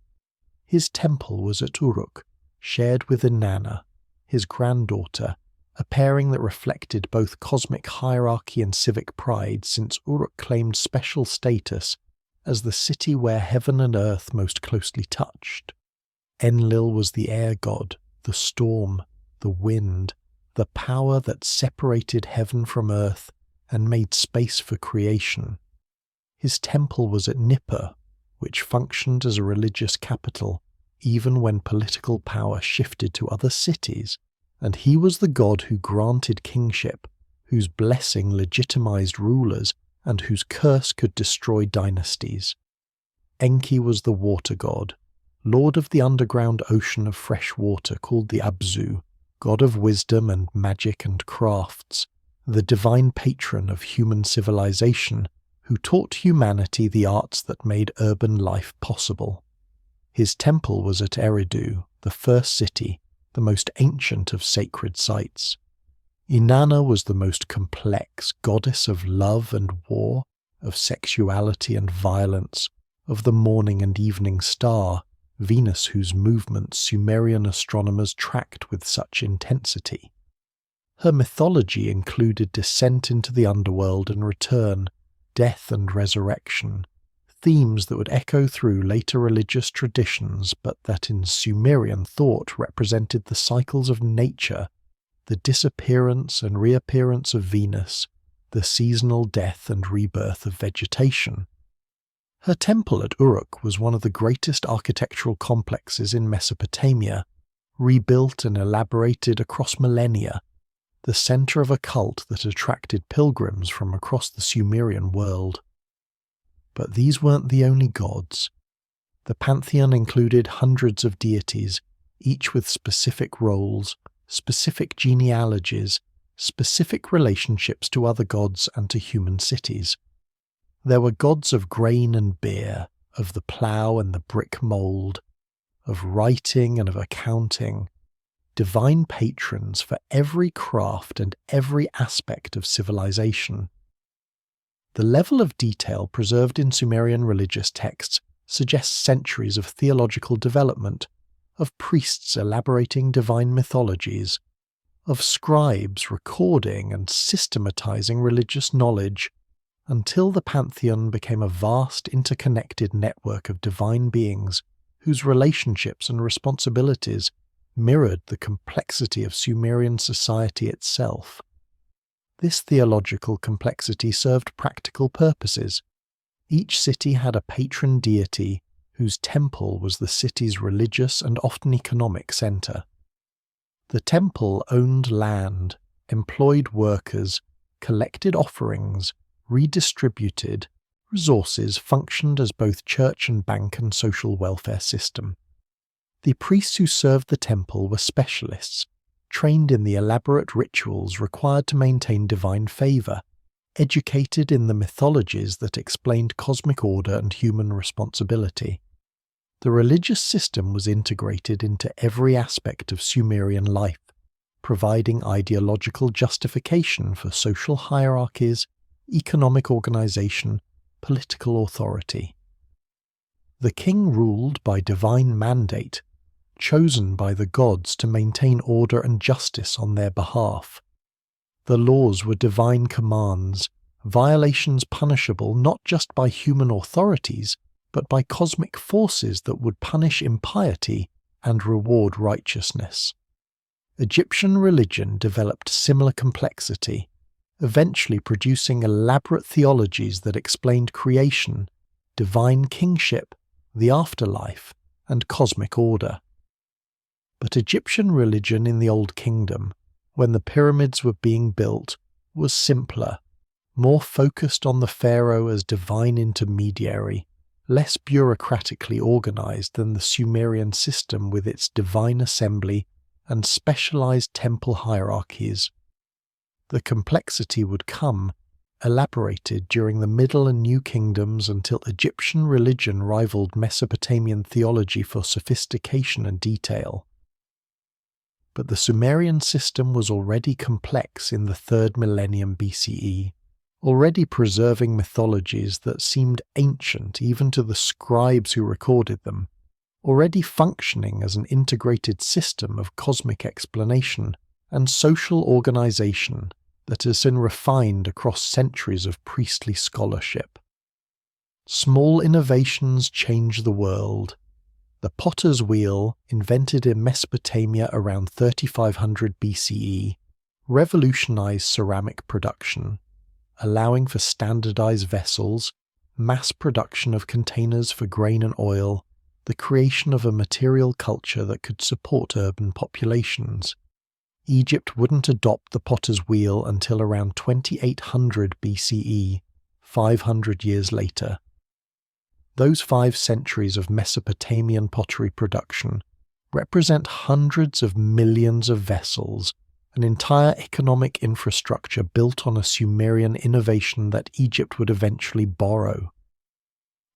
His temple was at Uruk, shared with Inanna, his granddaughter, a pairing that reflected both cosmic hierarchy and civic pride, since Uruk claimed special status as the city where heaven and earth most closely touched. Enlil was the air god, the storm, the wind, the power that separated heaven from earth and made space for creation. His temple was at Nippur, which functioned as a religious capital even when political power shifted to other cities, and he was the god who granted kingship, whose blessing legitimized rulers, and whose curse could destroy dynasties. Enki was the water god, lord of the underground ocean of fresh water called the Abzu, god of wisdom and magic and crafts, the divine patron of human civilization, who taught humanity the arts that made urban life possible. His temple was at Eridu, the first city, the most ancient of sacred sites. Inanna was the most complex, goddess of love and war, of sexuality and violence, of the morning and evening star, Venus whose movements Sumerian astronomers tracked with such intensity. Her mythology included descent into the underworld and return, death and resurrection, themes that would echo through later religious traditions but that in Sumerian thought represented the cycles of nature, the disappearance and reappearance of Venus, the seasonal death and rebirth of vegetation. Her temple at Uruk was one of the greatest architectural complexes in Mesopotamia, rebuilt and elaborated across millennia, the center of a cult that attracted pilgrims from across the Sumerian world. But these weren't the only gods. The pantheon included hundreds of deities, each with specific roles, specific genealogies, specific relationships to other gods and to human cities. There were gods of grain and beer, of the plough and the brick mould, of writing and of accounting, divine patrons for every craft and every aspect of civilization. The level of detail preserved in Sumerian religious texts suggests centuries of theological development, of priests elaborating divine mythologies, of scribes recording and systematizing religious knowledge, until the pantheon became a vast interconnected network of divine beings whose relationships and responsibilities mirrored the complexity of Sumerian society itself. This theological complexity served practical purposes. Each city had a patron deity, whose temple was the city's religious and often economic center. The temple owned land, employed workers, collected offerings, redistributed resources, functioned as both church and bank and social welfare system. The priests who served the temple were specialists, trained in the elaborate rituals required to maintain divine favor, educated in the mythologies that explained cosmic order and human responsibility. The religious system was integrated into every aspect of Sumerian life, providing ideological justification for social hierarchies, economic organization, political authority. The king ruled by divine mandate, chosen by the gods to maintain order and justice on their behalf. The laws were divine commands, violations punishable not just by human authorities, but by cosmic forces that would punish impiety and reward righteousness. Egyptian religion developed similar complexity, eventually producing elaborate theologies that explained creation, divine kingship, the afterlife, and cosmic order. But Egyptian religion in the Old Kingdom, when the pyramids were being built, was simpler, more focused on the pharaoh as divine intermediary, less bureaucratically organized than the Sumerian system with its divine assembly and specialized temple hierarchies. The complexity would come, elaborated during the Middle and New Kingdoms until Egyptian religion rivaled Mesopotamian theology for sophistication and detail. But the Sumerian system was already complex in the 3rd millennium BCE, already preserving mythologies that seemed ancient even to the scribes who recorded them, already functioning as an integrated system of cosmic explanation and social organization that has been refined across centuries of priestly scholarship. Small innovations change the world. The potter's wheel, invented in Mesopotamia around 3500 BCE, revolutionized ceramic production, allowing for standardized vessels, mass production of containers for grain and oil, the creation of a material culture that could support urban populations. Egypt wouldn't adopt the potter's wheel until around 2800 BCE, 500 years later. Those 5 centuries of Mesopotamian pottery production represent hundreds of millions of vessels, an entire economic infrastructure built on a Sumerian innovation that Egypt would eventually borrow.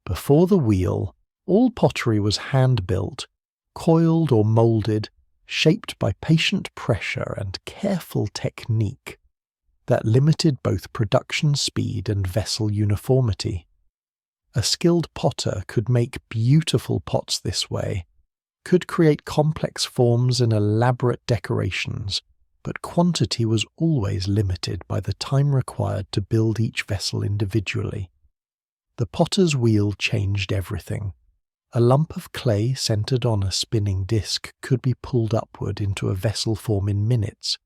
Before the wheel, all pottery was hand-built, coiled or molded, shaped by patient pressure and careful technique that limited both production speed and vessel uniformity. A skilled potter could make beautiful pots this way, could create complex forms and elaborate decorations, but quantity was always limited by the time required to build each vessel individually. The potter's wheel changed everything. A lump of clay centered on a spinning disc could be pulled upward into a vessel form in minutes,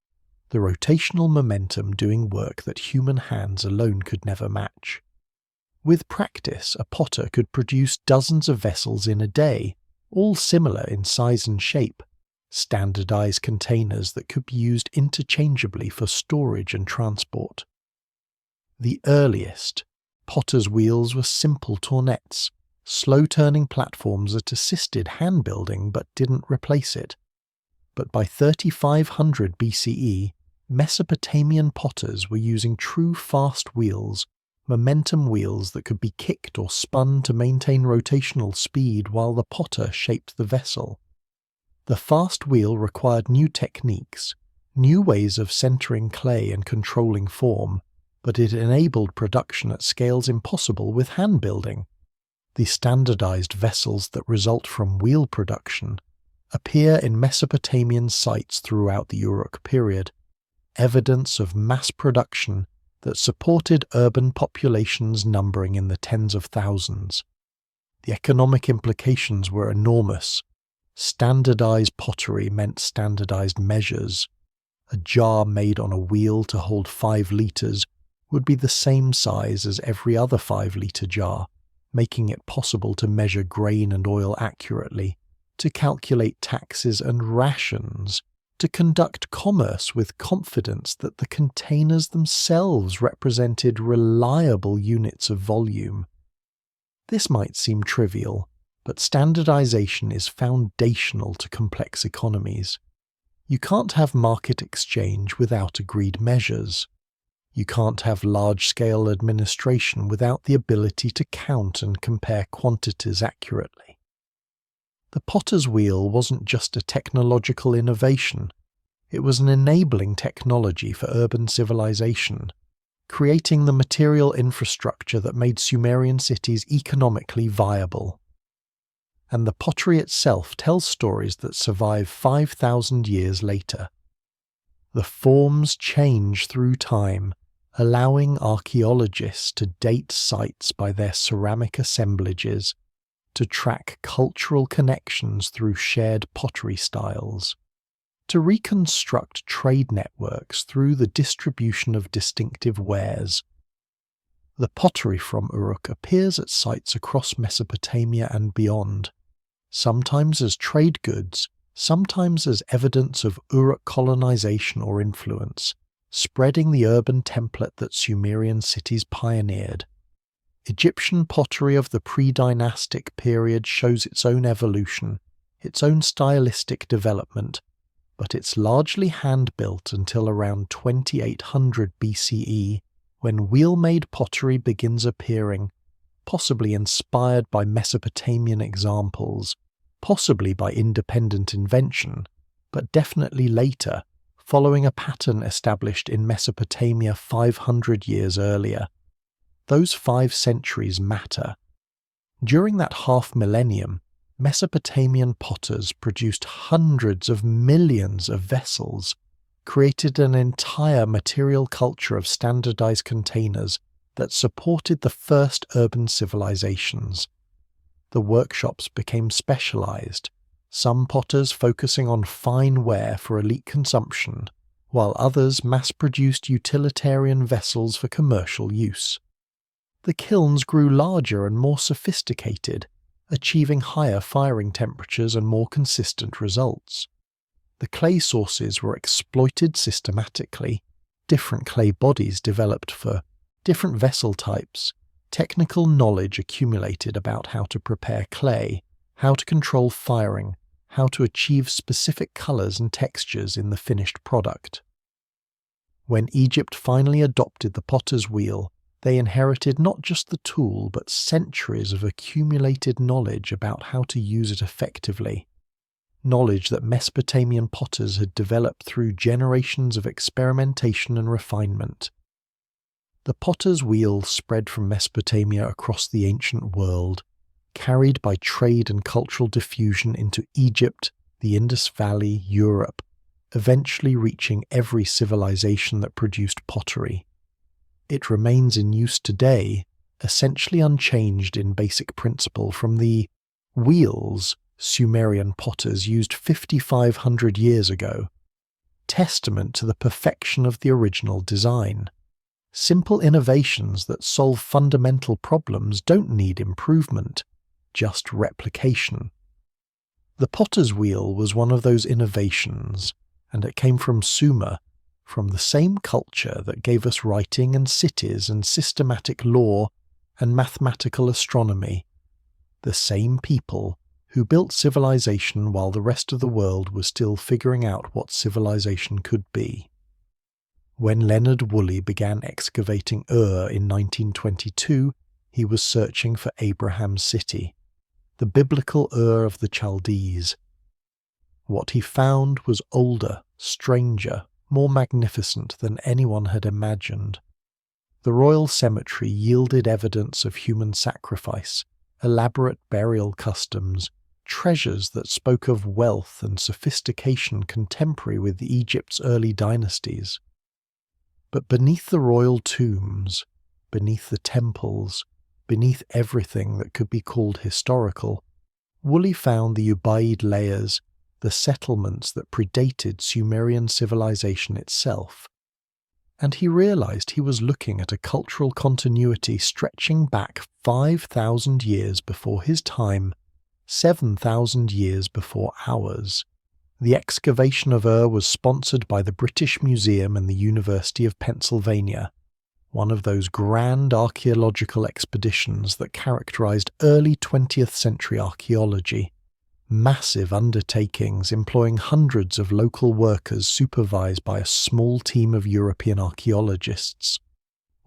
the rotational momentum doing work that human hands alone could never match. With practice, a potter could produce dozens of vessels in a day, all similar in size and shape, standardized containers that could be used interchangeably for storage and transport. The earliest potter's wheels were simple tournettes, slow-turning platforms that assisted hand-building but didn't replace it. But by 3500 BCE, Mesopotamian potters were using true fast wheels, momentum wheels that could be kicked or spun to maintain rotational speed while the potter shaped the vessel. The fast wheel required new techniques, new ways of centering clay and controlling form, but it enabled production at scales impossible with hand-building. The standardized vessels that result from wheel production appear in Mesopotamian sites throughout the Uruk period, evidence of mass production that supported urban populations numbering in the tens of thousands. The economic implications were enormous. Standardized pottery meant standardized measures. A jar made on a wheel to hold 5 liters would be the same size as every other 5-liter jar, making it possible to measure grain and oil accurately, to calculate taxes and rations, to conduct commerce with confidence that the containers themselves represented reliable units of volume. This might seem trivial, but standardization is foundational to complex economies. You can't have market exchange without agreed measures. You can't have large-scale administration without the ability to count and compare quantities accurately. The potter's wheel wasn't just a technological innovation, it was an enabling technology for urban civilization, creating the material infrastructure that made Sumerian cities economically viable. And the pottery itself tells stories that survive 5,000 years later. The forms change through time, allowing archaeologists to date sites by their ceramic assemblages, to track cultural connections through shared pottery styles, to reconstruct trade networks through the distribution of distinctive wares. The pottery from Uruk appears at sites across Mesopotamia and beyond, sometimes as trade goods, sometimes as evidence of Uruk colonization or influence, spreading the urban template that Sumerian cities pioneered. Egyptian pottery of the pre-dynastic period shows its own evolution, its own stylistic development, but it's largely hand-built until around 2800 BCE, when wheel-made pottery begins appearing, possibly inspired by Mesopotamian examples, possibly by independent invention, but definitely later, following a pattern established in Mesopotamia 500 years earlier. Those 5 centuries matter. During that half-millennium, Mesopotamian potters produced hundreds of millions of vessels, created an entire material culture of standardized containers that supported the first urban civilizations. The workshops became specialized, some potters focusing on fine ware for elite consumption, while others mass-produced utilitarian vessels for commercial use. The kilns grew larger and more sophisticated, achieving higher firing temperatures and more consistent results. The clay sources were exploited systematically, different clay bodies developed for different vessel types, technical knowledge accumulated about how to prepare clay, how to control firing, how to achieve specific colors and textures in the finished product. When Egypt finally adopted the potter's wheel, they inherited not just the tool but centuries of accumulated knowledge about how to use it effectively, knowledge that Mesopotamian potters had developed through generations of experimentation and refinement. The potter's wheel spread from Mesopotamia across the ancient world, carried by trade and cultural diffusion into Egypt, the Indus Valley, Europe, eventually reaching every civilization that produced pottery. It remains in use today, essentially unchanged in basic principle from the wheels Sumerian potters used 5,500 years ago, testament to the perfection of the original design. Simple innovations that solve fundamental problems don't need improvement, just replication. The potter's wheel was one of those innovations, and it came from Sumer, from the same culture that gave us writing and cities and systematic law and mathematical astronomy, the same people who built civilization while the rest of the world was still figuring out what civilization could be. When Leonard Woolley began excavating Ur in 1922, he was searching for Abraham's city, the biblical Ur of the Chaldees. What he found was older, stranger, more magnificent than anyone had imagined. The royal cemetery yielded evidence of human sacrifice, elaborate burial customs, treasures that spoke of wealth and sophistication contemporary with Egypt's early dynasties. But beneath the royal tombs, beneath the temples, beneath everything that could be called historical, Woolley found the Ubaid layers, the settlements that predated Sumerian civilization itself. and he realized he was looking at a cultural continuity stretching back 5,000 years before his time, 7,000 years before ours. The excavation of Ur was sponsored by the British Museum and the University of Pennsylvania, one of those grand archaeological expeditions that characterized early 20th century archaeology. Massive undertakings employing hundreds of local workers supervised by a small team of European archaeologists.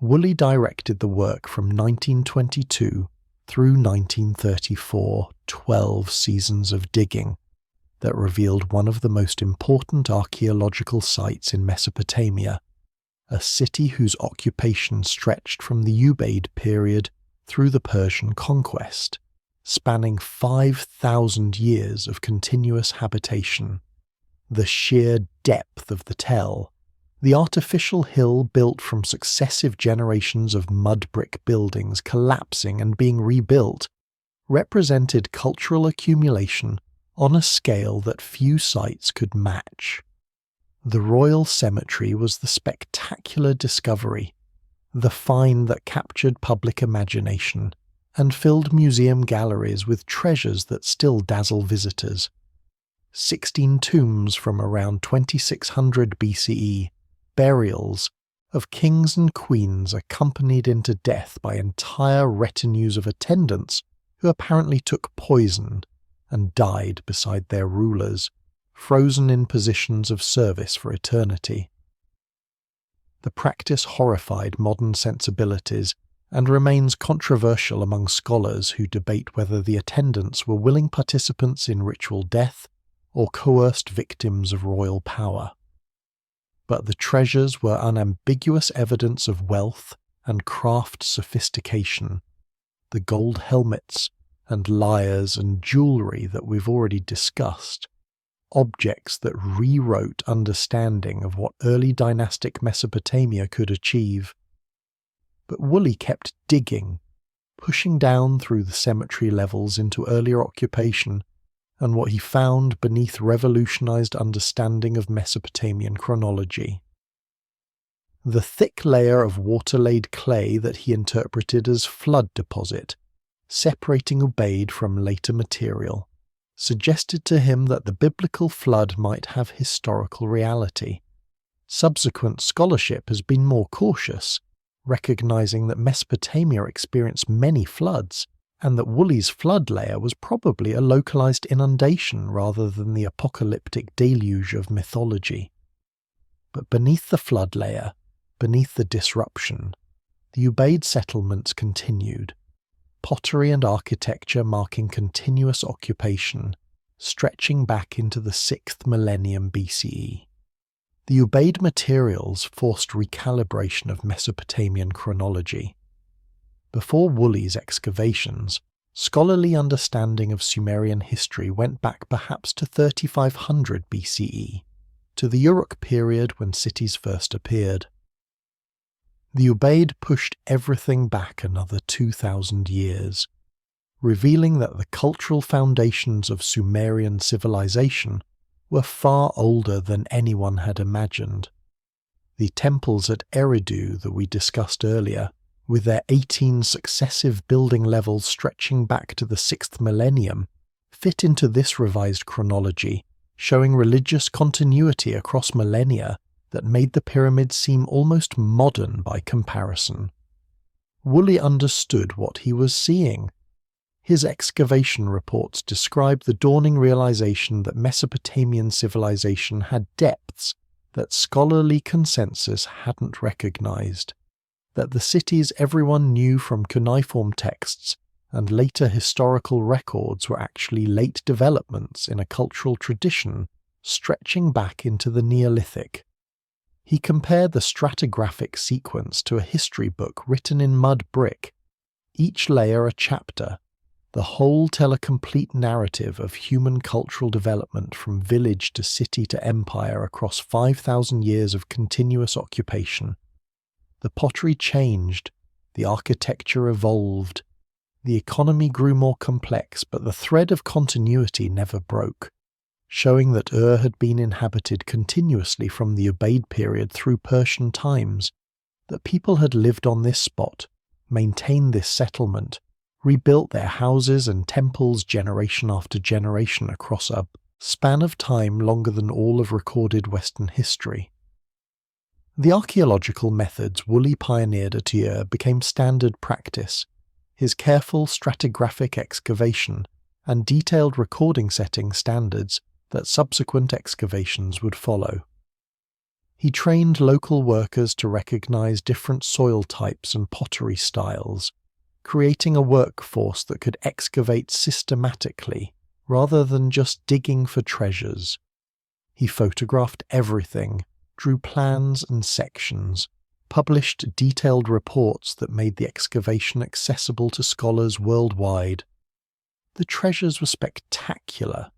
Woolley directed the work from 1922 through 1934, 12 seasons of digging that revealed one of the most important archaeological sites in Mesopotamia, a city whose occupation stretched from the Ubaid period through the Persian conquest, spanning 5,000 years of continuous habitation. The sheer depth of the tell, the artificial hill built from successive generations of mud brick buildings collapsing and being rebuilt, represented cultural accumulation on a scale that few sites could match. The royal cemetery was the spectacular discovery, the find that captured public imagination and filled museum galleries with treasures that still dazzle visitors. 16 tombs from around 2600 BCE, burials of kings and queens accompanied into death by entire retinues of attendants who apparently took poison and died beside their rulers, frozen in positions of service for eternity. The practice horrified modern sensibilities and remains controversial among scholars who debate whether the attendants were willing participants in ritual death or coerced victims of royal power. But the treasures were unambiguous evidence of wealth and craft sophistication. The gold helmets and lyres and jewellery that we've already discussed, objects that rewrote understanding of what early dynastic Mesopotamia could achieve. But Woolley kept digging, pushing down through the cemetery levels into earlier occupation, and what he found beneath revolutionized understanding of Mesopotamian chronology. The thick layer of water-laid clay that he interpreted as flood deposit, separating Ubaid from later material, suggested to him that the biblical flood might have historical reality. Subsequent scholarship has been more cautious, recognizing that Mesopotamia experienced many floods, and that Woolley's flood layer was probably a localized inundation rather than the apocalyptic deluge of mythology. But beneath the flood layer, beneath the disruption, the Ubaid settlements continued, pottery and architecture marking continuous occupation, stretching back into the 6th millennium BCE. The Ubaid materials forced recalibration of Mesopotamian chronology. Before Woolley's excavations, scholarly understanding of Sumerian history went back perhaps to 3500 BCE, to the Uruk period when cities first appeared. The Ubaid pushed everything back another 2,000 years, revealing that the cultural foundations of Sumerian civilization were far older than anyone had imagined. The temples at Eridu that we discussed earlier, with their 18 successive building levels stretching back to the 6th millennium, fit into this revised chronology, showing religious continuity across millennia that made the pyramids seem almost modern by comparison. Woolley understood what he was seeing. His excavation reports describe the dawning realization that Mesopotamian civilization had depths that scholarly consensus hadn't recognized, that the cities everyone knew from cuneiform texts and later historical records were actually late developments in a cultural tradition stretching back into the Neolithic. He compared the stratigraphic sequence to a history book written in mud brick, each layer a chapter, the whole tell a complete narrative of human cultural development from village to city to empire across 5,000 years of continuous occupation. The pottery changed, the architecture evolved, the economy grew more complex, but the thread of continuity never broke, showing that Ur had been inhabited continuously from the Ubaid period through Persian times, that people had lived on this spot, maintained this settlement, rebuilt their houses and temples generation after generation across a span of time longer than all of recorded Western history. The archaeological methods Woolley pioneered at Ur became standard practice. His careful stratigraphic excavation and detailed recording setting standards that subsequent excavations would follow. He trained local workers to recognize different soil types and pottery styles, creating a workforce that could excavate systematically rather than just digging for treasures. He photographed everything, drew plans and sections, published detailed reports that made the excavation accessible to scholars worldwide. The treasures were spectacular,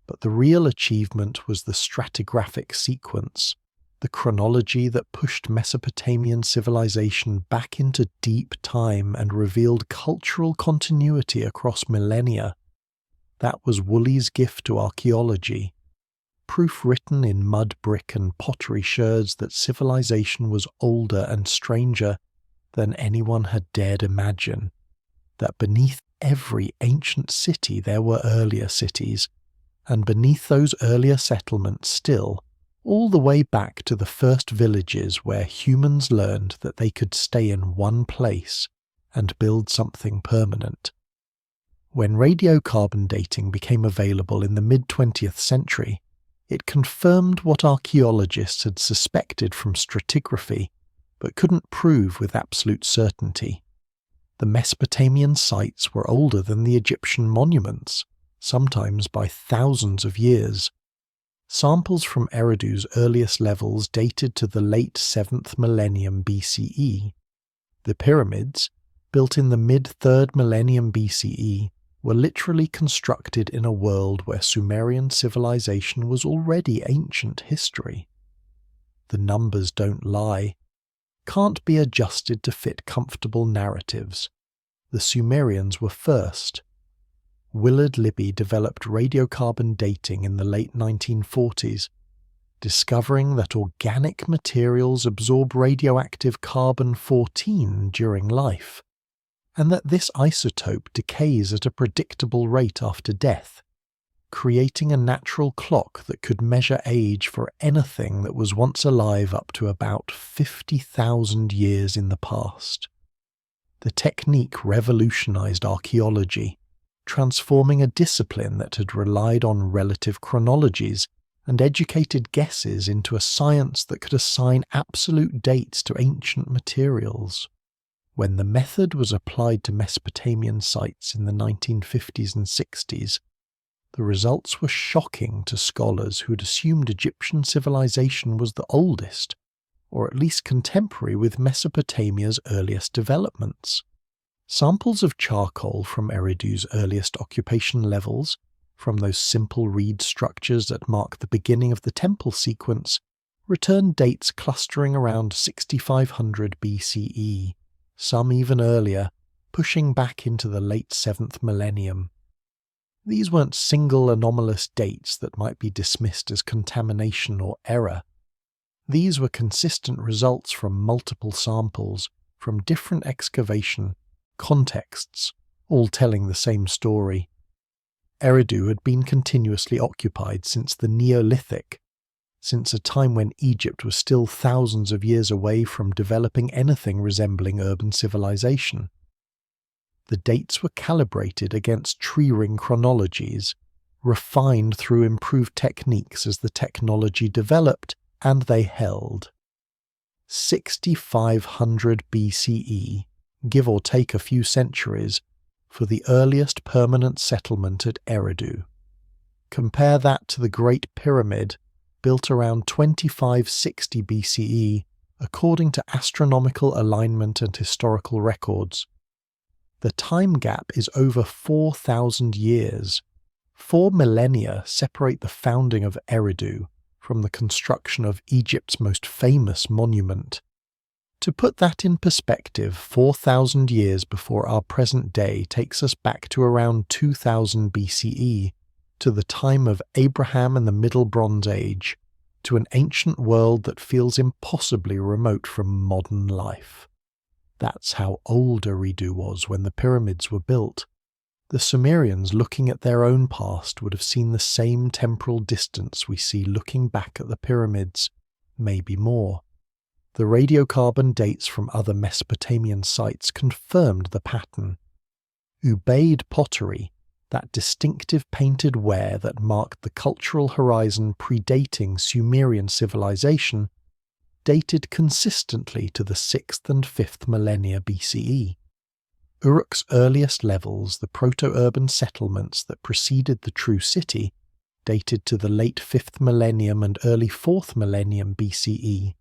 but the real achievement was the stratigraphic sequence, the chronology that pushed Mesopotamian civilization back into deep time and revealed cultural continuity across millennia. That was Woolley's gift to archaeology. Proof written in mud, brick and pottery sherds that civilization was older and stranger than anyone had dared imagine, that beneath every ancient city there were earlier cities, and beneath those earlier settlements still, all the way back to the first villages where humans learned that they could stay in one place and build something permanent. When radiocarbon dating became available in the mid-20th century, it confirmed what archaeologists had suspected from stratigraphy, but couldn't prove with absolute certainty. The Mesopotamian sites were older than the Egyptian monuments, sometimes by thousands of years. Samples from Eridu's earliest levels dated to the late 7th millennium BCE. The pyramids, built in the mid-3rd millennium BCE, were literally constructed in a world where Sumerian civilization was already ancient history. The numbers don't lie, can't be adjusted to fit comfortable narratives. The Sumerians were first. Willard Libby developed radiocarbon dating in the late 1940s, discovering that organic materials absorb radioactive carbon-14 during life, and that this isotope decays at a predictable rate after death, creating a natural clock that could measure age for anything that was once alive up to about 50,000 years in the past. The technique revolutionized archaeology, transforming a discipline that had relied on relative chronologies and educated guesses into a science that could assign absolute dates to ancient materials. When the method was applied to Mesopotamian sites in the 1950s and 60s, the results were shocking to scholars who'd assumed Egyptian civilization was the oldest, or at least contemporary with Mesopotamia's earliest developments. Samples of charcoal from Eridu's earliest occupation levels, from those simple reed structures that mark the beginning of the temple sequence, return dates clustering around 6500 BCE, some even earlier, pushing back into the late 7th millennium. These weren't single anomalous dates that might be dismissed as contamination or error. These were consistent results from multiple samples, from different excavation contexts, all telling the same story. Eridu had been continuously occupied since the Neolithic, since a time when Egypt was still thousands of years away from developing anything resembling urban civilization. The dates were calibrated against tree ring chronologies, refined through improved techniques as the technology developed, and they held. 6500 BCE, give or take a few centuries, for the earliest permanent settlement at Eridu. Compare that to the Great Pyramid, built around 2560 BCE, according to astronomical alignment and historical records. The time gap is over 4,000 years. 4 millennia separate the founding of Eridu from the construction of Egypt's most famous monument. To put that in perspective, 4,000 years before our present day takes us back to around 2000 BCE, to the time of Abraham and the Middle Bronze Age, to an ancient world that feels impossibly remote from modern life. That's how old Eridu was when the pyramids were built. The Sumerians, looking at their own past, would have seen the same temporal distance we see looking back at the pyramids, maybe more. The radiocarbon dates from other Mesopotamian sites confirmed the pattern. Ubaid pottery, that distinctive painted ware that marked the cultural horizon predating Sumerian civilization, dated consistently to the 6th and 5th millennia BCE. Uruk's earliest levels, the proto-urban settlements that preceded the true city, dated to the late 5th millennium and early 4th millennium BCE,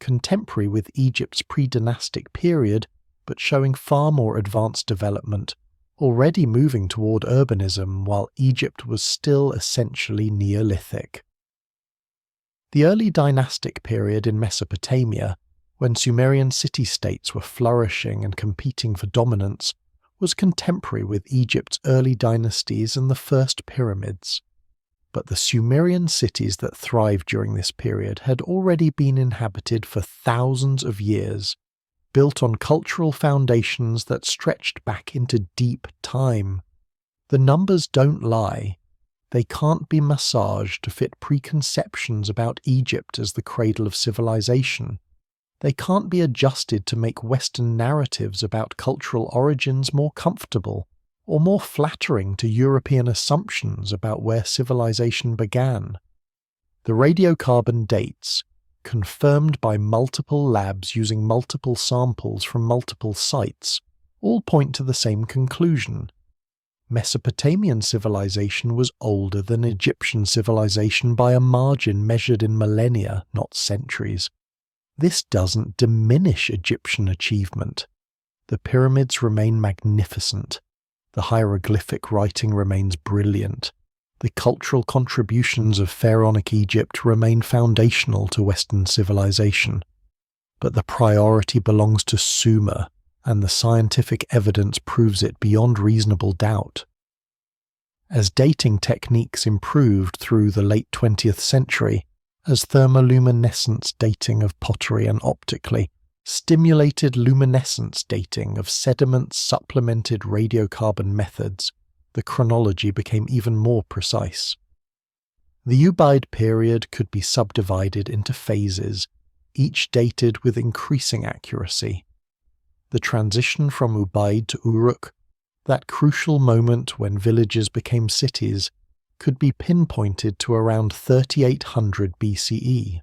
contemporary with Egypt's pre-dynastic period, but showing far more advanced development, already moving toward urbanism while Egypt was still essentially Neolithic. The early dynastic period in Mesopotamia, when Sumerian city-states were flourishing and competing for dominance, was contemporary with Egypt's early dynasties and the first pyramids. But the Sumerian cities that thrived during this period had already been inhabited for thousands of years, built on cultural foundations that stretched back into deep time. The numbers don't lie. They can't be massaged to fit preconceptions about Egypt as the cradle of civilization. They can't be adjusted to make Western narratives about cultural origins more comfortable, or more flattering to European assumptions about where civilization began. The radiocarbon dates, confirmed by multiple labs using multiple samples from multiple sites, all point to the same conclusion. Mesopotamian civilization was older than Egyptian civilization by a margin measured in millennia, not centuries. This doesn't diminish Egyptian achievement. The pyramids remain magnificent. The hieroglyphic writing remains brilliant. The cultural contributions of pharaonic Egypt remain foundational to Western civilization. But the priority belongs to Sumer, and the scientific evidence proves it beyond reasonable doubt. As dating techniques improved through the late 20th century, as thermoluminescence dating of pottery and optically, stimulated luminescence dating of sediments supplemented radiocarbon methods, the chronology became even more precise. The Ubaid period could be subdivided into phases, each dated with increasing accuracy. The transition from Ubaid to Uruk, that crucial moment when villages became cities, could be pinpointed to around 3800 BCE.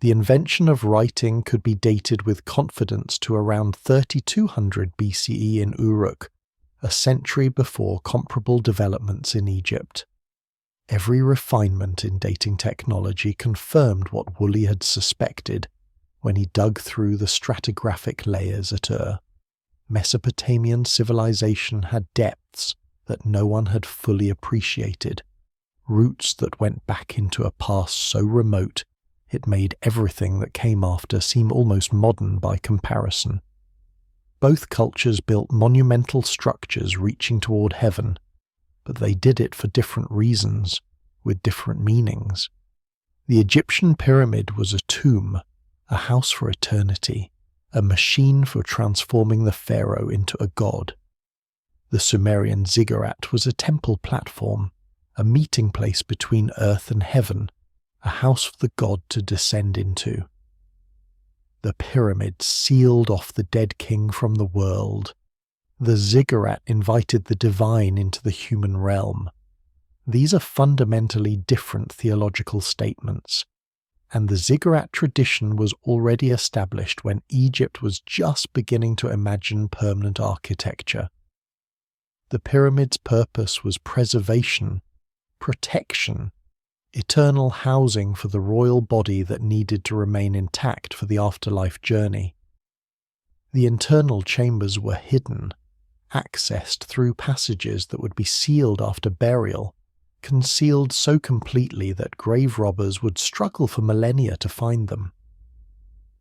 The invention of writing could be dated with confidence to around 3200 BCE in Uruk, a century before comparable developments in Egypt. Every refinement in dating technology confirmed what Woolley had suspected when he dug through the stratigraphic layers at Ur. Mesopotamian civilization had depths that no one had fully appreciated, roots that went back into a past so remote it made everything that came after seem almost modern by comparison. Both cultures built monumental structures reaching toward heaven, but they did it for different reasons, with different meanings. The Egyptian pyramid was a tomb, a house for eternity, a machine for transforming the pharaoh into a god. The Sumerian ziggurat was a temple platform, a meeting place between earth and heaven, a house for the god to descend into. The pyramid sealed off the dead king from the world. The ziggurat invited the divine into the human realm. These are fundamentally different theological statements, and the ziggurat tradition was already established when Egypt was just beginning to imagine permanent architecture. The pyramid's purpose was preservation, protection, eternal housing for the royal body that needed to remain intact for the afterlife journey. The internal chambers were hidden, accessed through passages that would be sealed after burial, concealed so completely that grave robbers would struggle for millennia to find them.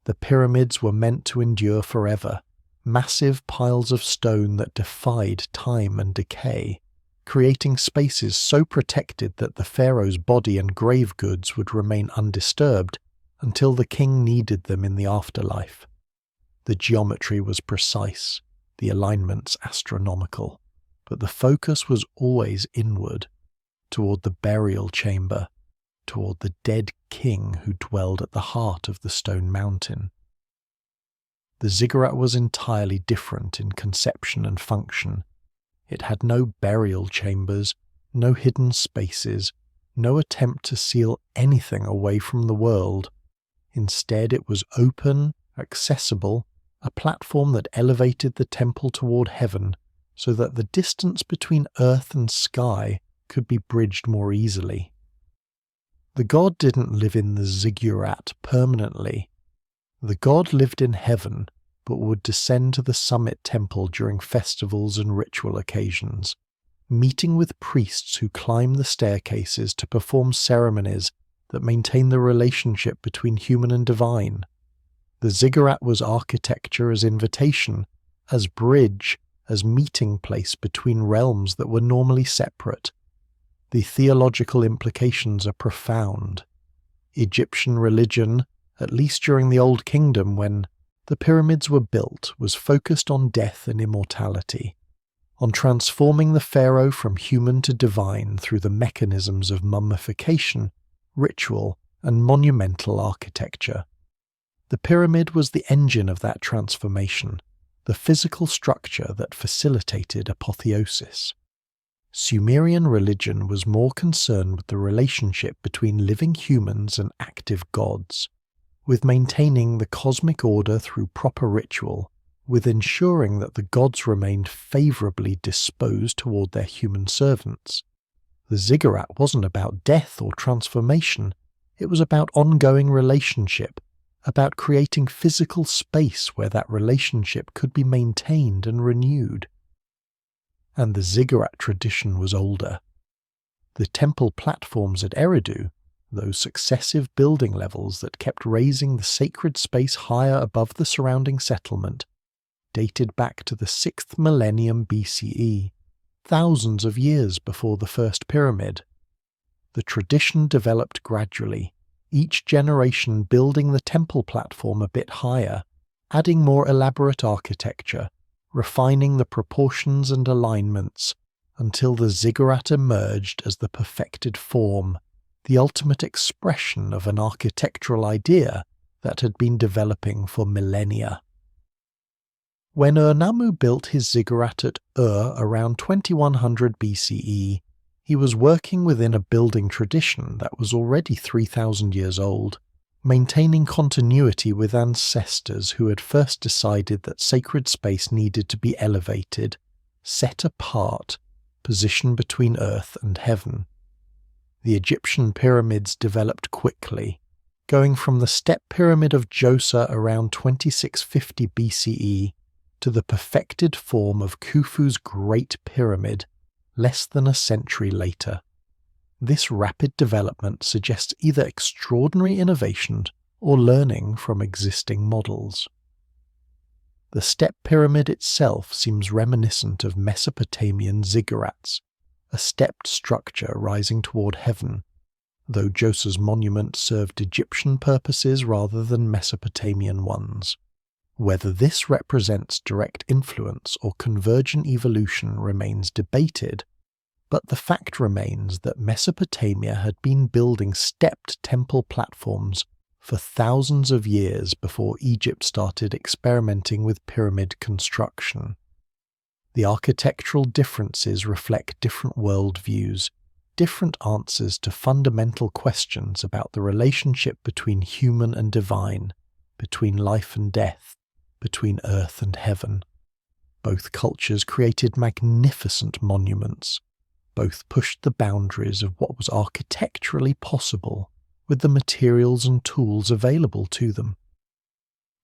The pyramids were meant to endure forever, massive piles of stone that defied time and decay, creating spaces so protected that the pharaoh's body and grave goods would remain undisturbed until the king needed them in the afterlife. The geometry was precise, the alignments astronomical, but the focus was always inward, toward the burial chamber, toward the dead king who dwelled at the heart of the stone mountain. The ziggurat was entirely different in conception and function. It had no burial chambers, no hidden spaces, no attempt to seal anything away from the world. Instead, it was open, accessible, a platform that elevated the temple toward heaven so that the distance between earth and sky could be bridged more easily. The god didn't live in the ziggurat permanently. The god lived in heaven, but would descend to the summit temple during festivals and ritual occasions, meeting with priests who climb the staircases to perform ceremonies that maintain the relationship between human and divine. The ziggurat was architecture as invitation, as bridge, as meeting place between realms that were normally separate. The theological implications are profound. Egyptian religion, at least during the Old Kingdom when the pyramids were built, was focused on death and immortality, on transforming the pharaoh from human to divine through the mechanisms of mummification, ritual, and monumental architecture. The pyramid was the engine of that transformation, the physical structure that facilitated apotheosis. Sumerian religion was more concerned with the relationship between living humans and active gods, with maintaining the cosmic order through proper ritual, with ensuring that the gods remained favorably disposed toward their human servants. The ziggurat wasn't about death or transformation, it was about ongoing relationship, about creating physical space where that relationship could be maintained and renewed. And the ziggurat tradition was older. The temple platforms at Eridu, those successive building levels that kept raising the sacred space higher above the surrounding settlement, dated back to the 6th millennium BCE, thousands of years before the first pyramid. The tradition developed gradually, each generation building the temple platform a bit higher, adding more elaborate architecture, refining the proportions and alignments, until the ziggurat emerged as the perfected form, the ultimate expression of an architectural idea that had been developing for millennia. When Ur-Nammu built his ziggurat at Ur around 2100 BCE, he was working within a building tradition that was already 3,000 years old, maintaining continuity with ancestors who had first decided that sacred space needed to be elevated, set apart, positioned between earth and heaven. The Egyptian pyramids developed quickly, going from the step pyramid of Djoser around 2650 BCE to the perfected form of Khufu's Great Pyramid less than a century later. This rapid development suggests either extraordinary innovation or learning from existing models. The step pyramid itself seems reminiscent of Mesopotamian ziggurats, a stepped structure rising toward heaven, though Djoser's monument served Egyptian purposes rather than Mesopotamian ones. Whether this represents direct influence or convergent evolution remains debated, but the fact remains that Mesopotamia had been building stepped temple platforms for thousands of years before Egypt started experimenting with pyramid construction. The architectural differences reflect different worldviews, different answers to fundamental questions about the relationship between human and divine, between life and death, between earth and heaven. Both cultures created magnificent monuments. Both pushed the boundaries of what was architecturally possible with the materials and tools available to them.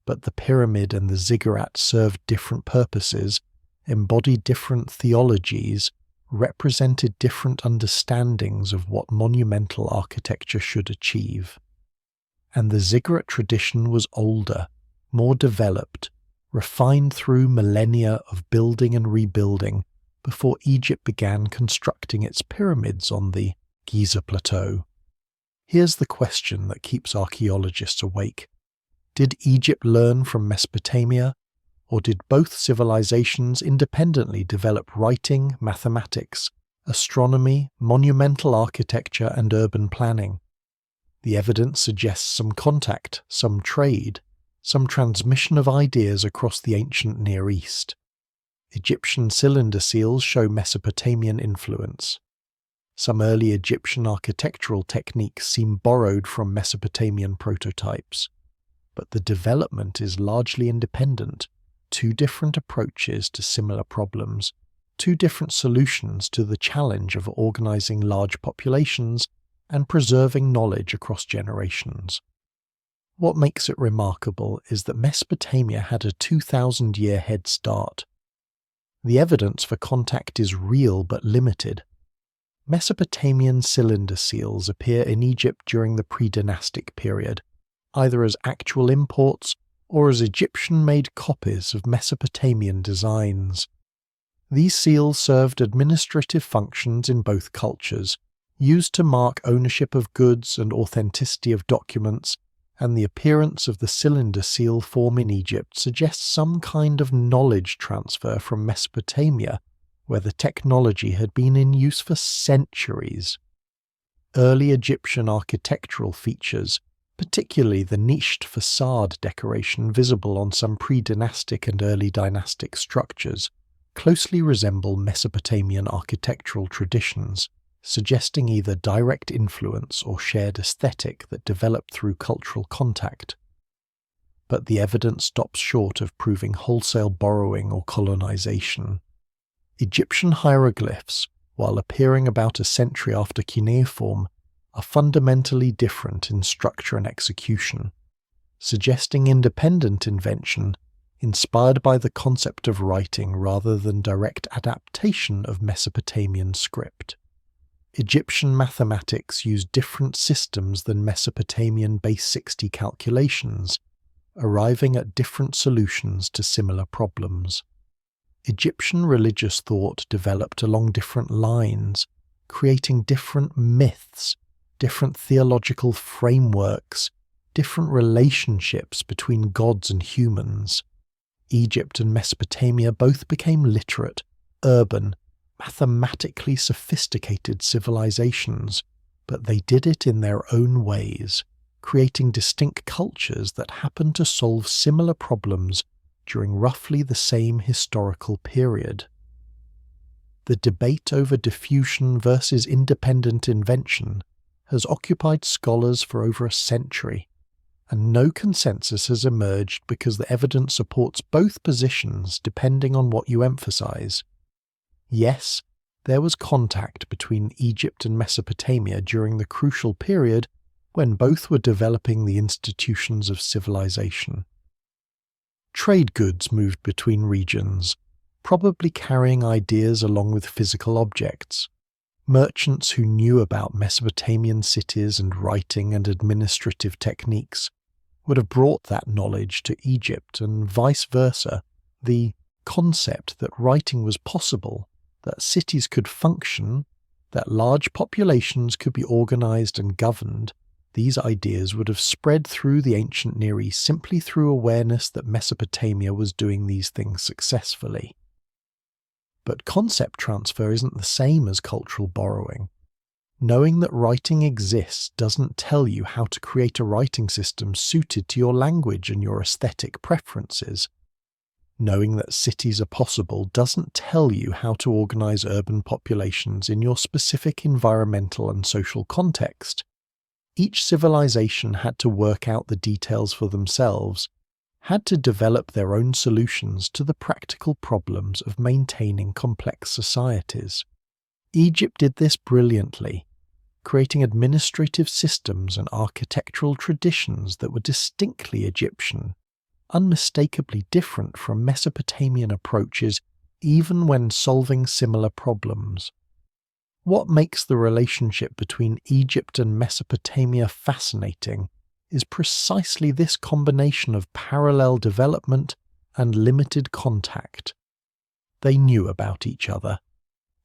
But the pyramid and the ziggurat served different purposes, embodied different theologies, represented different understandings of what monumental architecture should achieve. And the ziggurat tradition was older, more developed, refined through millennia of building and rebuilding, before Egypt began constructing its pyramids on the Giza Plateau. Here's the question that keeps archaeologists awake. Did Egypt learn from Mesopotamia, or did both civilizations independently develop writing, mathematics, astronomy, monumental architecture, and urban planning? The evidence suggests some contact, some trade, some transmission of ideas across the ancient Near East. Egyptian cylinder seals show Mesopotamian influence. Some early Egyptian architectural techniques seem borrowed from Mesopotamian prototypes, but the development is largely independent. Two different approaches to similar problems, two different solutions to the challenge of organizing large populations and preserving knowledge across generations. What makes it remarkable is that Mesopotamia had a 2,000-year head start. The evidence for contact is real but limited. Mesopotamian cylinder seals appear in Egypt during the pre-dynastic period, either as actual imports or as Egyptian-made copies of Mesopotamian designs. These seals served administrative functions in both cultures, used to mark ownership of goods and authenticity of documents, and the appearance of the cylinder seal form in Egypt suggests some kind of knowledge transfer from Mesopotamia, where the technology had been in use for centuries. Early Egyptian architectural features, particularly the niched facade decoration visible on some pre-dynastic and early dynastic structures, closely resemble Mesopotamian architectural traditions, suggesting either direct influence or shared aesthetic that developed through cultural contact. But the evidence stops short of proving wholesale borrowing or colonization. Egyptian hieroglyphs, while appearing about a century after cuneiform, are fundamentally different in structure and execution, suggesting independent invention inspired by the concept of writing rather than direct adaptation of Mesopotamian script. Egyptian mathematics used different systems than Mesopotamian base 60 calculations, arriving at different solutions to similar problems. Egyptian religious thought developed along different lines, creating different myths, different theological frameworks, different relationships between gods and humans. Egypt and Mesopotamia both became literate, urban, mathematically sophisticated civilizations, but they did it in their own ways, creating distinct cultures that happened to solve similar problems during roughly the same historical period. The debate over diffusion versus independent invention has occupied scholars for over a century, and no consensus has emerged because the evidence supports both positions depending on what you emphasize. Yes, there was contact between Egypt and Mesopotamia during the crucial period when both were developing the institutions of civilization. Trade goods moved between regions, probably carrying ideas along with physical objects. Merchants who knew about Mesopotamian cities and writing and administrative techniques would have brought that knowledge to Egypt, and vice versa. The concept that writing was possible, that cities could function, that large populations could be organized and governed, these ideas would have spread through the ancient Near East simply through awareness that Mesopotamia was doing these things successfully. But concept transfer isn't the same as cultural borrowing. Knowing that writing exists doesn't tell you how to create a writing system suited to your language and your aesthetic preferences. Knowing that cities are possible doesn't tell you how to organize urban populations in your specific environmental and social context. Each civilization had to work out the details for themselves, had to develop their own solutions to the practical problems of maintaining complex societies. Egypt did this brilliantly, creating administrative systems and architectural traditions that were distinctly Egyptian, unmistakably different from Mesopotamian approaches even when solving similar problems. What makes the relationship between Egypt and Mesopotamia fascinating is precisely this combination of parallel development and limited contact. They knew about each other,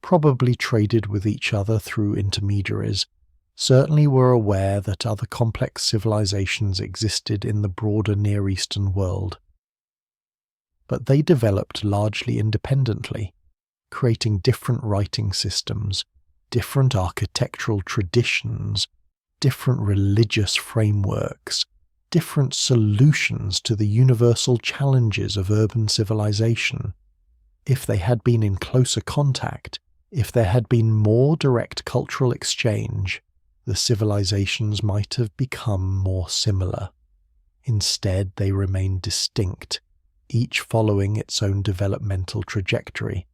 probably traded with each other through intermediaries, certainly were aware that other complex civilizations existed in the broader Near Eastern world. But they developed largely independently, creating different writing systems, different architectural traditions, different religious frameworks, different solutions to the universal challenges of urban civilization. If they had been in closer contact, if there had been more direct cultural exchange, the civilizations might have become more similar. Instead, they remained distinct, each following its own developmental trajectory.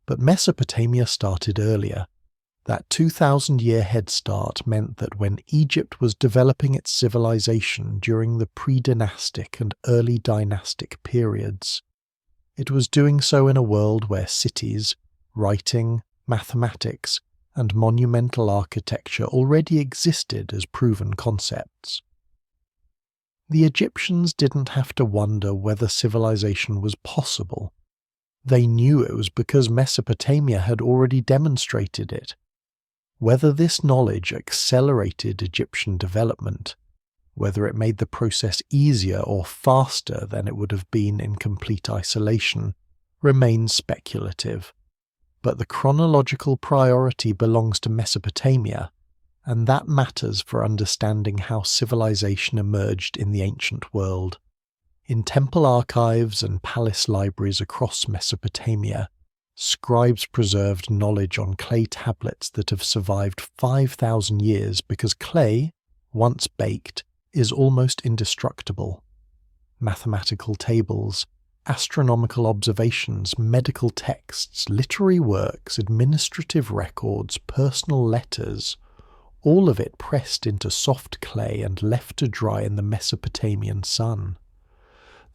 But Mesopotamia started earlier. That 2,000-year head start meant that when Egypt was developing its civilization during the pre-dynastic and early dynastic periods, it was doing so in a world where cities, writing, mathematics, and monumental architecture already existed as proven concepts. The Egyptians didn't have to wonder whether civilization was possible. They knew it was because Mesopotamia had already demonstrated it. Whether this knowledge accelerated Egyptian development, whether it made the process easier or faster than it would have been in complete isolation, remains speculative. But the chronological priority belongs to Mesopotamia, and that matters for understanding how civilization emerged in the ancient world. In temple archives and palace libraries across Mesopotamia, scribes preserved knowledge on clay tablets that have survived 5,000 years because clay, once baked, is almost indestructible. Mathematical tables, astronomical observations, medical texts, literary works, administrative records, personal letters, all of it pressed into soft clay and left to dry in the Mesopotamian sun.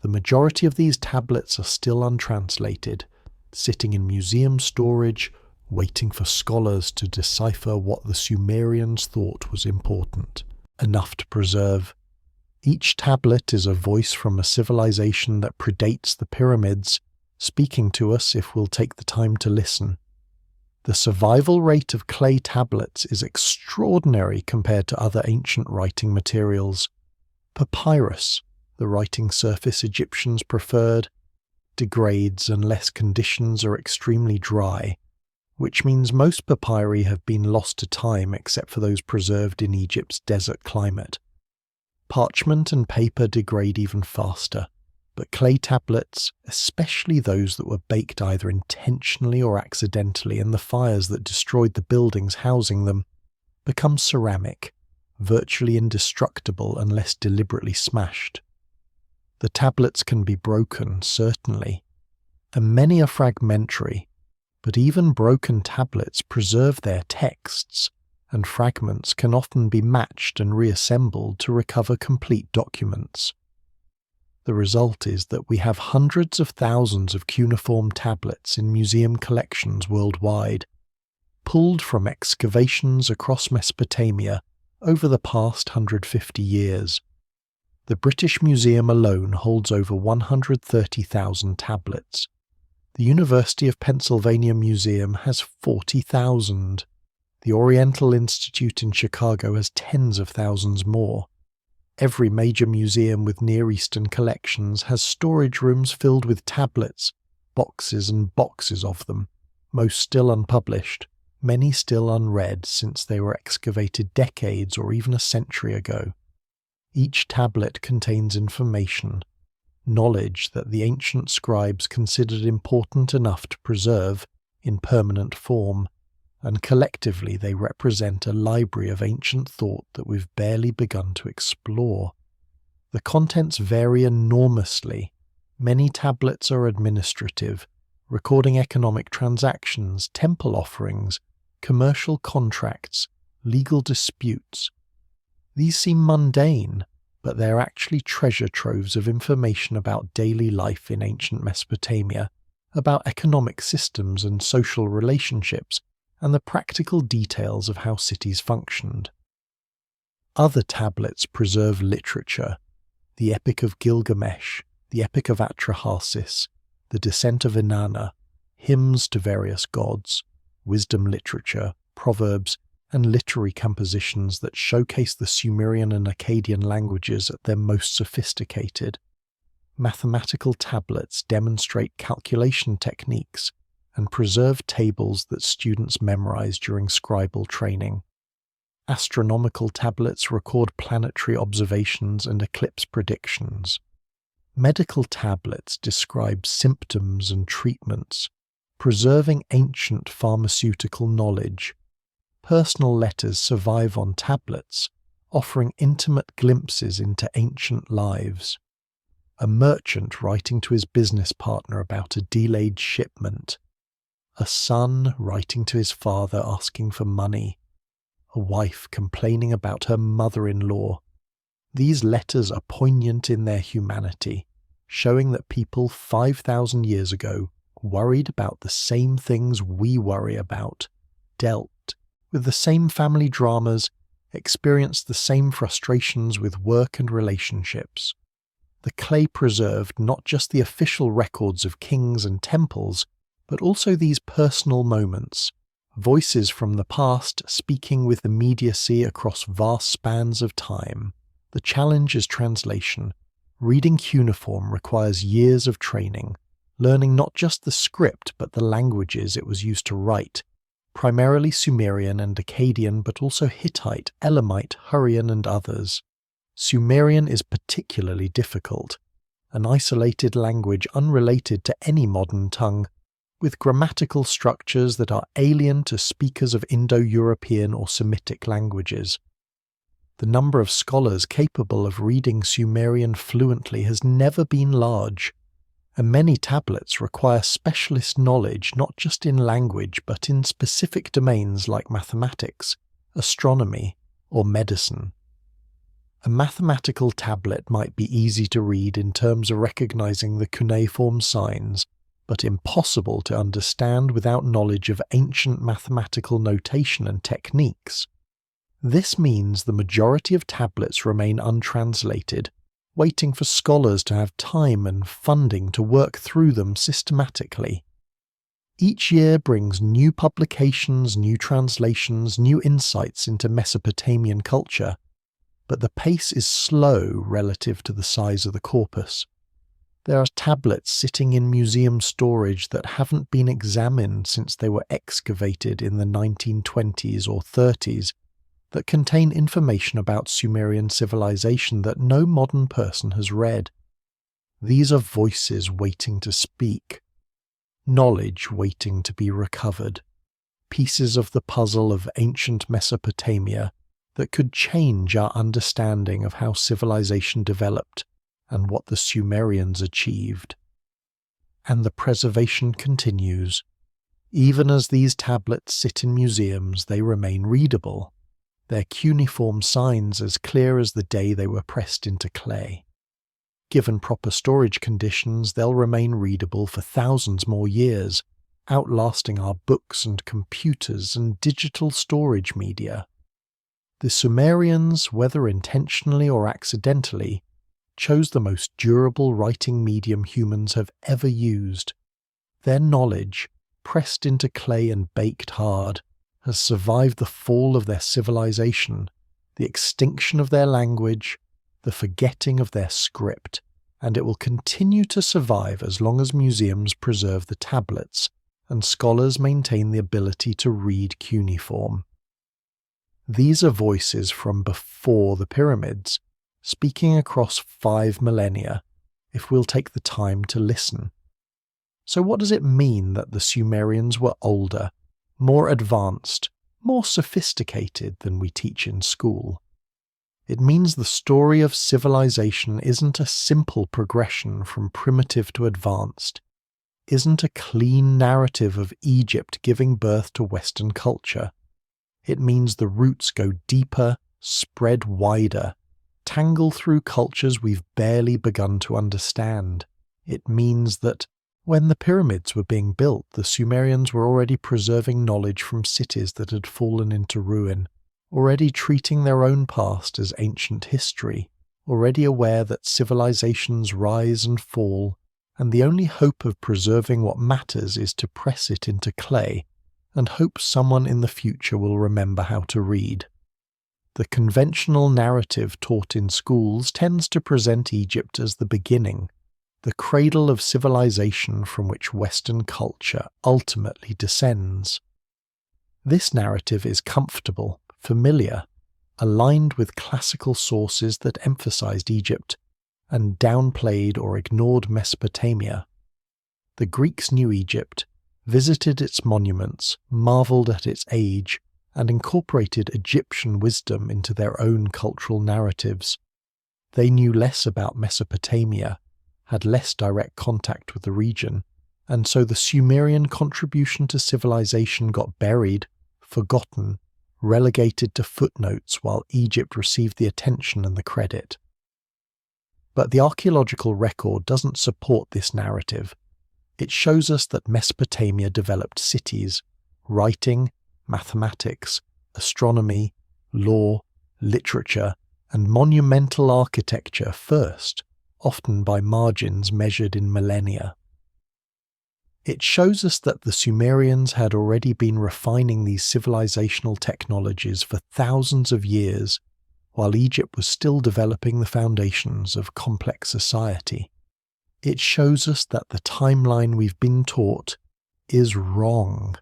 The majority of these tablets are still untranslated, sitting in museum storage, waiting for scholars to decipher what the Sumerians thought was important, enough to preserve. Each tablet is a voice from a civilization that predates the pyramids, speaking to us if we'll take the time to listen. The survival rate of clay tablets is extraordinary compared to other ancient writing materials. Papyrus, the writing surface Egyptians preferred, degrades unless conditions are extremely dry, which means most papyri have been lost to time except for those preserved in Egypt's desert climate. Parchment and paper degrade even faster, but clay tablets, especially those that were baked either intentionally or accidentally in the fires that destroyed the buildings housing them, become ceramic, virtually indestructible unless deliberately smashed. The tablets can be broken, certainly, and many are fragmentary, but even broken tablets preserve their texts, and fragments can often be matched and reassembled to recover complete documents. The result is that we have hundreds of thousands of cuneiform tablets in museum collections worldwide, pulled from excavations across Mesopotamia over the past 150 years. The British Museum alone holds over 130,000 tablets. The University of Pennsylvania Museum has 40,000. The Oriental Institute in Chicago has tens of thousands more. Every major museum with Near Eastern collections has storage rooms filled with tablets, boxes and boxes of them, most still unpublished, many still unread since they were excavated decades or even a century ago. Each tablet contains information, knowledge that the ancient scribes considered important enough to preserve in permanent form, and collectively they represent a library of ancient thought that we've barely begun to explore. The contents vary enormously. Many tablets are administrative, recording economic transactions, temple offerings, commercial contracts, legal disputes. These seem mundane, but they're actually treasure troves of information about daily life in ancient Mesopotamia, about economic systems and social relationships, and the practical details of how cities functioned. Other tablets preserve literature, the Epic of Gilgamesh, the Epic of Atrahasis, the Descent of Inanna, hymns to various gods, wisdom literature, proverbs, and literary compositions that showcase the Sumerian and Akkadian languages at their most sophisticated. Mathematical tablets demonstrate calculation techniques and preserve tables that students memorize during scribal training. Astronomical tablets record planetary observations and eclipse predictions. Medical tablets describe symptoms and treatments, preserving ancient pharmaceutical knowledge. Personal letters survive on tablets, offering intimate glimpses into ancient lives. A merchant writing to his business partner about a delayed shipment. A son writing to his father asking for money. A wife complaining about her mother-in-law. These letters are poignant in their humanity, showing that people 5,000 years ago worried about the same things we worry about, dealt with the same family dramas, experienced the same frustrations with work and relationships. The clay preserved not just the official records of kings and temples, but also these personal moments, voices from the past speaking with immediacy across vast spans of time. The challenge is translation. Reading cuneiform requires years of training, learning not just the script but the languages it was used to write, primarily Sumerian and Akkadian but also Hittite, Elamite, Hurrian and others. Sumerian is particularly difficult, an isolated language unrelated to any modern tongue, with grammatical structures that are alien to speakers of Indo-European or Semitic languages. The number of scholars capable of reading Sumerian fluently has never been large, and many tablets require specialist knowledge not just in language but in specific domains like mathematics, astronomy, or medicine. A mathematical tablet might be easy to read in terms of recognizing the cuneiform signs, but impossible to understand without knowledge of ancient mathematical notation and techniques. This means the majority of tablets remain untranslated, waiting for scholars to have time and funding to work through them systematically. Each year brings new publications, new translations, new insights into Mesopotamian culture, but the pace is slow relative to the size of the corpus. There are tablets sitting in museum storage that haven't been examined since they were excavated in the 1920s or 30s, that contain information about Sumerian civilization that no modern person has read. These are voices waiting to speak, knowledge waiting to be recovered, pieces of the puzzle of ancient Mesopotamia that could change our understanding of how civilization developed and what the Sumerians achieved. And the preservation continues. Even as these tablets sit in museums, they remain readable, their cuneiform signs as clear as the day they were pressed into clay. Given proper storage conditions, they'll remain readable for thousands more years, outlasting our books and computers and digital storage media. The Sumerians, whether intentionally or accidentally, chose the most durable writing medium humans have ever used. Their knowledge, pressed into clay and baked hard, has survived the fall of their civilization, the extinction of their language, the forgetting of their script, and it will continue to survive as long as museums preserve the tablets and scholars maintain the ability to read cuneiform. These are voices from before the pyramids, speaking across 5 millennia, if we'll take the time to listen. So what does it mean that the Sumerians were older, more advanced, more sophisticated than we teach in school? It means the story of civilization isn't a simple progression from primitive to advanced, isn't a clean narrative of Egypt giving birth to Western culture. It means the roots go deeper, spread wider, tangle through cultures we've barely begun to understand. It means that when the pyramids were being built, the Sumerians were already preserving knowledge from cities that had fallen into ruin, already treating their own past as ancient history, already aware that civilizations rise and fall, and the only hope of preserving what matters is to press it into clay, and hope someone in the future will remember how to read. The conventional narrative taught in schools tends to present Egypt as the beginning, the cradle of civilization from which Western culture ultimately descends. This narrative is comfortable, familiar, aligned with classical sources that emphasized Egypt and downplayed or ignored Mesopotamia. The Greeks knew Egypt, visited its monuments, marveled at its age, and incorporated Egyptian wisdom into their own cultural narratives. They knew less about Mesopotamia, had less direct contact with the region, and so the Sumerian contribution to civilization got buried, forgotten, relegated to footnotes while Egypt received the attention and the credit. But the archaeological record doesn't support this narrative. It shows us that Mesopotamia developed cities, writing, mathematics, astronomy, law, literature, and monumental architecture first, often by margins measured in millennia. It shows us that the Sumerians had already been refining these civilizational technologies for thousands of years, while Egypt was still developing the foundations of complex society. It shows us that the timeline we've been taught is wrong,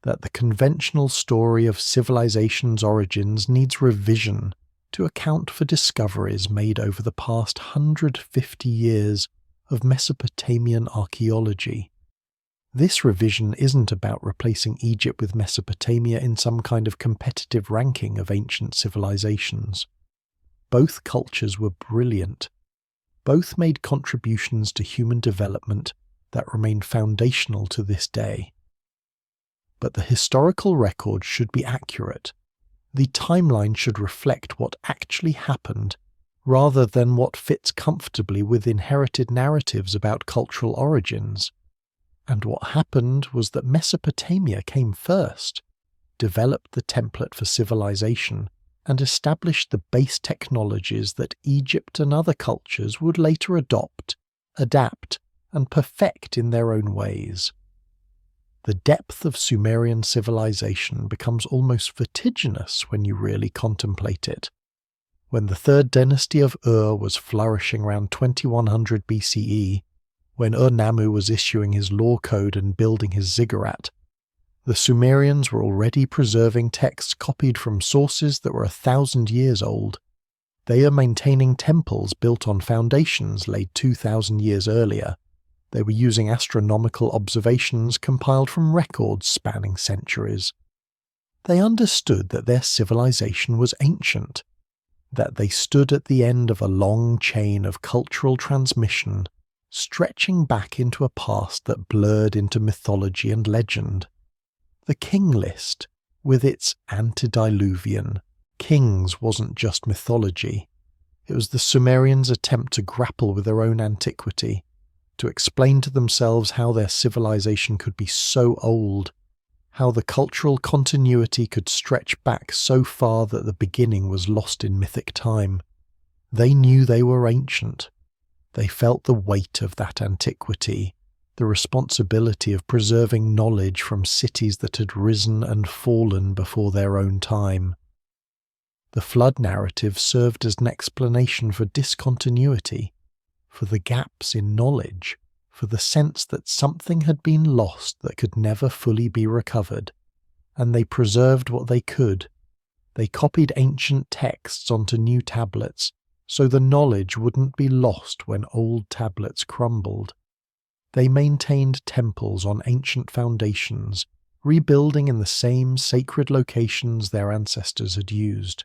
that the conventional story of civilization's origins needs revision to account for discoveries made over the past 150 years of Mesopotamian archaeology. This revision isn't about replacing Egypt with Mesopotamia in some kind of competitive ranking of ancient civilizations. Both cultures were brilliant. Both made contributions to human development that remain foundational to this day. But the historical record should be accurate. The timeline should reflect what actually happened, rather than what fits comfortably with inherited narratives about cultural origins. And what happened was that Mesopotamia came first, developed the template for civilization, and established the base technologies that Egypt and other cultures would later adopt, adapt, and perfect in their own ways. The depth of Sumerian civilization becomes almost vertiginous when you really contemplate it. When the third dynasty of Ur was flourishing around 2100 BCE, when Ur-Nammu was issuing his law code and building his ziggurat, the Sumerians were already preserving texts copied from sources that were 1,000 years old. They are maintaining temples built on foundations laid 2,000 years earlier. They were using astronomical observations compiled from records spanning centuries. They understood that their civilization was ancient, that they stood at the end of a long chain of cultural transmission, stretching back into a past that blurred into mythology and legend. The king list, with its antediluvian kings, wasn't just mythology. It was the Sumerians' attempt to grapple with their own antiquity, to explain to themselves how their civilization could be so old, how the cultural continuity could stretch back so far that the beginning was lost in mythic time. They knew they were ancient. They felt the weight of that antiquity, the responsibility of preserving knowledge from cities that had risen and fallen before their own time. The flood narrative served as an explanation for discontinuity, for the gaps in knowledge, for the sense that something had been lost that could never fully be recovered, and they preserved what they could. They copied ancient texts onto new tablets, so the knowledge wouldn't be lost when old tablets crumbled. They maintained temples on ancient foundations, rebuilding in the same sacred locations their ancestors had used.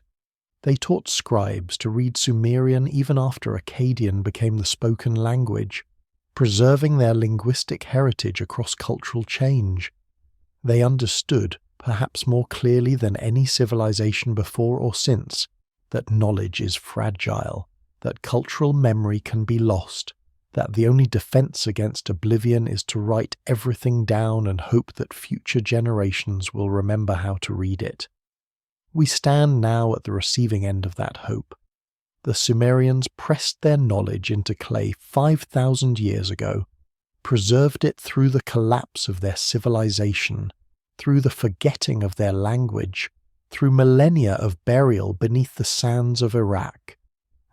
They taught scribes to read Sumerian even after Akkadian became the spoken language, preserving their linguistic heritage across cultural change. They understood, perhaps more clearly than any civilization before or since, that knowledge is fragile, that cultural memory can be lost, that the only defense against oblivion is to write everything down and hope that future generations will remember how to read it. We stand now at the receiving end of that hope. The Sumerians pressed their knowledge into clay 5,000 years ago, preserved it through the collapse of their civilization, through the forgetting of their language, through millennia of burial beneath the sands of Iraq,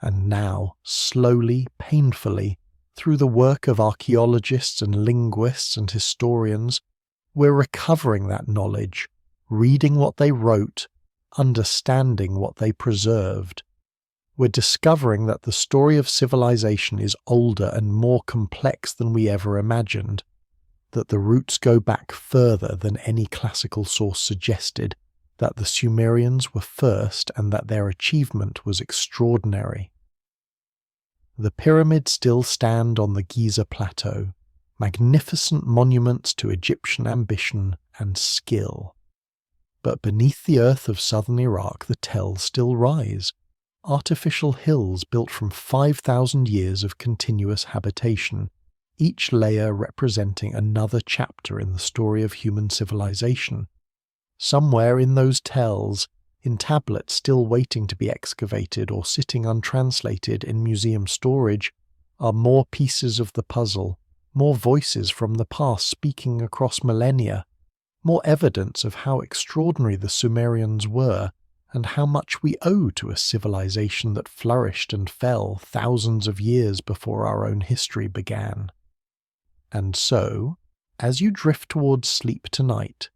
and now, slowly, painfully, through the work of archaeologists and linguists and historians, we're recovering that knowledge, reading what they wrote, understanding what they preserved. We're discovering that the story of civilization is older and more complex than we ever imagined, that the roots go back further than any classical source suggested, that the Sumerians were first and that their achievement was extraordinary. The pyramids still stand on the Giza Plateau, magnificent monuments to Egyptian ambition and skill. But beneath the earth of southern Iraq the tells still rise, artificial hills built from 5,000 years of continuous habitation, each layer representing another chapter in the story of human civilization. Somewhere in those tells, in tablets still waiting to be excavated or sitting untranslated in museum storage, are more pieces of the puzzle, more voices from the past speaking across millennia, more evidence of how extraordinary the Sumerians were and how much we owe to a civilization that flourished and fell thousands of years before our own history began. And so, as you drift towards sleep tonight,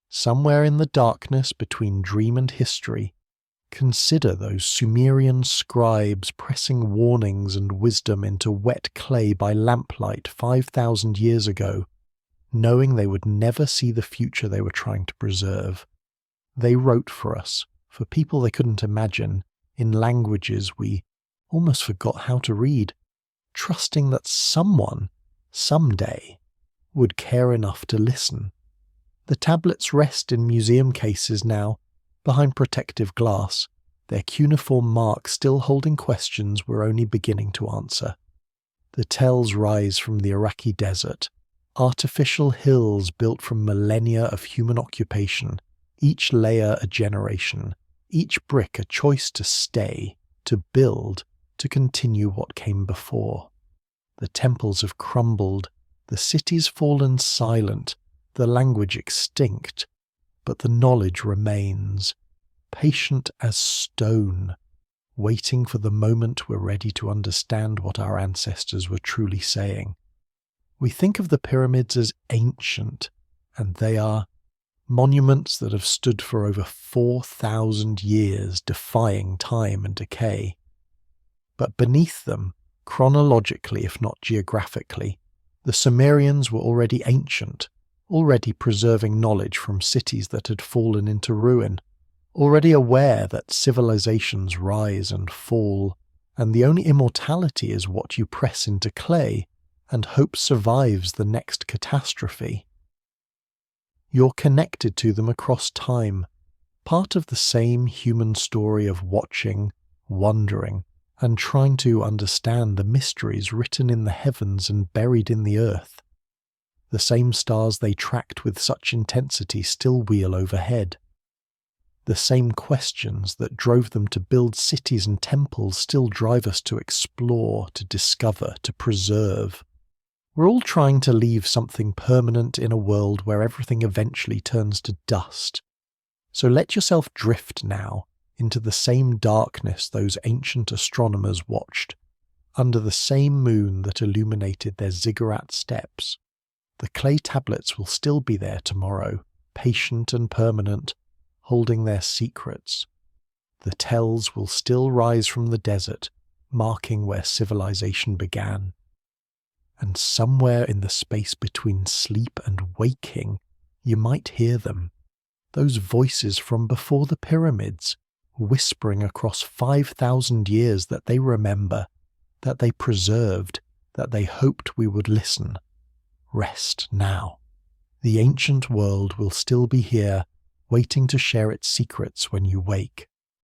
somewhere in the darkness between dream and history, consider those Sumerian scribes pressing warnings and wisdom into wet clay by lamplight 5,000 years ago, knowing they would never see the future they were trying to preserve. They wrote for us, for people they couldn't imagine, in languages we almost forgot how to read, trusting that someone, someday, would care enough to listen. The tablets rest in museum cases now, behind protective glass, their cuneiform mark still holding questions we're only beginning to answer. The tells rise from the Iraqi desert, artificial hills built from millennia of human occupation, each layer a generation, each brick a choice to stay, to build, to continue what came before. The temples have crumbled, the cities fallen silent, the language extinct, but the knowledge remains, patient as stone, waiting for the moment we're ready to understand what our ancestors were truly saying. We think of the pyramids as ancient, and they are monuments that have stood for over 4,000 years, defying time and decay. But beneath them, chronologically if not geographically, the Sumerians were already ancient, already preserving knowledge from cities that had fallen into ruin, already aware that civilizations rise and fall, and the only immortality is what you press into clay, and hope survives the next catastrophe. You're connected to them across time, part of the same human story of watching, wondering, and trying to understand the mysteries written in the heavens and buried in the earth. The same stars they tracked with such intensity still wheel overhead. The same questions that drove them to build cities and temples still drive us to explore, to discover, to preserve. We're all trying to leave something permanent in a world where everything eventually turns to dust. So let yourself drift now into the same darkness those ancient astronomers watched, under the same moon that illuminated their ziggurat steps. The clay tablets will still be there tomorrow, patient and permanent, holding their secrets. The tells will still rise from the desert, marking where civilization began. And somewhere in the space between sleep and waking, you might hear them, those voices from before the pyramids, whispering across 5,000 years that they remember, that they preserved, that they hoped we would listen. Rest now. The ancient world will still be here, waiting to share its secrets when you wake.